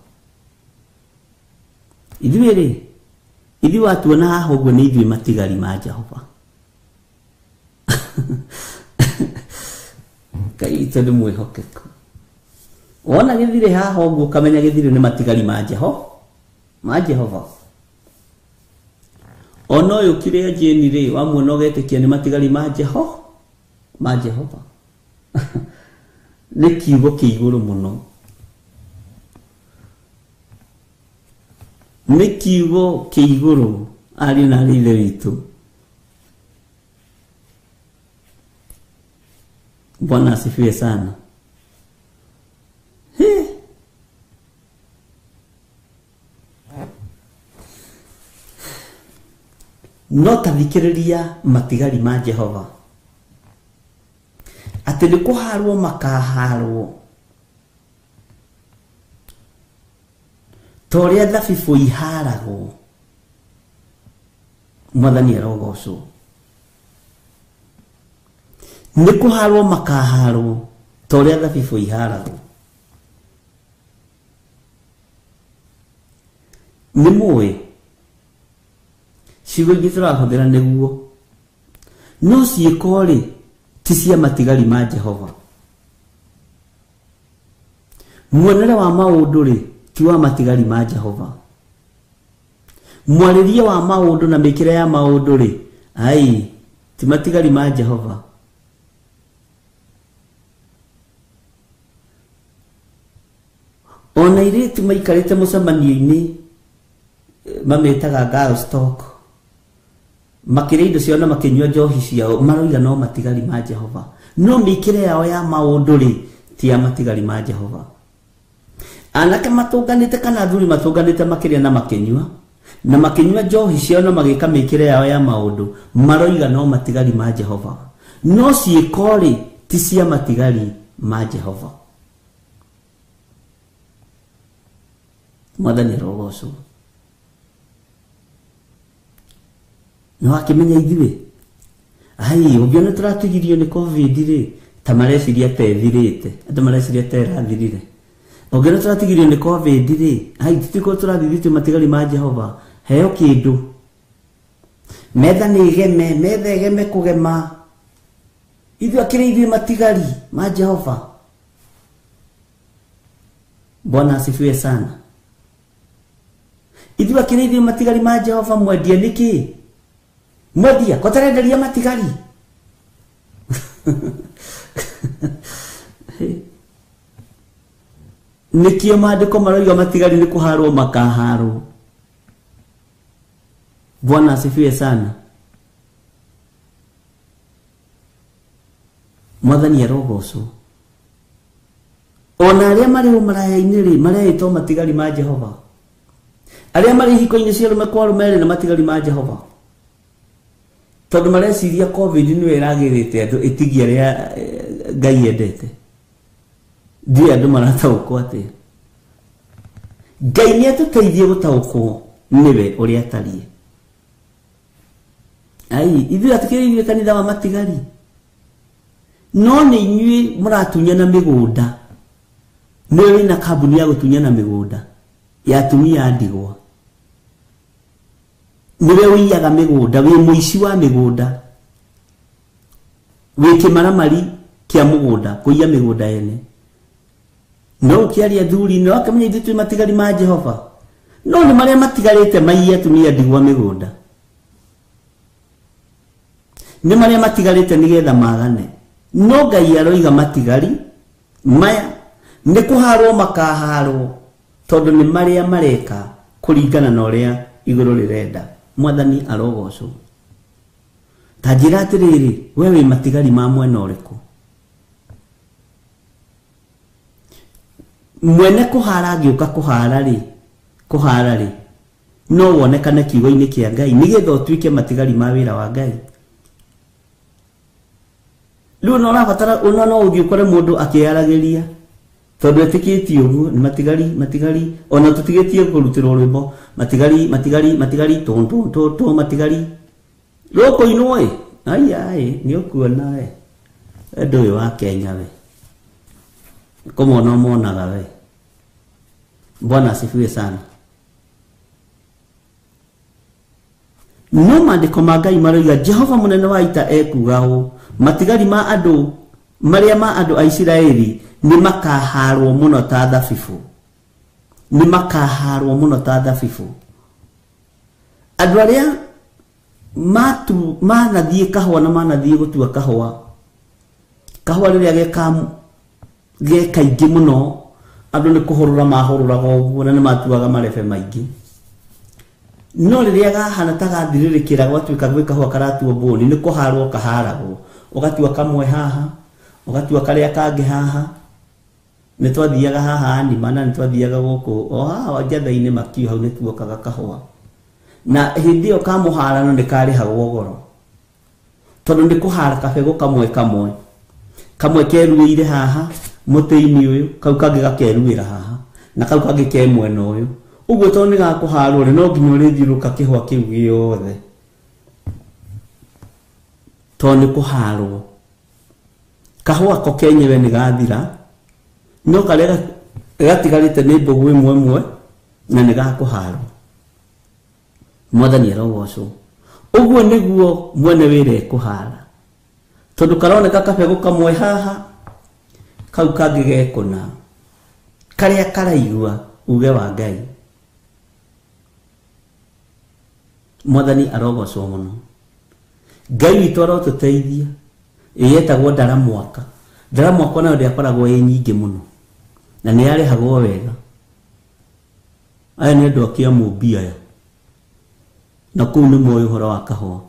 Ithuĩ watuona haha ũguo nĩ ithuĩ matigari ma Jehova. Ngai witũ nĩ mwĩhokeku. Wona gĩthirĩ haha ũguo kamenya gĩthirĩ nĩ matigari ma Jehova. Ona ũyũ kĩrĩa Jane rĩ wamuona ũgetĩkia nĩ matigari ma Jehova. Nĩ kiugo kĩigũrũ mũno. Nĩ kiugo kĩigũrũ ari na rithe witũ. Bwana asifiwe sana. No tathikĩrĩria matigari ma Jehova. Atĩ nĩ kũharwo makaharwo. Torĩa thabibũ iharagwo. Mwathani arogocwo. Nĩ kũharwo makaharwo. Torĩa thabibũ iharagwo. Nĩ mũĩ. Ciugo ingĩ tũrahũthĩra nĩguo. No ciĩko rĩ ti cia matigari ma Jehova. Muonere wa maũndũ rĩ ti wa matigari ma Jehova. Mwarĩrie wa maũndũ na mĩkĩre ya maũndũ rĩ ai ti matigari ma Jehova. Ona irĩtu maikarĩte mũcemanio-inĩ mametaga girls talk. Makĩrĩa indo ciao na makĩnyua njohi ciao maroiga no matigari ma Jehova. No mĩkĩre yao ya maũndũ rĩ ti ya matigari ma Jehova. Anake matũnganĩte kana athuri matũnganĩte makĩrĩa na makĩnyua. Na makĩnyua njohi ciao na magĩka mĩkĩre yao ya maũndũ maroiga no matigari ma Jehova. No ciĩko rĩ ti cia matigari ma Jehova. Mwathani arogocwo. No akĩmenya ithuĩ. Ai, ũngĩona tũratigirio nĩ COVID rĩ ta mareciria tethirĩte. Andũ mareciria terathirire. Ũngĩona tũratigirio nĩ COVID rĩ, ai tũtiko tũrathithitio matigari ma Jehova. Heo kĩndũ. Metha nĩ igeme, metha igeme kũgema. Ithuĩ akĩrĩ ithuĩ matigari ma Jehova. Bwana asifiwe sana. Ithuĩ akĩrĩ ithuĩ matigari ma Jehova mwendia nĩkĩ? Mwendia, kotarenderia matigari. Nikio maandĩko maroiga matigari nĩ kũharwo makaharwo. Bwana asifiwe sana. Mwathani arogocwo. Ona arĩa marĩ ũmaraya-inĩ rĩ mareĩtwo matigari ma Jehova. Arĩa marĩ hiko-inĩ cia arũme kwa arũme rĩ na matigari ma Jehova. Tondũ mareciria COVID nĩwe ĩragĩrĩte andũ ĩtigia arĩa Ngai endete. Ndiĩ andũ marataũkwo atĩa. Ngai nĩatũteithie gũtaũkwo nĩwe ũrĩa atariĩ. Ai, ithuĩ atikĩrĩ ithuĩ kanitha wa matigari. No nĩ inyuĩ mũratunyana mĩgũnda Nĩ wĩna kambuni ya gũtunyana mĩgũnda ya atumia a ndigwa. Nĩwe wĩiyaga mĩgũnda, wĩ mũici wa mĩgũnda, wĩ kĩmaramari kĩa mũgũnda, kũiya mĩgũnda ene. No ũkĩaria thuri no akamenya ithuĩ twĩ matigari ma Jehova. No nĩ marĩa matigarĩte maiye atumia ndigwa mĩgũnda. Nĩ marĩa matigarĩte nĩgetha magane. No Ngai aroiga matigari maya nĩ kũharwo makaharwo tondũ nĩ marĩa mareka kũringana na ũrĩa igũrũ rĩrenda. Mwathani arogocwo. Ta njĩra atĩrĩrĩ, we wĩ matigari ma mwena ũrĩkũ? Mwene kũhara angĩũka kũhara rĩ no wonekane kiugo-inĩ kĩa Ngai nĩgetha ũtuĩke matigari ma wĩra wa Ngai. Rĩu no ũrabatara no ũthiĩ ũkore mũndũ akĩaragĩria tondũ etĩkĩtie ũguo nĩ matigari ona tũtigĩtie kũrutĩrwo rwĩmbo matigari to matigari rũkũ-inũ ai nĩ ũkuona we ndũĩ wa Kenya we kũmona monaga we. Bwana asifiwe sana. No maandĩko ma Ngai maroiga Jehova mũnene wa ita ekuga ũũ, matigari ma andũ marĩa ma andũ a Isiraeli nĩ makaharwo mũno ta thabibũ. Nĩ makaharwo mũno ta thabibũ. Andũ arĩa manathiĩ kahũa na manathiĩ gũtua kahũa rĩrĩa ge kaingĩ mũno andũ nĩ kũhũrũra mahũrũraga ũguo na nĩ matuaga marebe maingĩ. No rĩrĩa gahana ta gathirĩrĩkĩra gwatuĩka gwĩ kahũa karatuo mbũni nĩ kũharwo kaharagwo. Ũgatua kamwe haha, ũgatua karĩa kangĩ haha. Nĩ twathiaga haha Anima na nĩ twathiaga gũkũ o haha Njathai-inĩ Makio hau nĩ tuokaga kahũa. Na hĩndĩ ĩyo ka mũharano nĩ karĩhagwo goro tondũ nĩ kũhara kabegũ kamwe keruĩire haha mũtĩ-inĩ ũyũ, kau kangĩ gakeruĩra haha na kau kangĩ ke mwena ũyũ. Ũguo tondũ nĩ gakũharwo rĩ no nginya ũrĩthiũrũka kĩhũa kĩu gĩothe tondũ nĩ kũharwo. Kahũa ko kenyewe nĩ gathira no karĩa gatigarĩte nĩ mbũgũ ĩmwe na nĩ gakũharwo. Mwathani arogocwo. Ũguo nĩguo mwene wĩra ekũhara tondũ karoneka kabegũ kamwe haha kau kangĩ gekũna karĩa karaigua uge wa Ngai. Mwathani arogocwo mũno. Ngai witũ arotũteithia. Yetagwo ndaramwaka. Ndaramwaka nayo ndĩakoragwo ĩ nyingĩ mũno na nĩ yarĩhagwo wega. Aya nĩ andũ a Kĩamũmbi aya na kũu nĩ moĩ ũhoro wa kahũa.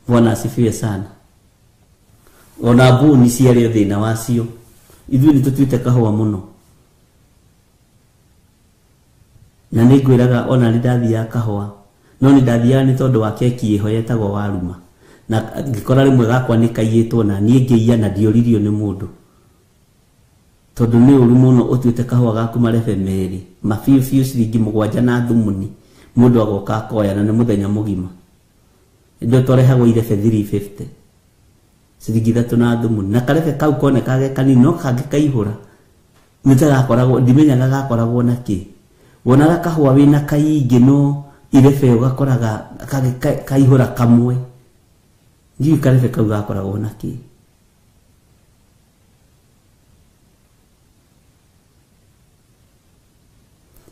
Bwana asifiwe sana. Ona mbũni ciarĩ thĩna wacio. Ithuĩ nĩ tũtuĩte kahũa mũno. Na nĩ ngwĩraga ona nĩ ndathiaga kahũa no nĩ ndathiaga nĩ tondũ wa keki ĩho yetagwo waruma na ngĩkora rĩmwe gakwa nĩ kaiyĩtwo na niĩ ngĩiya na ndioririo nĩ mũndũ tondũ nĩ ũru mũno ũtuĩte kahũa gaku marebe merĩ mabiũ ciringi 7 na thumuni mũndũ agoka akoya na nĩ mũthenya mũgima. Ndio twarehagwo irebe 350 ciringi 3 na thumuni na karebe kau koneka ge kanini no kangĩ kaihũra nĩ tarakoragwo ndimenyaga gakoragwo na kĩ. Wonaga kahũa wĩna kaingĩ no irebe ũgakoraga kaihũra kamwe. Ndiũĩ karebe kau gakoragwo na kĩ.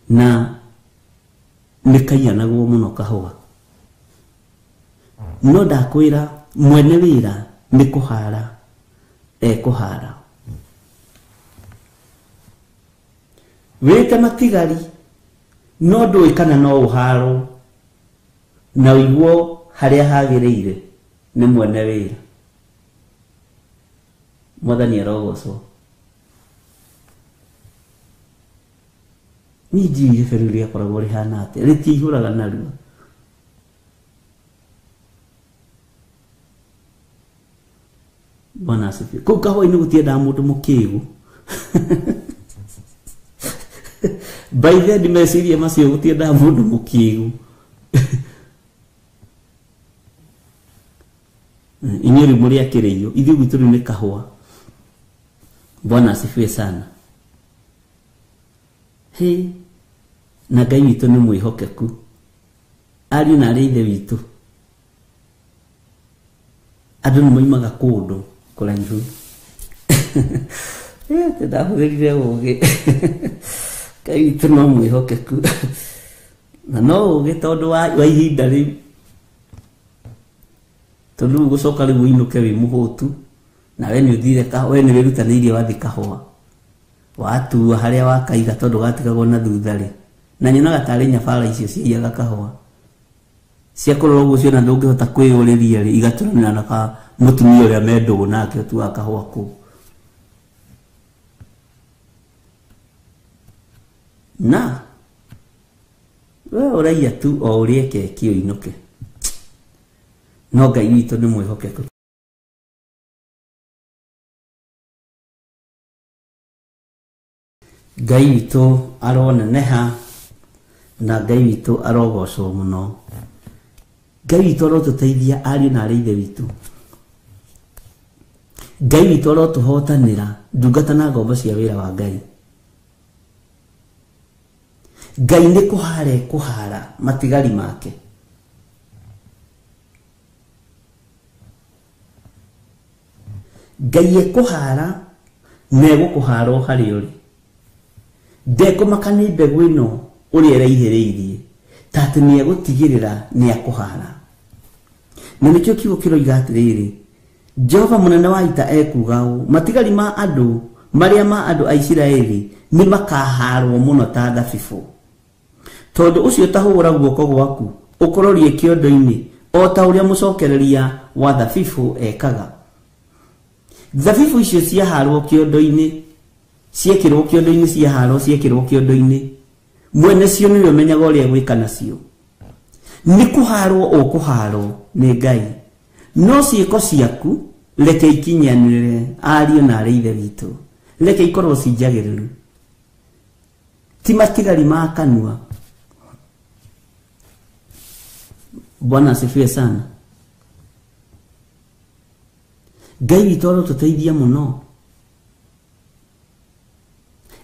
Na nĩ kaiyanagwo mũno kahũa. No ndakwĩra mwene wĩra nĩ kũhara ekũhara. Wĩte matigari no ndũĩ kana no ũharwo na ũiguo harĩa hagĩrĩire nĩ mwene wĩra. Mwathani arogocwo. Niĩ ndiũĩ irebe rĩu rĩakoragwo rĩhana atĩa rĩtiihũraga narua. Bwana asifiwe. Kũu kahũa-inĩ gũtiendaga mũndũ mũkĩĩgu. By then ndimecirie macio gũtiendaga mũndũ mũkĩĩgu. Inyuĩ rĩu mũrĩ akĩrĩio ithuĩ gwitũ rĩu nĩ kahũa. Bwana asifiwe sana. He, na Ngai witũ nĩ mwĩhokeku. Ariũ na arĩa ithe witũ. Andũ nĩ moimaga kũndũ kũraihu. Ndahũthĩrire ũũgĩ. Ngai witũ no mwĩhokeku. Na no ũũgĩ tondũ wa ihinda rĩu. Tondũ gũcoka rĩu ũinũke wĩ mũhũtu. Na we nĩ ũthire we nĩ wĩrutanĩirie wathi kahũa. Watua harĩa wakaiga tondũ gatigagwo na thutha rĩ. Na nyonaga tarĩ nyabara icio ciiyaga kahũa. Cia kũrora ũguo ciona ndũngĩhota kwĩyũrĩria rĩ, igatũranĩra na mũtumia ũrĩa mendũgũ nake ũtuaga kahũa kũu. Na we ũraiya tu o ũrĩa keki ũinũke. No Ngai witũ nĩ mwĩhokeku. Ngai witũ aroneneha na Ngai witũ arogocwo mũno. Ngai witũ arotũteithia ariũ na arĩa ithe witũ. Ngai witũ arotũhotanĩra ndungata na ngombo cia wĩra wa Ngai. Ngai nĩ kũhara matigari make. Ngai ekũhara na egũkũhara o harĩa ũrĩ. Ndekũmaka nĩ mbegũ ĩno ũrĩa ĩraihĩrĩirie ta atĩ nĩ egũtigĩrĩra nĩ akũhara. Na nĩkĩo kiugo kĩroiga atĩrĩrĩ, Jehova mũnene wa ita ekuga ũũ, matigari ma andũ marĩa ma andũ a Isiraeli nĩ makaharwo mũno ta thabibũ. Tondũ ũcio ũtahũra guoko gwaku ũkororie kĩondo-inĩ o ta ũrĩa mũcokereria wa thabibũ ekaga. Thabibũ icio ciaharwo kĩondo-inĩ, ciekĩrwo kĩondo-inĩ, ciaharwo ciekĩrwo kĩondo-inĩ, mwene cio nĩwe ũmenyaga ũrĩa gwĩka nacio. Nĩ kũharwo ũkũharwo nĩ Ngai, no ciĩko ciaku reke ikinyanĩrĩre ariũ na arĩa ithe witũ, reke ikorwo cinjagĩrĩru, ti matigari ma kanua. Bwana asifiwe sana. Ngai witũ arotũteithia mũno.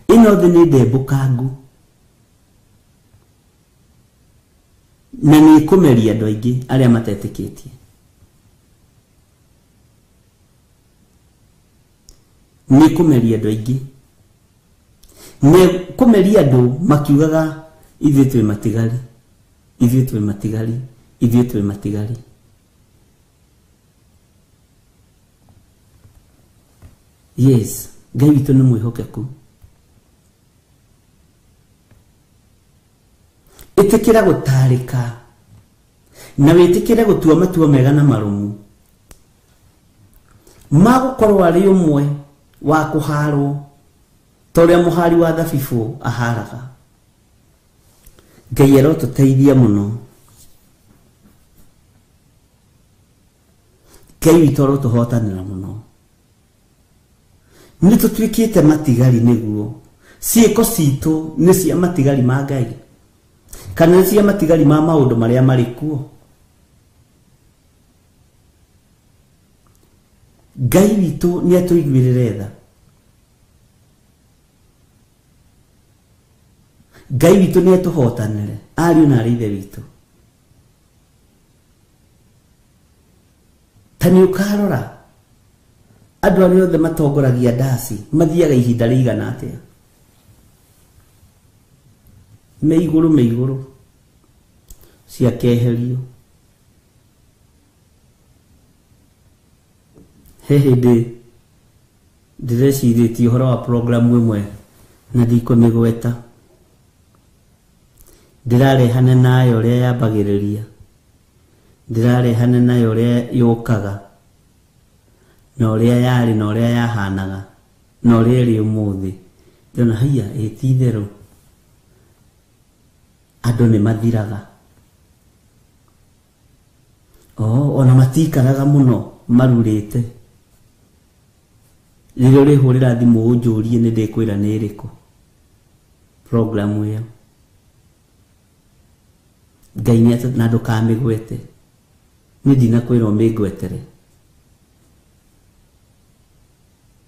Ĩno thĩ nĩ ndembũkangu na nĩ ĩkũmeria andũ aingĩ arĩa matetĩkĩtie. Nĩ ĩkũmeria andũ aingĩ. Nĩ ĩkũmeria andũ makiugaga ithuĩ twĩ matigari, ithuĩ twĩ matigari, ithuĩ twĩ matigari. Yes, Ngai witũ nĩ mwĩhokeku. Ĩtĩkĩra gũtarĩka na wĩtĩkĩre gũtua matua mega na marũmu ma gũkorwo arĩ ũmwe wa kũharwo ta ũrĩa mũhari wa thabibũ aharaga. Ngai arotũteithia mũno. Ngai witũ arotũhotanĩra mũno. Nĩ tũtuĩkĩte matigari nĩguo ciĩko citũ nĩ cia matigari ma Ngai kana nĩ cia matigari ma maũndũ marĩa marĩ kuo. Ngai witũ nĩ atũiguĩrĩre tha. Ngai witũ nĩ atũhotanĩre ariũ na arĩa ithe witũ. Ta nĩ ũkarora andũ arĩa othe matongoragia ndasi mathiaga ihinda rĩigana atĩa? Me igũrũ ciakeherio. He hĩndĩ ndĩrecirĩtie ũhoro wa programu ĩmwe na ndikũmĩgweta. Ndĩrarehane nayo ũrĩa yambagĩrĩria, ndĩrarehane nayo ũrĩa yũkaga, na ũrĩa yarĩ na ũrĩa yahanaga na ũrĩa ĩrĩ ũmũthĩ. Ndĩrona haiya ti itherũ andũ nĩ mathiraga. Ona matikaraga mũno marurĩte. Rĩrĩa ũrĩhũrĩra thimũ ũnjũrie nĩ ndĩkwĩra nĩ ĩrĩkũ programu ĩyo. Ngai nĩ na ndũkamĩgwete, nĩ ndinakwĩra ũmĩngwetere.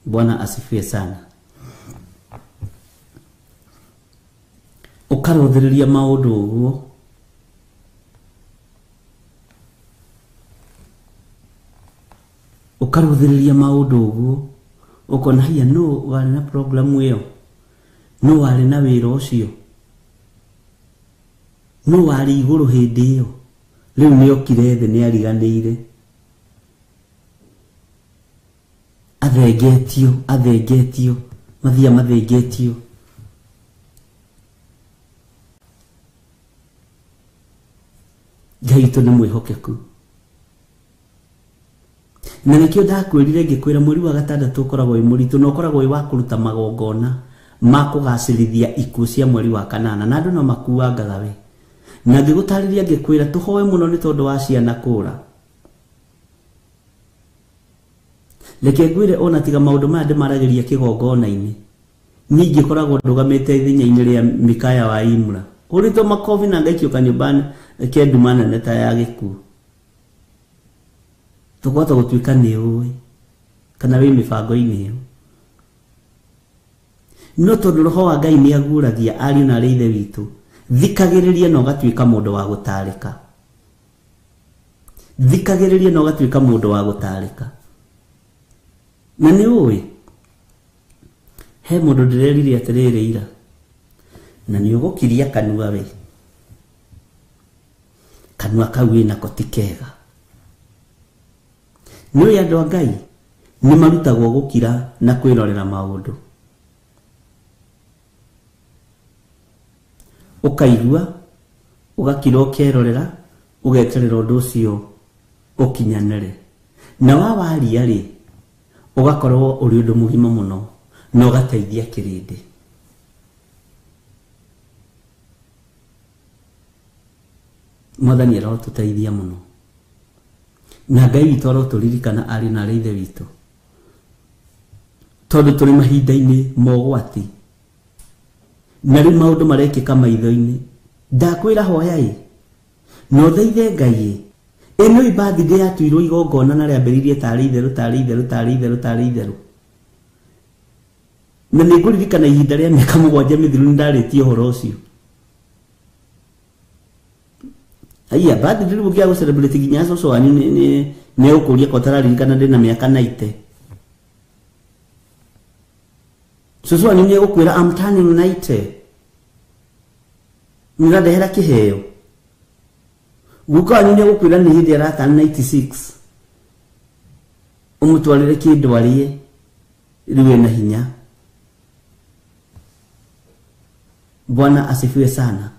Bwana asifiwe sana. Ukarothereria maundu uguo ukona hiya no wale na programu iyo, no wale na wira ucio, no wale iguru hindi iyo, riu ni okire thi ni ariganire, athengetio mathia mathengetio. Ngai tu ni mwihokeku, na nikio ndakwirire ngikwira mweri wa gatandatu ukoragwo wi muritu no ukoragwo wi wa kuruta magongona ma kugacirithia ikuo cia mweri wa kanana, na andu no makuangaga we, na ngigutariria ngikwira tuhoe muno ni tondu wa ciana kura. Leke ngwire ona tiga maundu maya ndimarageria kigongona-ini, ningi koragwo ndugamite ithinya-ini ria Mikaya wa Imra, urito makovi na ngaikio kanyumbani kendumana neta ya gikuo. Tukwata gutuika ni uwe kana wi mibango-ini iyo, no tondu roho wa Ngai ni aguragia ariu na ari ithe witu, thikagiriria no gatuika mundu wa gutarika, thikagiriria no gatuika mundu wa gutarika. Na ni uwe he mundu ndirerire atiriri ira, na ni ugukiria kanua we, kanua kau nako ti kega. Niwe andu a Ngai ni marutagwo gukira na kwirorera maundu, ukaigua ugakira ukerorera ugeterera undu ucio ukinyanire, na wawaria ri ugakorwo uri undu mugima muno na ugateithia kirindi. Mwathani arotuteithia muno, na Ngai witu aroturirikana ari na ari ithe witu, tondu turi mahinda-ini mogwati na riu maundu marekika maitho-ini. Ndakwira hoya no theithe Ngai ino ibirthday yatuirwo igongona na riambiririe tari itheru na niguririkana ihinda ria miaka 7 mithiru ndaritie horo ucio. Aya birthday riu gia celebrate ginya so ani ne ukuria kotararirikana ndina miaka 90. So ani ne ukwira I'm turning 90. Nirandehera kiheo. Guka ani ne ukwira ni hindi ara 96. Umutwarire kindu arie riwe na hinya. Bwana asifiwe sana.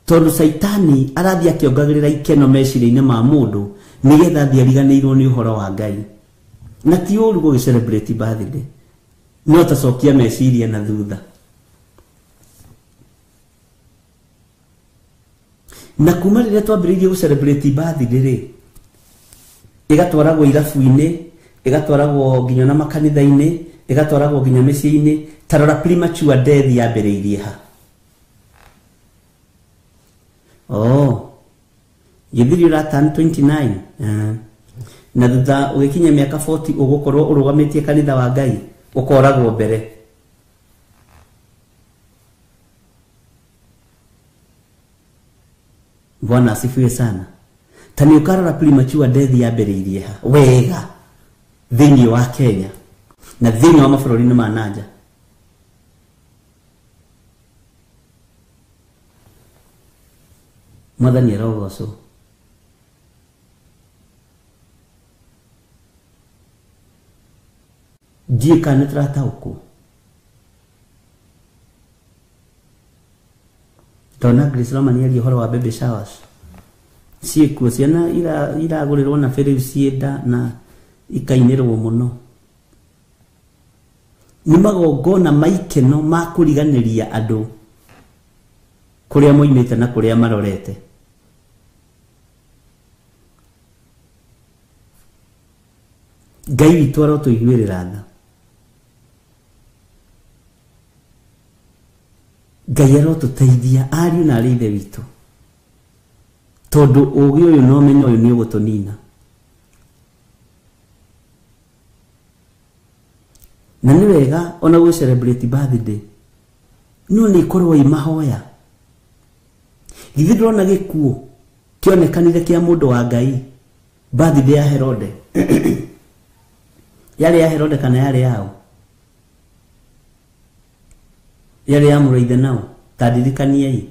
Tondu Saitani arathia akiongagirira ikeno meciria-ini ma mundu nigetha thiariganirwo ni uhoro wa Ngai. Na ti uru go celebrate birthday, no tacokia meciria na thutha. Na kuma riria twambiririe go celebrate birthday ri, igatwaragwo irabu-ini, igatwaragwo nginya na makanitha-ini, igatwaragwo nginya micii-ini. Tarora premature death yambiriirie ha. Githiri uratan 29 na thutha ugikinya miaka 40 ugukorwo urugamitie kanitha wa Ngai ukoragwo mbere. Bwana asifiwe sana. Tani ukarora premature death yambiriirie ha wega thiini wa Kenya na thiini wa mabũrũri-inĩ ma nanja. Mwathani arogocwo. Jika nĩtũrataũkwo. Tona Grace Roman yari horo wa baby showers. Ciĩkuo ciana iragũrĩrwo na bĩrĩu cienda na ikainĩrwo mũno. Nĩ magongona maikeno ma kũriganĩria andũ kũrĩa moimĩte na kũrĩa marorete. Ngai witũ arotũiguĩrĩra tha. Ngai arotũteithia ariũ na arĩ ithe witũ, tondu ũgĩ ũyũ na ũmenyo ũyũ nĩ ũgũtũnina. na nĩ wega ona gũ celebrate birthday no nĩ ikorwo imahoya githĩ ndĩrona gĩkuũ kĩonekanire kĩa mũndũ wa Ngai birthday ya Herode yarĩ ya Herode kana yarĩ yao yarĩ ya mũrũ ithe nao tadirikaniei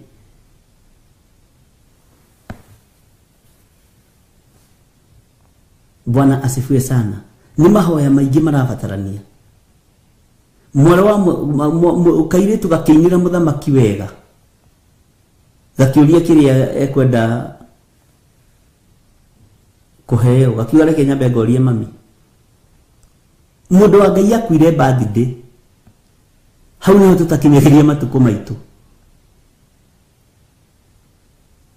Bwana asifiwe sana. Ni mahoya maingĩ marabatarania. Mwana wa kairitu gakiinira muthamaki wega. Gakiuria kiria ekwenda kuheo, gakiuga reke nyambe ngorie mami. Mundu wa Ngai akuire birthday. Hau niho tutakinyeria matuko maitu.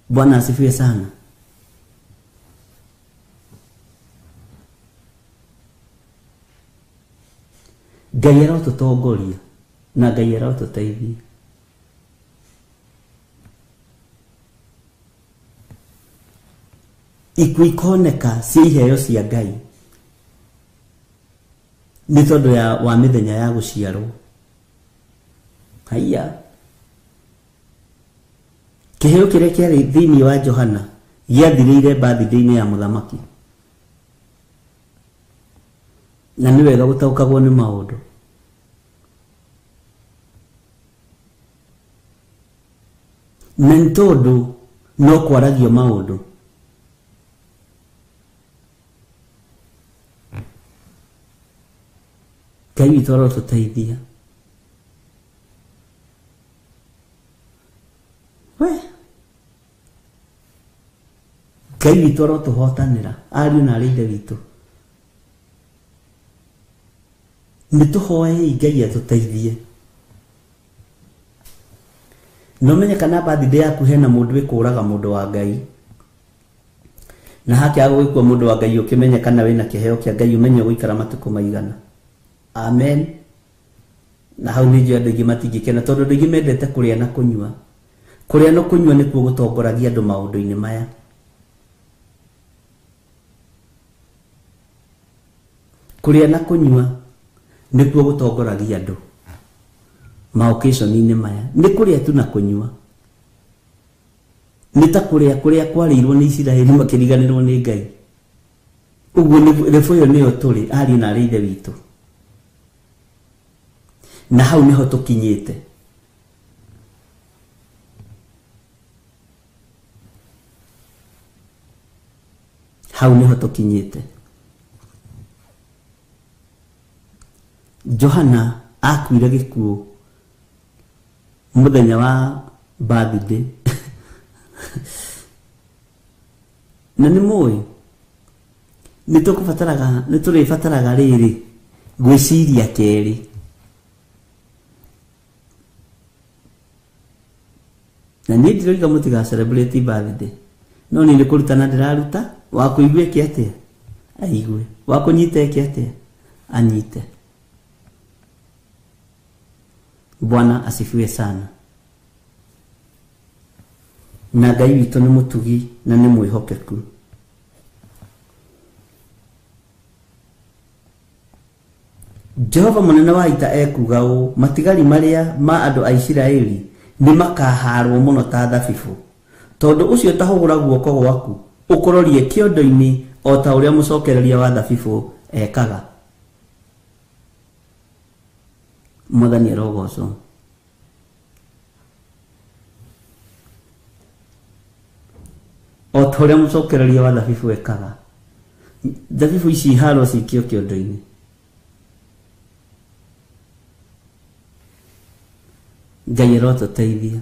Bwana asifiwe sana. Ngai arotũtongoria na Ngai arotũteithia. Ikuikoneka cia iheo cia Ngai nĩ tondũ wa mĩthenya ya gũciarwo. Haiya kĩheo kĩrĩa kĩarĩ thĩinĩ wa Johana gĩathirĩire birthday-inĩ ya mũthamaki. Na nĩ wega gũtaũkagwo nĩ maũndũ. Na nĩ tondũ no kwaragio maũndũ. Ngai witũ arotũteithia. Ngai witũ arotũhotanĩra ariũ na arĩ ithe witũ. Nituhoe Ngai atũteithie. No menye kana birthday yaku hena mũndũ wĩkũraga mũndũ wa Ngai. Na haki agũgĩkua mũndũ wa Ngai ũkĩmenye kana wĩna kĩheo kĩa Ngai umenye gũikara matukũ maigana. Amen. Na hau nĩ njũĩ andũ aingĩ matingĩkena tondũ andũ aingĩ mendete kũrĩa na kũnyua. Kũrĩa na kũnyua nĩkuo gũtongoragia andũ maũndũ-inĩ maya. Kũrĩa na kũnyua nĩkuo gũtongoragia andũ maoccasion-inĩ maya. Nĩ kũrĩa tu na kũnyua. Nĩ ta kũrĩa kwarĩirwo nĩ Isiraeli makĩriganĩrwo nĩ Ngai. Ũguo rebo ĩyo nĩyo tũrĩ ariũ na arĩ ithe witũ. Na hau niho tũkinyĩte. Hau niho tũkinyĩte. Johana akuire gĩkuũ mũthenya wa birthday. Na nĩ mũĩ nĩ tũrĩbataraga rĩrĩ gwĩciria kerĩ. Na niĩ ndiroiga mũtiga celebrate birthday. No nĩ kũrutana ndĩraruta wa kũigua kĩ atĩa aigue, wa kũnyita kĩ atĩa anyite. Bwana asifiwe sana. Na Ngai witũ nĩ mũtugi na nĩ mwĩhokeku. Jehova mũnene wa ita ekuga ũũ, matigari marĩa ma andũ a Isiraeli nĩ makaharwo mũno ta thabibũ. Tondũ ũcio tahũgũra guoko gwaku ũkũrorie kĩondo-inĩ o ta ũrĩa mũcokereria wa thabibũ ekaga. Mwathani arogocwo. O ta ũrĩa mũcokereria wa thabibũ ekaga. Thabibũ ici iharwo cikio kĩondo-inĩ. Ngai arotũteithia.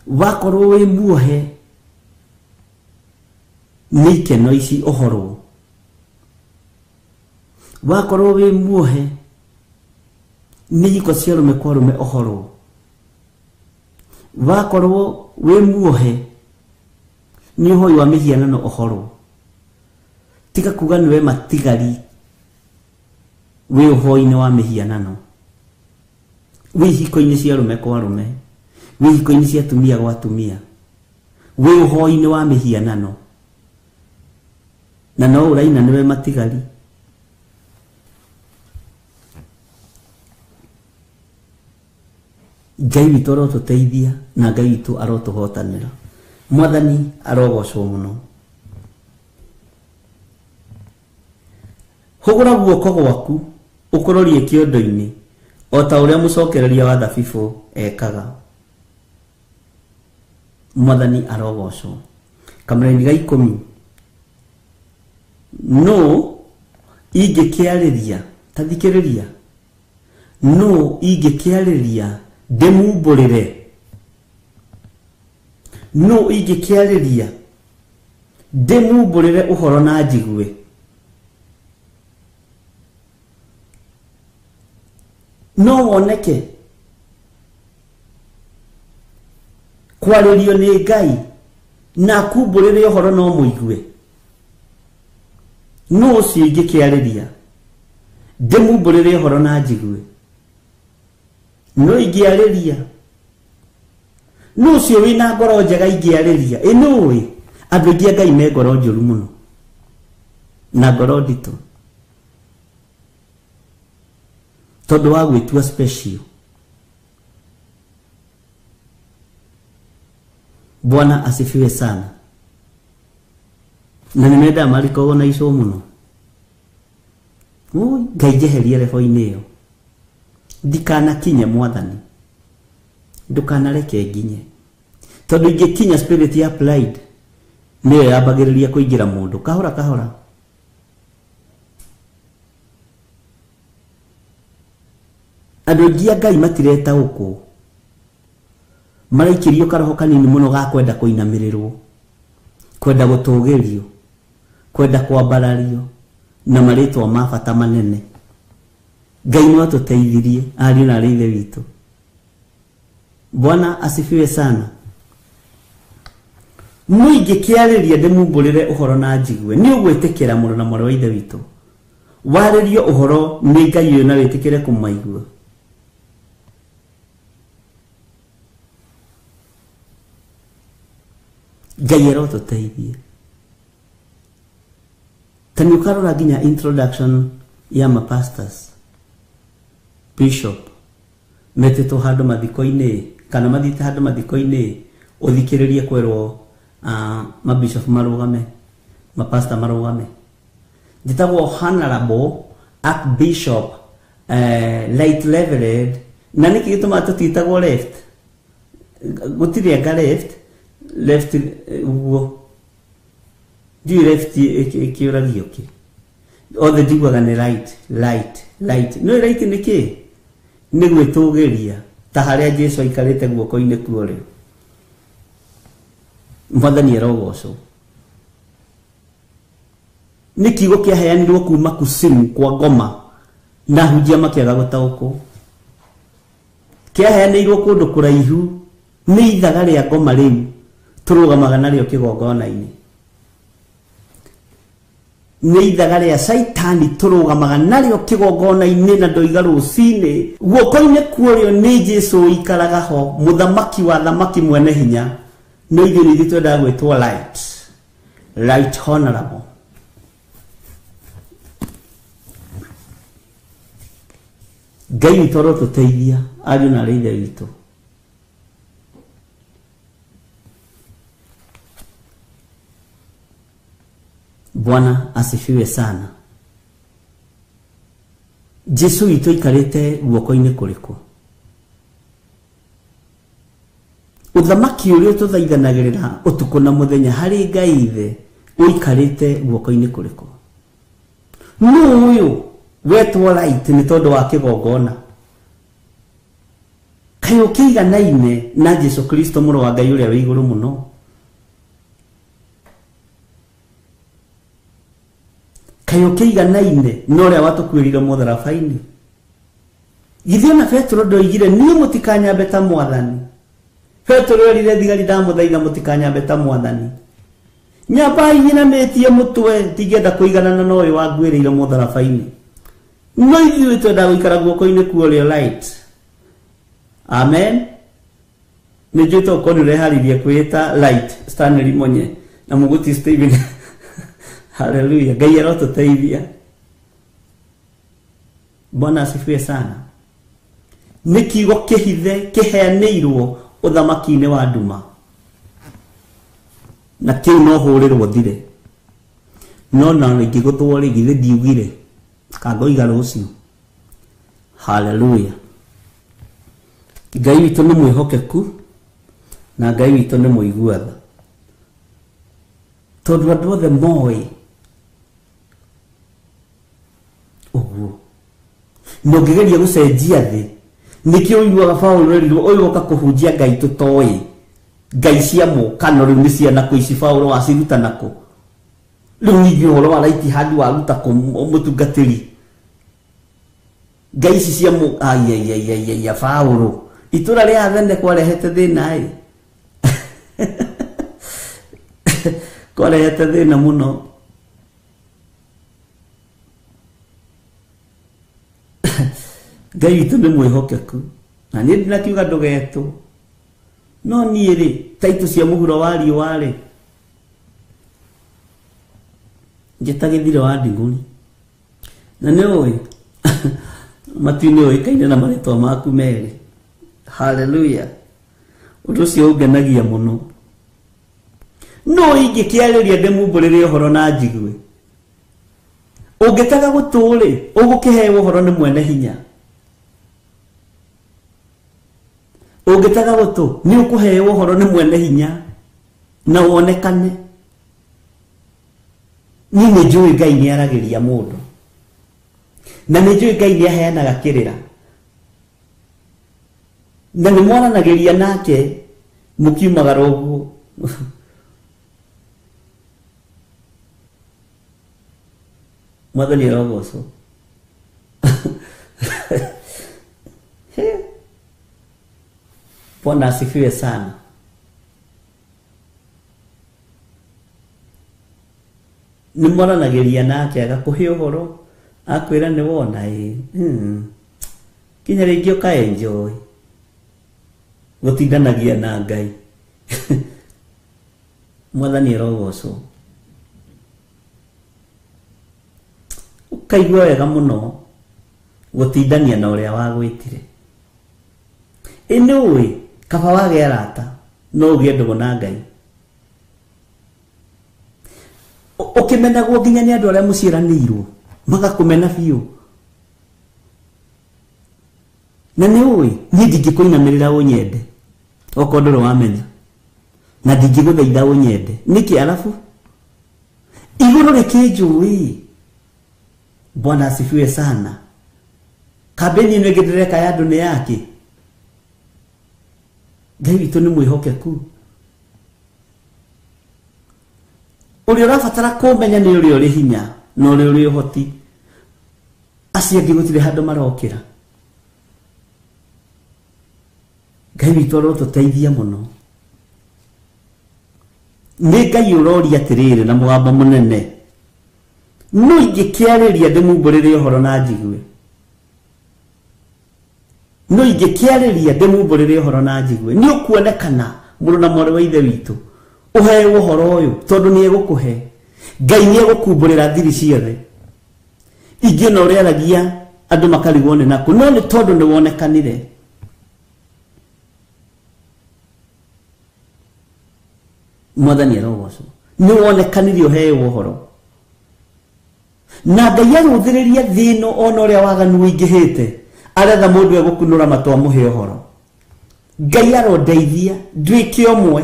Wakorwo wĩ muohe nĩ ikeno ici ũhorwo. Wakorwo wĩ muohe nĩ hiko cia rũme kwa rũme ũhorwo. Wakorwo wĩ muohe nĩ ũhoi wa mĩhianano ũhorwo. Tiga kuga nĩwe matigari wĩ ũhoi-inĩ wa mĩhianano. Wĩ hiko-inĩ cia rũme kwa rũme. Wĩ hiko-inĩ cia tumia gwa tumia. Wĩ ũhoi-inĩ wa mĩhianano. na no uraina niwe matigari. Ngai witũ arotuteithia na Ngai witũ arotuhotanĩra. Mwathani arogocwo mũno. Hũgũra guoko gwaku ũkũrorie kĩondo-inĩ o ta ũrĩa mũcokereria wa thabibũ ekaga. Mwathani arogocwo. Kamũra-inĩ ga 10 no ingĩkĩarĩria, tathikĩrĩria, no ingĩkĩarĩria ndĩmumbũrĩre, no ingĩkĩarĩria ndĩmumbũrĩre ũhoro na njigue, no woneke kwarĩrio nĩ Ngai na kumbũrĩre ũhoro no mũigue, no ũcio ingĩkĩarĩria ndĩmumbũrĩre ũhoro na njigue, no ingĩarĩria, no ũcio wĩna ngoro njega ingĩarĩria. Nĩũĩ andũ aingĩ a Ngai me ngoro njũru mũno na ngoro nditũ, tondũ wa gwĩtua special. Bwana asifiwe sana. Na nimenda mariko na iso muno. Ngai njeherie rebo-inĩ ĩyo. Ndikana kinye Mwathani. Ndukanareke nginye. Tondũ ingĩkinya spirit ya pride nĩyo yambagĩrĩria kũingĩra mũndũ kahora kahora. Andũ aingĩ a Ngai matireta ũkũ. Maraikĩrio karoho kanini mũno ga kwenda kũinamĩrĩrwo, kwenda gũtũgĩrio, kwenda kwambarario na marĩtwa ma bata manene. Ngai no atũteithirie ariũ na arĩ ithe witũ. Bwana asifiwe sana. Mũingĩ kĩarĩria ndĩmumbũrĩre ũhoro na njigue, nĩ ũgwĩtĩkĩra mũno na mwarĩ wa ithe witũ. Warĩrio ũhoro nĩ Ngai ũyũ na wĩtĩkĩre kũmaigua. Ngai arotũteithie. Tani ukarora nginya introduction ya mapastors, bishop, metĩtwo handũ mathiko-inĩ kana mathiĩte handũ mathiko-inĩ ũthikĩrĩrie kwerwo mabishop marũgame, mapastor marũgame. Njĩtagwo Honorable Archbishop Light Reverend, na nĩkĩ gĩtũmaga tũtitagwo left? Gũtirĩ anga left uguo. Ndiũ left ĩkĩũragio kĩ? Othe njiguaga nĩ right. No right nĩ kĩ? Nĩ gwĩtũgĩria ta harĩa Jesũ aikarĩte guoko-inĩ kuo rĩu. Mwathani arogocwo. Nĩ kiugo kĩaheanirwo kuma kusimu kwa ngoma na hunjia makĩaga gũtaũkwo. Kĩaheanirwo kũndũ kũraihu nĩ ithaga rĩa ngoma rĩu tũrũgamaga narĩo kĩgongona-inĩ. Nĩ ithaga rĩa Saitani tũrũgamaga narĩo kĩgongona-inĩ na ndoiga rũcinĩ. Guoko-inĩ kuorĩo nĩ Jesũ ũikaraga ho, mũthamaki wa thamaki mwene hinya. No ithuĩ nĩ ithuĩ twendaga gwĩtwo Right Honorable. Ngai witũ arotũteithia ariũ na arĩ ithe witũ. Bwana asifiwe sana. Jesũ witũ aikarĩte guoko-inĩ kũrĩkũ? Ũthamaki ũrĩa tũthaithanagĩrĩra ũtukũ na mũthenya harĩ Ngai ithe ũikarĩte guoko-inĩ kũrĩkũ? Nũ ũyũ wetwo right nĩ tondũ wa kĩgongona? Kaĩ ũkĩiganaine na Jesũ Kristo mũrũ wa Ngai ũrĩa wĩ igũrũ mũno? Kaĩ ũkĩiganaine na ũrĩa watũkuĩrire mũtharaba-inĩ? Githĩ ona Petro ndoigire niĩ mũtikanyambe ta Mwathani? Petro erire thigari ndamũthaitha mũtikanyambe ta Mwathani. Nyambai nyinamĩtie mũtwe tingĩenda kũiganana na ũyũ wanguĩrĩire mũtharaba-inĩ. No ithuĩ twenda gũikara guoko-inĩ kuorĩo right. Amen. Nĩ njũĩ tokorwo nĩ ũreharĩirie kwĩĩta right Stanley Monye na Mũguti Stephen Haleluya. Ngai arotuteithia. Bwana asifiwe sana. Nĩ kiugo kĩhithe kĩheanĩirwo ũthamaki-inĩ wa nduma, na kĩu no hũrĩrwo thire. No na rĩngĩ gũthwo rĩngĩ githĩ ndiugire kangoiga rũciũ. Haleluya. Ngai witũ nĩ mwĩhokeku na Ngai witũ nĩ mũiguatha, tondũ andũ othe moĩ ũguo. Na ũngĩgeria gũcenjia thĩ, nĩkĩo ũiguaga Paulo erirwo ũyũ ũka kũhunjia Ngai tũtoĩ, Ngai cia mũkano rĩu nĩ ciana kũ ici Paulo waciruta nakũ. Rĩu ningĩ ũhoro wa right hand waruta kũ mũtungatĩri Ngai ici cia ya Paulo. Itũra rĩa Athene kwarehete thĩna kwarehete thĩna mũno. Ngai witũ nĩ mwĩhokeku, na niĩ ndinakiuga ndũgetwo, no niĩ rĩ taitũ cia mũhuro wa riũa rĩ njĩtagĩthire wa ndigũri, na nĩ ũĩ matu-inĩ ũĩkaine na marĩtwa maku merĩ. Haleluya. Ũndũ ũcio ũngenagia mũno. No ingĩkĩarĩria ndĩmumbũrĩre ũhoro na njigue, ũngĩtaga gũtũrĩ ũgũkĩheo ũhoro nĩ mwene hinya. Ũngĩtaga gũtũ nĩ ũkũheo ũhoro nĩ mwene hinya na wonekane. Niĩ nĩ njũĩ Ngai nĩ aragĩria mũndũ, na nĩ njũĩ Ngai nĩ aheanaga kĩrĩra, na nĩ mwaranagĩria nake mũkiumagara ũguo. Mwathani arogocwo. Bwana asifiwe sana. Nĩ mwaranagĩria nake agakũhe ũhoro, akwĩra nĩ wona kinya rĩngĩ ũkaenjoy gũtindanagia na Ngai. Mwathani arogocwo. Ũkaigua wega mũno gũtindania na ũrĩa wagwĩtire. Nĩ ũĩ kaba wage arata no ũgĩe ndũgũ na Ngai. Ũkĩmenagwo nginya nĩ andũ arĩa mũciaranĩirwo magakũmena biũ. Na nĩ ũĩ niĩ ndingĩkũinamĩrĩra ũnyende okorwo ndũrĩ wamenya, na ndingĩgũthaitha ũnyende. Nĩkĩ alafu igũrũ rĩkĩnjũĩ. Bwana asifiwe sana. Kambeni ĩno ĩngĩ ndĩreka ya andũ nĩ yake. Ngai witũ nĩ mwĩhokeku. Ũrĩa ũrabatara kũmenya nĩ ũrĩa ũrĩ hinya na ũrĩa ũrĩ ũhoti. Acio angĩ gũtirĩ handũ marokĩra. Ngai witũ arotũteithia mũno. Nĩ Ngai ũroria atĩrĩrĩ na mũgambo mũnene, no ingĩkĩarĩria ndĩmumbũrĩre ũhoro na njigue. No ingĩkĩarĩria ndĩmumbũrĩre ũhoro na njigue. Nĩ ũkuonekana mũrũ na mwarĩ wa ithe witũ, ũheo ũhoro ũyũ tondũ nĩ egũkũhe. Ngai nĩ egũkumbũrĩra thiri ciothe. Ingĩ no ũrĩaragia andũ makarigwo nĩ nakũ, no nĩ tondũ nĩ wonekanire. Mwathani arogocwo. Nĩ wonekanire ũheo ũhoro. Na Ngai arũthĩrĩria thĩ ĩno ona ũrĩa waganu ũingĩhĩte, aretha mũndũ egũkunũra matũ amũhe ũhoro. Ngai arondeithia nduĩke ũmwe.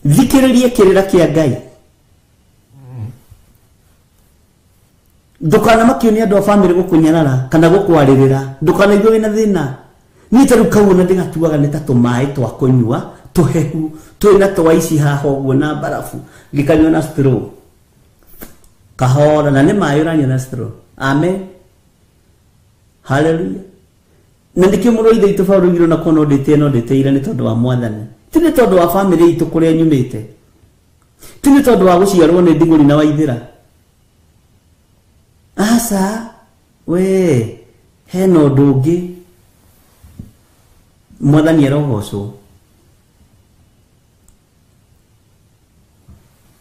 Thikĩrĩrie kĩrĩra kĩa Ngai. Ndũkanamakio nĩ andũ a bamĩrĩ gũkũnyarara kana gũkwarĩrĩra. Ndũkanaigue wĩna thĩna. Niĩ ta rĩu kau ona ndĩgatuaga nĩ ta tũmaĩ twa kũnyua tũhehu twĩna twaici haha ũguo na barafu gĩkanyua na straw kahora, na nĩ maĩ ũranyua na straw. Amen. Hallelujah. Na ndĩkĩo mũrũ ithe itũ Paulo oigire na kono ndĩteire nĩ tondũ wa Mwathani, ti nĩ tondũ wa bamĩrĩ itũ kũrĩa nyumĩte, ti nĩ tondũ wa gũciarwo nĩ ndigũri na Waithĩra. Aca we hena ũndũ ũngĩ. Mwathani arogocwo.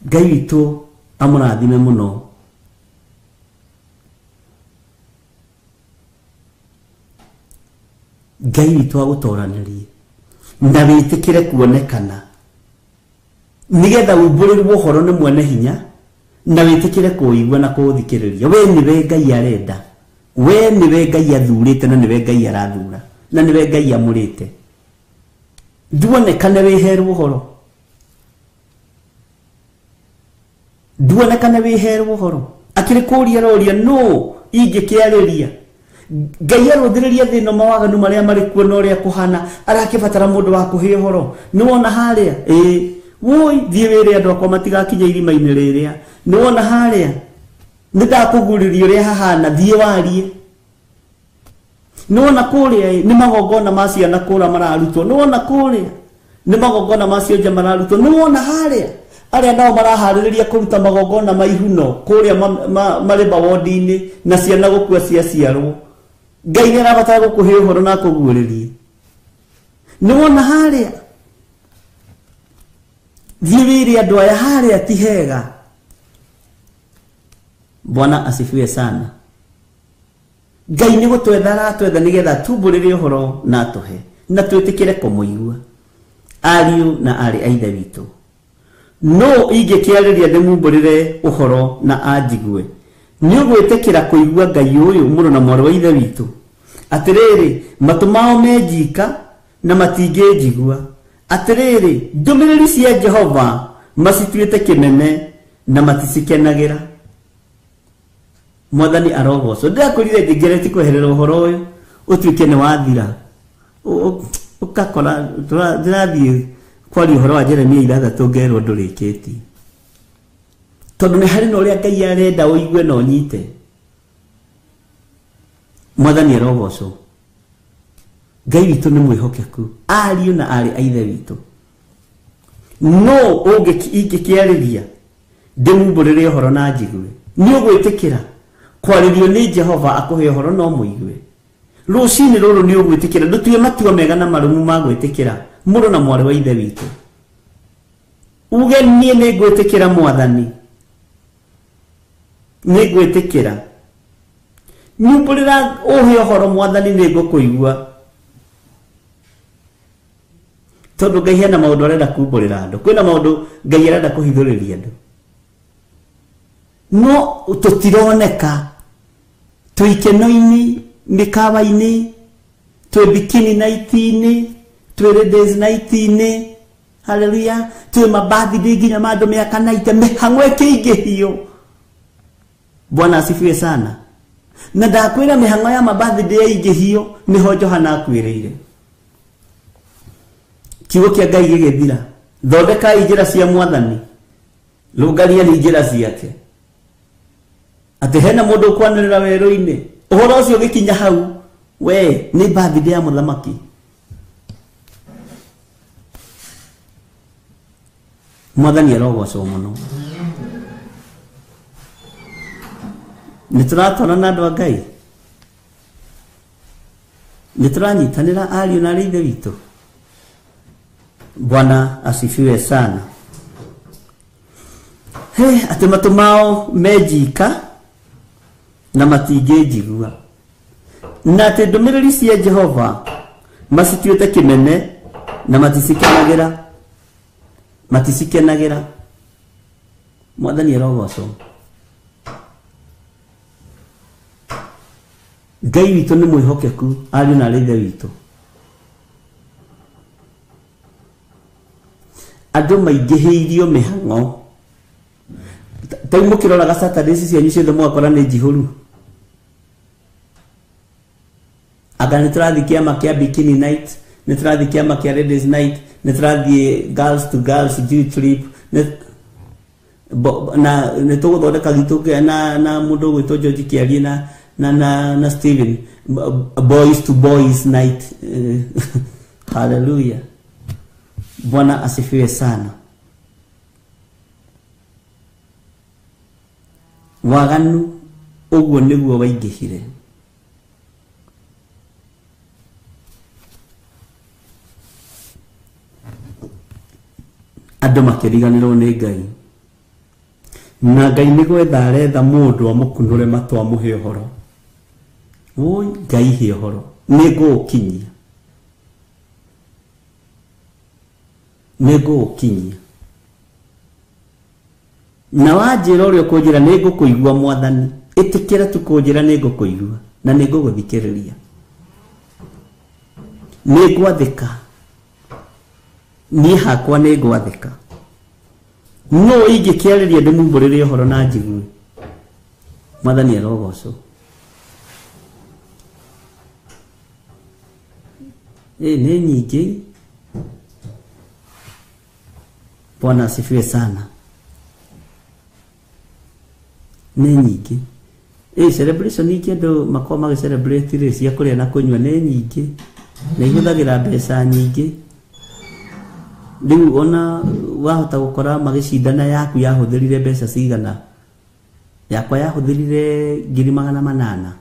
Ngai witũ amũrathime mũno. Ngai witũ agũtoranĩrie na wĩtĩkĩre kuonekana nigetha umbũrĩrwo ũhoro nĩ mwene hinya na wĩtĩkĩre kũigua na kũũthikĩrĩria. We nĩwe Ngai arenda, we nĩwe Ngai athurĩte na nĩwe Ngai arathura na nĩwe Ngai amũrĩte. Nduonekane wĩherwo ũhoro, nduonekane wĩherwo ũhoro. Akĩrĩ kũũria roria no ingĩkĩarĩria. Ngai arũthĩrĩria thĩna mawaganu marĩa marĩ kuo na ũrĩa kũhana, arakĩbatara mũndũ wa kũhe ũhoro. Nĩwona harĩa woi thiĩ wĩre andũ akwa matigakinya irima-inĩ rĩrĩa. Nĩwona harĩa nĩndakũgurĩria ũrĩa hahana, thiĩ warie. Nĩwona kũrĩa nĩ magongona ma ciana kũra mararutwo. Nĩwona kũrĩa nĩ magongona ma cionja mararutwo. Nĩwona harĩa arĩa nao maraharĩrĩria kũruta magongona ma ihuno kũrĩa marĩ mawodi-inĩ na ciana gũkua ciaciarwo. Ngai nĩ arabatara gũkũhe ũhoro na akũguũrĩrie. Nĩwona harĩa thiĩ wĩre andũ aya harĩa ti hega. Bwana asifiwe sana. Ngai nĩ gũtwetha aratwetha nĩgetha tumbũrĩre ũhoro na atũhe na twĩtĩkĩre kũmũigua. Ariũ na arĩ a ithe witũ, no ingĩkĩarĩria ndĩmumbũrĩre ũhoro na anjigue, nĩ ũgwĩtĩkĩra kũigua Ngai ũyũ mũrũ na mwarĩ wa ithe witũ. Atĩrĩrĩ, matũ mao menjika na matingĩnjigua. Atĩrĩrĩ, ndũmĩrĩri cia Jehova macituĩte kĩnene na maticikenagĩra. Mwathani arogocwo. Ndĩrakwĩrire ngĩgereti kweherera ũhoro ũyũ ũtuĩke nĩ wathira. Ũkakora ndĩrathiĩ kwaria ũhoro wa Jeremia 6 ngerwo ndũrĩkĩtie. Tondũ nĩ harĩ na ũrĩa Ngai arenda ũigue na ũnyite. Mwathani arogocwo. Ngai witũ nĩ mwĩhokeku, ariũ na arĩ a ithe witũ. No ingĩkĩarĩria ndĩmumbũrĩre ũhoro na njigue, nĩ ũgwĩtĩkĩra kwarĩrio nĩ Jehova akũhe ũhoro no mũigue. Rũcinĩ rũrũ nĩ ũgwĩtĩkĩra ndũtue matua mega na marũmu ma gwĩtĩkĩra mũrũ na mwarĩ wa ithe witũ. Uge niĩ nĩ ngwĩtĩkĩra Mwathani, nĩ ngwĩtĩkĩra. Nyumbũrĩra ũhe ũhoro Mwathani, nĩ ngũkũigua. Tondũ Ngai hena maũndũ arenda kumbũrĩra andũ. Kwĩna maũndũ Ngai arenda kũhithũrĩria andũ. No tũtironeka, twĩ ikeno-inĩ, mĩkawa-inĩ, twĩ bikini night-inĩ, twĩ ladies night-inĩ, haleluya, twĩ mabathday nginya ma andũ mĩaka naite, mĩhang'o ĩkĩingĩhio. Bwana asifiwe sana. Na ndakwĩra mĩhang'o ya mabathday yaingĩhio nĩho Johana akwĩrĩire. Kiugo kĩa Ngai gĩgĩthira, thondekai njĩra cia Mwathani, rũngariai njĩra ciake. Atĩ hena mũndũ ũkwanĩrĩra werũ-inĩ, ũhoro ũcio ũgĩkinya hau, we nĩ birthday ya mũthamaki. Mwathani arogocwo mũno. Nĩtũratwarana andũ a Ngai, nĩtũranyitanĩra ariũ na arĩ a ithe witũ. Bwana asifiwe sana. Atĩ matũ mao menjika na matingĩnjigua, na atĩ ndũmĩrĩri cia Jehova macituĩte kĩmene na maticikenagĩra. Mwathani arogocwo. Ngai witũ nĩ mwĩhokeku, ariũ na arĩ a ithe witũ. Andũ maingĩhĩirio mĩhang'o. Tai mũkĩroraga Saturdays cianyu ciothe mwakora nĩ njihũru. Anga nĩtũrathiĩ kĩama kĩa bikini night, nĩtũrathiĩ kĩama kĩa ladies night, nĩtũrathiĩ girls to girls youth trip, na nĩtũgũthondeka gitũ na mũndũ ũgwĩtwo George Kĩarie na Steven, boys to boys night. Hallelujah. Bwana asifiwe sana. Waganu ũguo nĩguo waingĩhire. Andũ makĩriganĩrwo nĩ Ngai. na Ngai nĩ gwetha aretha mũndũ amũkunũre matũ amũhe ũhoro. Oi, Ngai he ũhoro nĩngũũkinyia, nĩngũũkinyia. Na wanjĩra ũrĩa ũkũnjĩra nĩngũkũigua Mwathani, ĩtĩkĩra tu kũnjĩra nĩngũkũigua na nĩngũgũthikĩrĩria, nĩngwathĩka, niĩ hakwa nĩngwathĩka. No ingĩkĩarĩria ndĩmumbũrĩre ũhoro na njigue, Mwathani arogocwo. Nĩ nyingĩ. Bwana asifiwe sana. Nĩ nyingĩ. Celebration nyingĩ andũ makoma magĩcelebrate rĩ cia kũrĩa na kũnyua nĩ nyingĩ, na ihũthagĩra mbeca nyingĩ. Rĩu ona wahota gũkora magĩcindana yaku yahũthĩrire mbeca cigana. Yakwa yahũthĩrire 800,000,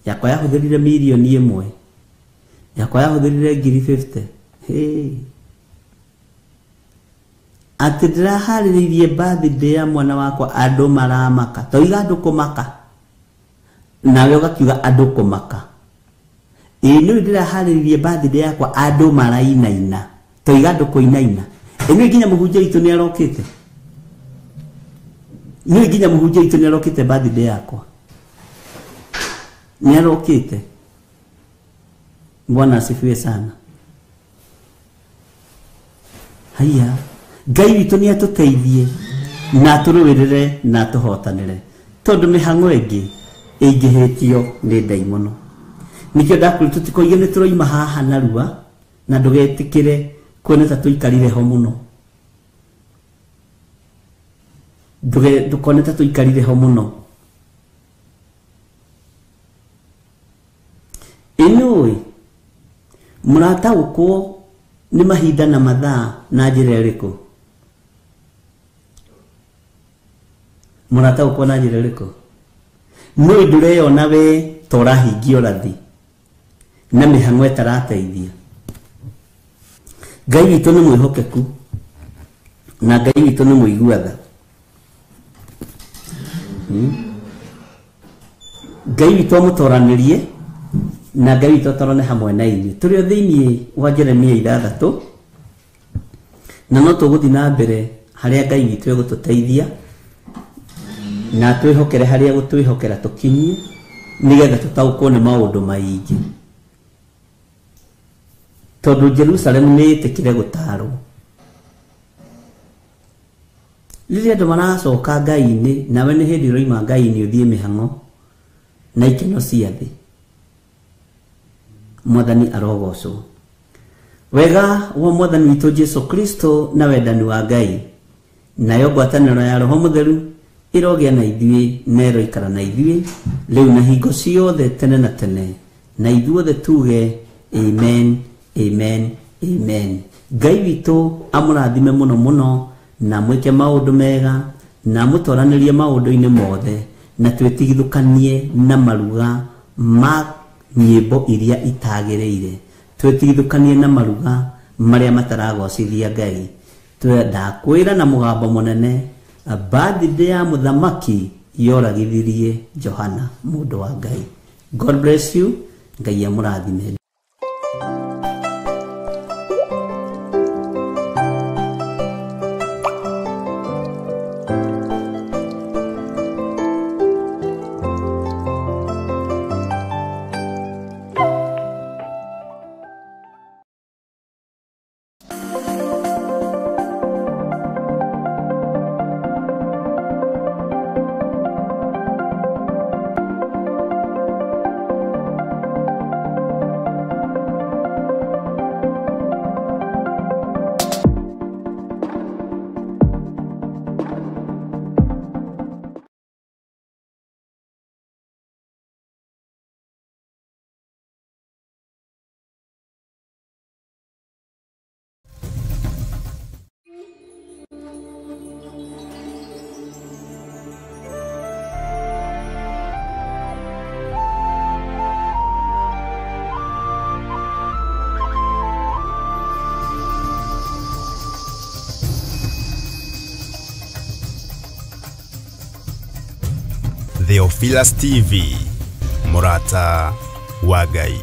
yakwa yahũthĩrire 1,000,000, yakwa yahũthĩrire 50,000. Hey. Atĩ ndĩraharĩrĩirie birthday ya mwana wakwa andũ maramaka. Toiga andũ kũmaka, nawe ũgakiuga andũ kũmaka. Nĩwe ndĩraharĩrĩirie birthday yakwa andũ marainaina. Toiga andũ kũinaina. Nĩwe nginya mũhunjia witũ nĩ arokĩte. Nĩwe nginya mũhunjia witũ nĩ arokĩte birthday yakwa. Nĩ arokĩte. Bwana asifiwe sana. Haya. Ngai witũ nĩ atũteithie na tũrũĩrĩre na tũhotanĩre, tondũ mĩhang'o ĩngĩ ĩingĩhĩtio nĩ ndaimono. Nĩkĩo ndakwĩra tũtikoige nĩ tũroima haha narua na ndũgetĩkĩre kuona ta tũikarire ho mũno. Ndũkone ta tũikarire ho mũno. Ĩnũĩ mũrataũkwo nĩ mahinda na mathaa na njĩra ĩrĩkũ? Mũrataũkwo na njĩra ĩrĩkũ? Nũĩ ndũreyona we ta ũrahingia ũrathi na mĩhang'o ĩtarateithia. Ngai witũ nĩ mwĩhokeku na Ngai witũ nĩ mũigua-tha. Ngai witũ amũtoranĩrie na Ngai witũ atorane hamwe na inyuĩ. Tũrĩ o thĩinĩ wa Jeremia 6 na no tũgũthiĩ na mbere harĩa Ngai witũ egũtũteithia na twĩhokere harĩa gũtwĩhokera tũkinyie nĩgetha tũtaũkwo nĩ maũndũ maingĩ. Tondũ Jerusalemu nĩ ĩtĩkire gũtaarwo. Rĩrĩa andũ maracoka Ngai-inĩ, nawe nĩ hĩndĩ ũroima Ngai-inĩ ũthiĩ mĩhang'o na ikeno cia thĩ. Mwathani arogocwo. Wega wa Mwathani witũ Jesu Kristo na wendani wa Ngai nayo ngwatanĩro ya Roho Mũtheru ĩrogĩa na ithuĩ na ĩroikara na ithuĩ rĩu na hingo ciothe tene na tene, na ithuothe tuge amen, amen, amen. Ngai witũ amũrathime mũno mũno na mwĩke maũndũ mega na mũtoranĩrie maũndũ-inĩ mothe na twĩtigithũkanie na maruga ma nyĩmbo iria itagĩrĩire, twĩtigithũkanie na maruga marĩa mataragocithia Ngai. Ndakwĩra na mũgambo mũnene, birthday ya mũthamaki yoragithirie Johana mũndũ wa Ngai. God bless you. Ngai amũrathime. Theophilus TV, Murata wa Ngai.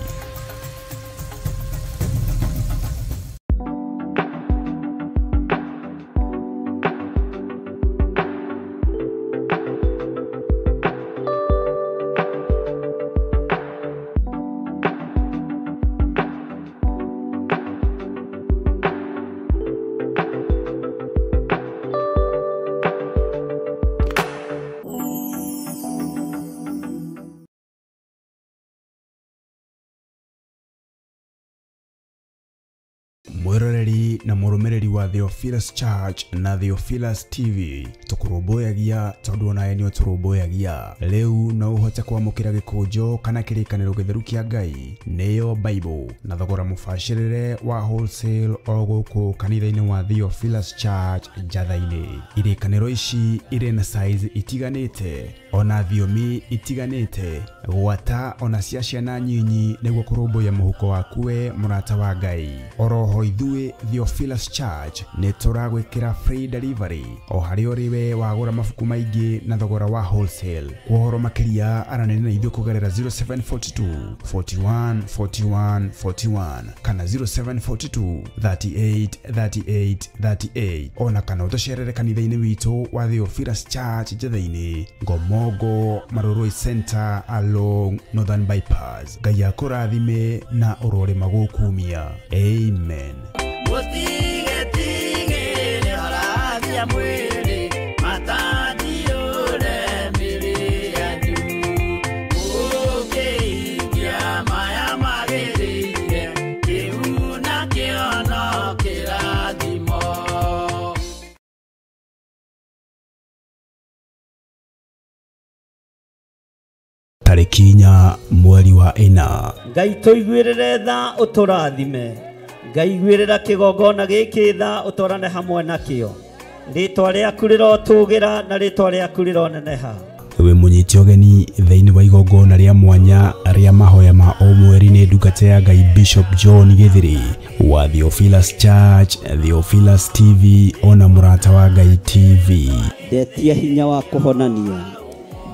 Mwiroreri na murumireri wa Theophilus Church na Theophilus TV tukuruboyagia tondu ona enio turuboyagia leu no uhote kwamukira gikujo kana kirikaniro githeru kia Ngai neyo Bible na thogora mufashirire wa wholesale oguku kanitha-ini wa Theophilus Church Njatha-ini. Irikaniro ici ire na size itiganite ona thiomi itiganite gwata ona cia ciana nyinyi niguo kuruboya muhuko wakuwe murata wa Ngai. Oroho ithuĩ Theophilus Church nĩ tũragwĩkĩra free delivery o harĩ ũrĩwe wagũra mabuku maingĩ na thogora wa wholesale. Kuhoro makĩria aranĩria na ithuĩ kũgerera 0742 41 41 41 kana 0742 38 38 38 ona kana ũtũcerere kanitha-inĩ witũ wa Theophilus Church Njatha-ini Ngomongo Maroroi Center along Northern Bypass. Ngai akũrathime na ũrore magũkumia. Amen. Tarikinya mweri wa ina. Ngai tuiguirire tha uturathime. Ngai gwirira kigongona giki tha utorane hamwe nakio. Ritwa riaku rirotugira na ritwa riaku rironeneha. We munyiti ogeni thiini wa igongona ria mwanya ria mahoya ma o mweri ni ndungata ya Ngai Bishop John Githiri wa Theophilus Church, Theophilus TV ona murata wa Ngai TV. Ndetia hinya wa kuhonania.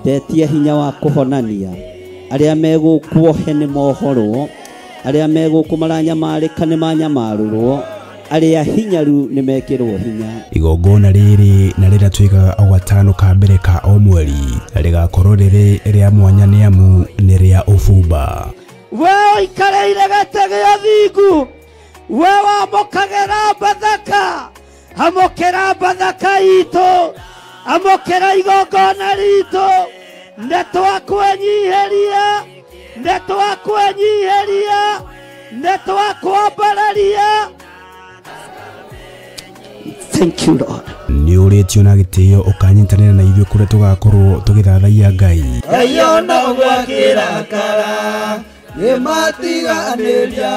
Ndetia hinya wa kuhonania. Aria megukuohe ni mohoro. Aria megukumaranyamarika ni manyamarurwo. Aria hinyaru ni mekirwo hinya. Igongona riri na rira twikaga o gatano ka mbere ka o mweri rigakorwo riri ria mwanya ni amu ni ria ufumba. We ikareire gatege thingu. We wamukagera bathaka. Amukira bathaka itu. Amukira igongona ritu. Netwa kwenyiheria. Netwa kwenyiheria. Netwa kwambararia. Thank you, Lord. Ni uretio na gitio ukanyitanira na ithuĩ kuria tugakorwo tugithathaia Ngai. Ayona gwakira kara nimatiganiria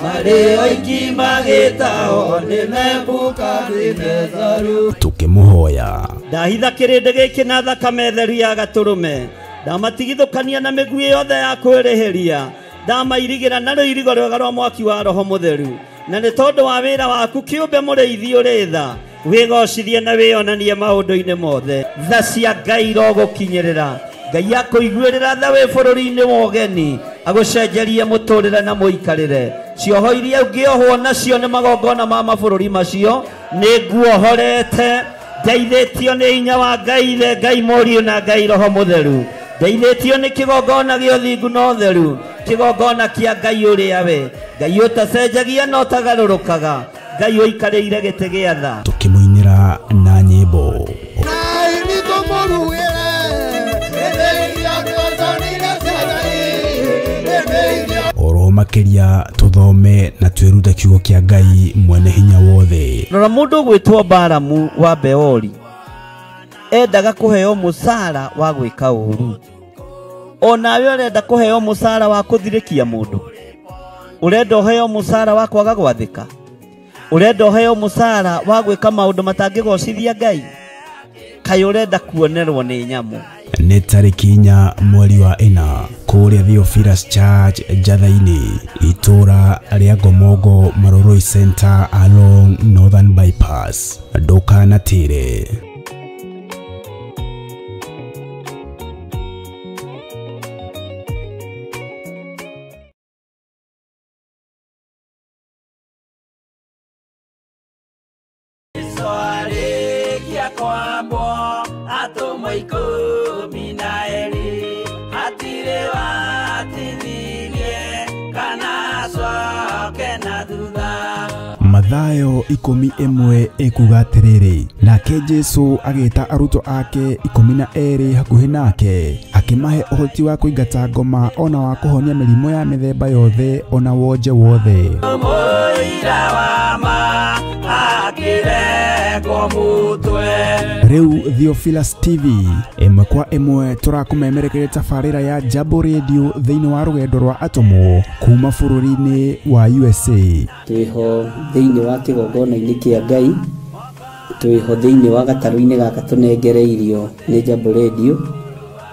mari oiki magitao nimebuka nimezaru tukimuhoya. Ndahitha kirindi giki na thakame theru ya gaturume. Ndamatigithukania na migui yothe ya kwĩrĩhĩria. Ndamairigira na rũirigo rwega rwa mwaki wa Roho Mũtheru. Na nĩ tondũ wa wĩra waku kĩũmbe mũrĩithi ũrĩ tha wĩgocithie na wĩonanie maũndũ-inĩ mothe. Tha cia Ngai irogũkinyĩrĩra. Ngai akũiguĩrĩra tha wĩ bũrũri-inĩ wa ũgeni agũcenjerie mũtũrĩre na mũikarĩre. Cioho iria ũngĩohwo nacio nĩ magongona ma mabũrũri macio nĩ nguohorete. Ndeithĩtio nĩ hinya wa Ngai ithe, Ngai Mũriũ na Ngai Roho Mũtheru. Ndeithĩtio nĩ kĩgongona gĩa ũthingu na ũtheru, kĩgongona kĩa Ngai ũrĩa we, Ngai ũtacenjagia na ũtagarũrũkaga, Ngai ũikarĩire gĩtĩ gĩa tha. Tukĩmũinĩra na nyĩmbo. Oro makĩria tuthome na twĩrute kiugo kĩa Ngai mwene hinya wothe. Rora mũndũ gwĩtwo Balamu wa Beori endaga kũheo mũcara wa gwĩka ũũru. Onawe ũrenda kũheo mũcara wa kũthirĩkia mũndũ. Ũrenda ũheo mũcara wa kwaga gwathĩka. Ũrenda ũheo mũcara wa gwĩka maũndũ matangĩgocithia Ngai. Kaĩ ũrenda kuonerwo nĩ nyamũ. Nĩ tarĩki 4 mweri wa 4 kũrĩa Theophilus Church Njatha-ini itũra rĩa Ngomongo Maroroi Center along Northern Bypass. Ndukanatĩre. ayo 11 ekuga atiriri nake Jesu agita aruto ake 12 hakuhi nake akimahe uhoti wa kuingata ngoma ona wa kuhonia mirimo ya mithemba yothe ona wonje wothe. Riu Theophilus TV imwe kwa imwe turakumemerekere tafarira ya Jambo Radio thiini wa rugendo rwa atomo kuma bururi-ini wa USA. Twiho thiini wa kigongona-ini kia Ngai, twiho thiini wa gataru-ini gaka tunengereirio ni Jambo Radio.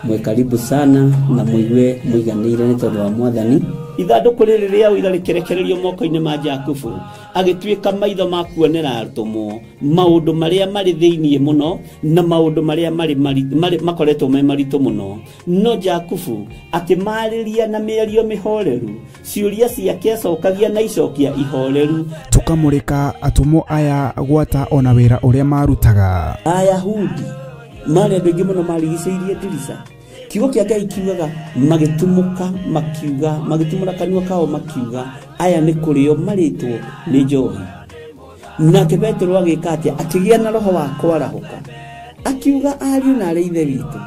Mwe karibu sana na muigue muiganire ni tondu wa Mwathani. Ithanduku riri ria uira rikerekererio moko-ini ma Jakubu agituika maitho ma kuonera arutumo maundu maria mari thiini muno na maundu maria mari makoretwo me maritu muno. No Jakubu akimariria na mĩario mĩhoreru, ciuria ciake acokagia na icokia ihoreru. Tukamurika atumo aya gwata ona wira uria marutaga. Ayahudi mari andu aingi muno marigicĩirie ndirica. Kiugo kia Ngai kiugaga magitumuka makiuga magitumura kanua kao makiuga aya ni kurio maritwo ni njohi. Nake Petero agika atia akigia na roho wa kwarahuka akiuga ariu na ithe witu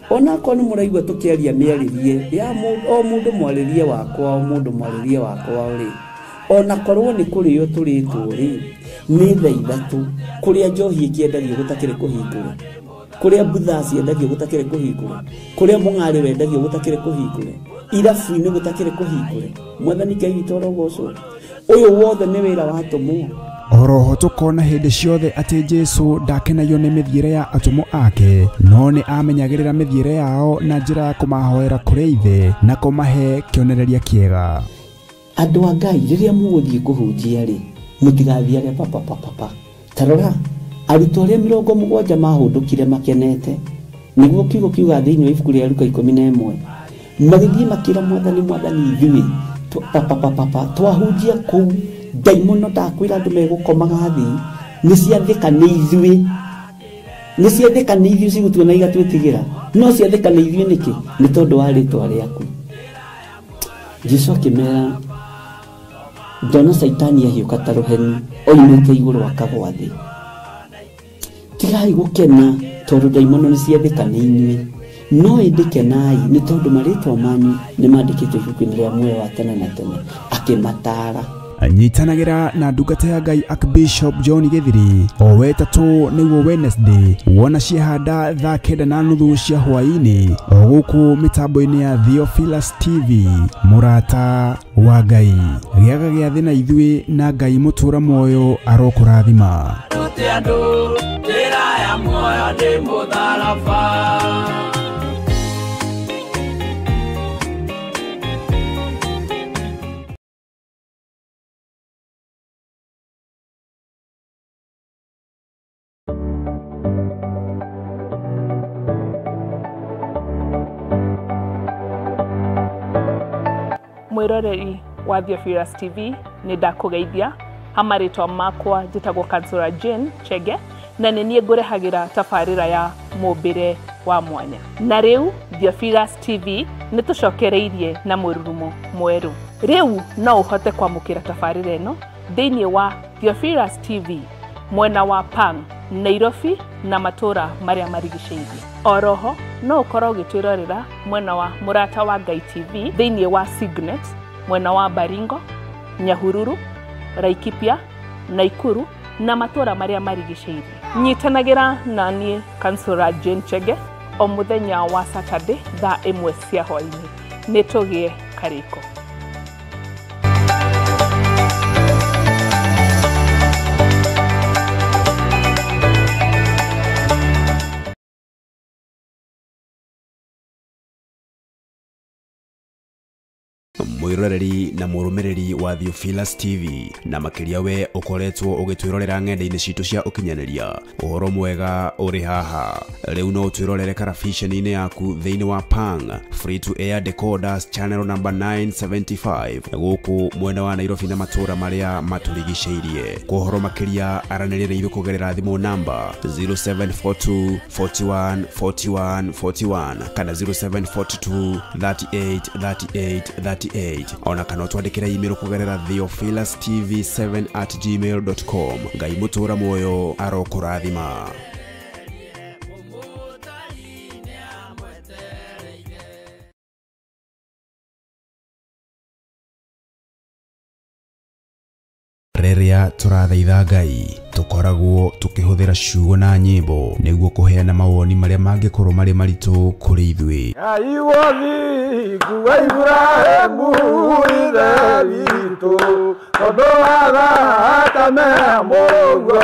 ona ko ni muraigwa tukiaria miaririe ya mundu mwaririe wakwa o mundu mwaririe wakwa ri ona korwo ni kurio turitwo ri ni thaithatu kuria njohi ikiendagio gutakire kuhingura, kuria butha ciendagio gutakire kuhingura, kuria mung'ari wendagio gutakire kuhingura, irabu-ini gutakire kuhingura. Mwathani Ngai witũ arogocwo. Uyu wothe ni wira wa atomo. Oroho tukona hindi ciothe ati Jesu ndakenagio ni mithiire ya atomo ake, no ni amenyagirira mithiire yao na njira ya kumahoera kuri ithe na kumahe kionereria kiega. Andu a Ngai riria muguthii kuhunjia ri mutigathiage papa tarora arutwo aria 70 mahundukire makenete niguo kiugo kiuga thiini wa ibuku ria Luka 11 magithii makira Mwathani ithui papa twahunjia kuu daimono ndakwira andu megukomaga thi ni ciathika ni ithui cigutuona igatwitigira no ciathika ni ithui niki ni tondu wa ritwa riaku. Jesu akimera ndona Saitani ahiuka ta ruheni oimite iguru akagwa thi. Tigai gukena tondu daimono ni ciathika ni inyui no indikenai ni tondu maritwa manyu ni mandikitwo ibuku-ini ria muoyo wa tene na tene akimatara. Anyitanagira na ndungata ya Ngai Archbishop John Githiri o wetatu niguo Wednesday wona ciehanda thaa 9:30 cia hwaini o guku mitambo-ini ya Theophilus TV. Murata wa Ngai giaga gia thina ithui na Ngai mutura moyo arokurathima. Mwiroreri wa Theophilus TV ni ndakugeithia hamaritwa makwa njitagwo Kansura Jane Chege na ni ngurehagira tafarira ya mubire wa mwanya. Na riu Theophilus TV ni tucokereirie na mururumo mweru. Riu no uhote kwamukira tafarira eno thiini wa Theophilus TV mwena wa Pang, Nairobi na matura maria marigiceirie. Oroho no ukorwo gitwirorera mwena wa Murata wa Ngai TV thiini wa Signet mwena wa Baringo, Nyahururu, Laikipia, Naikuru na matura maria marigiceirie. Nyitanagira nani Kansura Jane Chege o muthenya wa Saturday thaa 1 cia hwaini. Nitugie kariko. Mwiroreri na murumiriri wa Theophilus TV na makiria we ukoretwo ugitwirorera ng'enda-ini citu cia ukinyaniria uhoro mwega uri haha. Riu no twirorere karabiceni-ini yaku thiini wa Pang free to air decoders channel number 975 guku mwena wa Nairobi na matura maria maturigiceirie. Kuhoro makiria aranirire ithu kugerera thimu namba 0742 41 41 41 kana 0742 38 38 38 website ona kana twandikira email kugerera theophilas.tv7@gmail.com. Ngai mutura moyo arokurathima. Reria turathaitha Ngai tukoragwo tukihuthira ciugo na nyimbo niguo kuheana mawoni maria mangikorwo mari maritu kuri ithui. Ngai wothi kuwa Ibrahimu ithe witũ tondũ wa thakame ya Mũrungu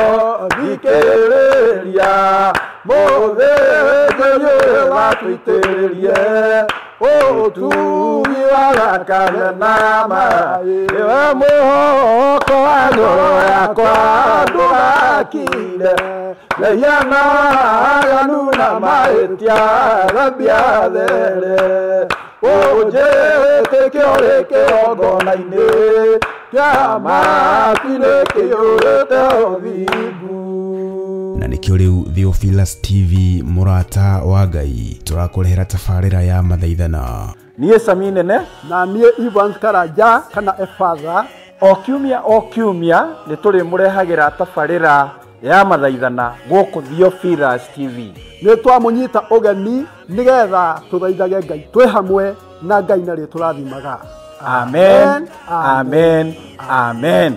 thikĩrĩria mũthĩnjĩri watũitĩrĩrie ũtugi wa thakame na maaĩ we mũhoko wa ngoro yakwa ndũgakire lehiana aganu na mahĩtia thambia there ũnjĩtĩkio rĩ kĩgongona-inĩ kĩa matu-inĩ kĩiyũrĩte ũthingu. Na nikio riu Theophilas TV murata wa Ngai turakurehera tabarira ya mathaithana. Niĩ Sami Nene na niĩ Evans Karanja kana Efatha. o kiumia nĩ tũrĩmũrehagĩra tabarĩra ya mathaithana gũkũ Theophilas TV. Nĩ twamũnyita ũgeni nĩgetha tũthaithage Ngai twĩ hamwe na Ngai na rĩtwa tũrathimaga. Amen, amen, amen.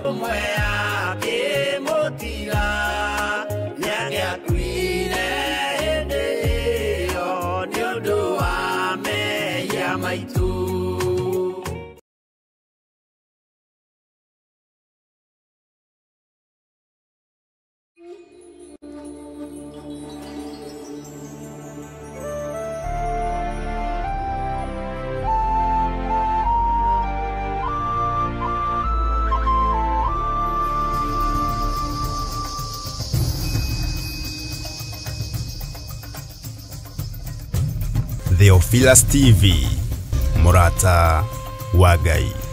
Theophilas TV murata wa Ngai.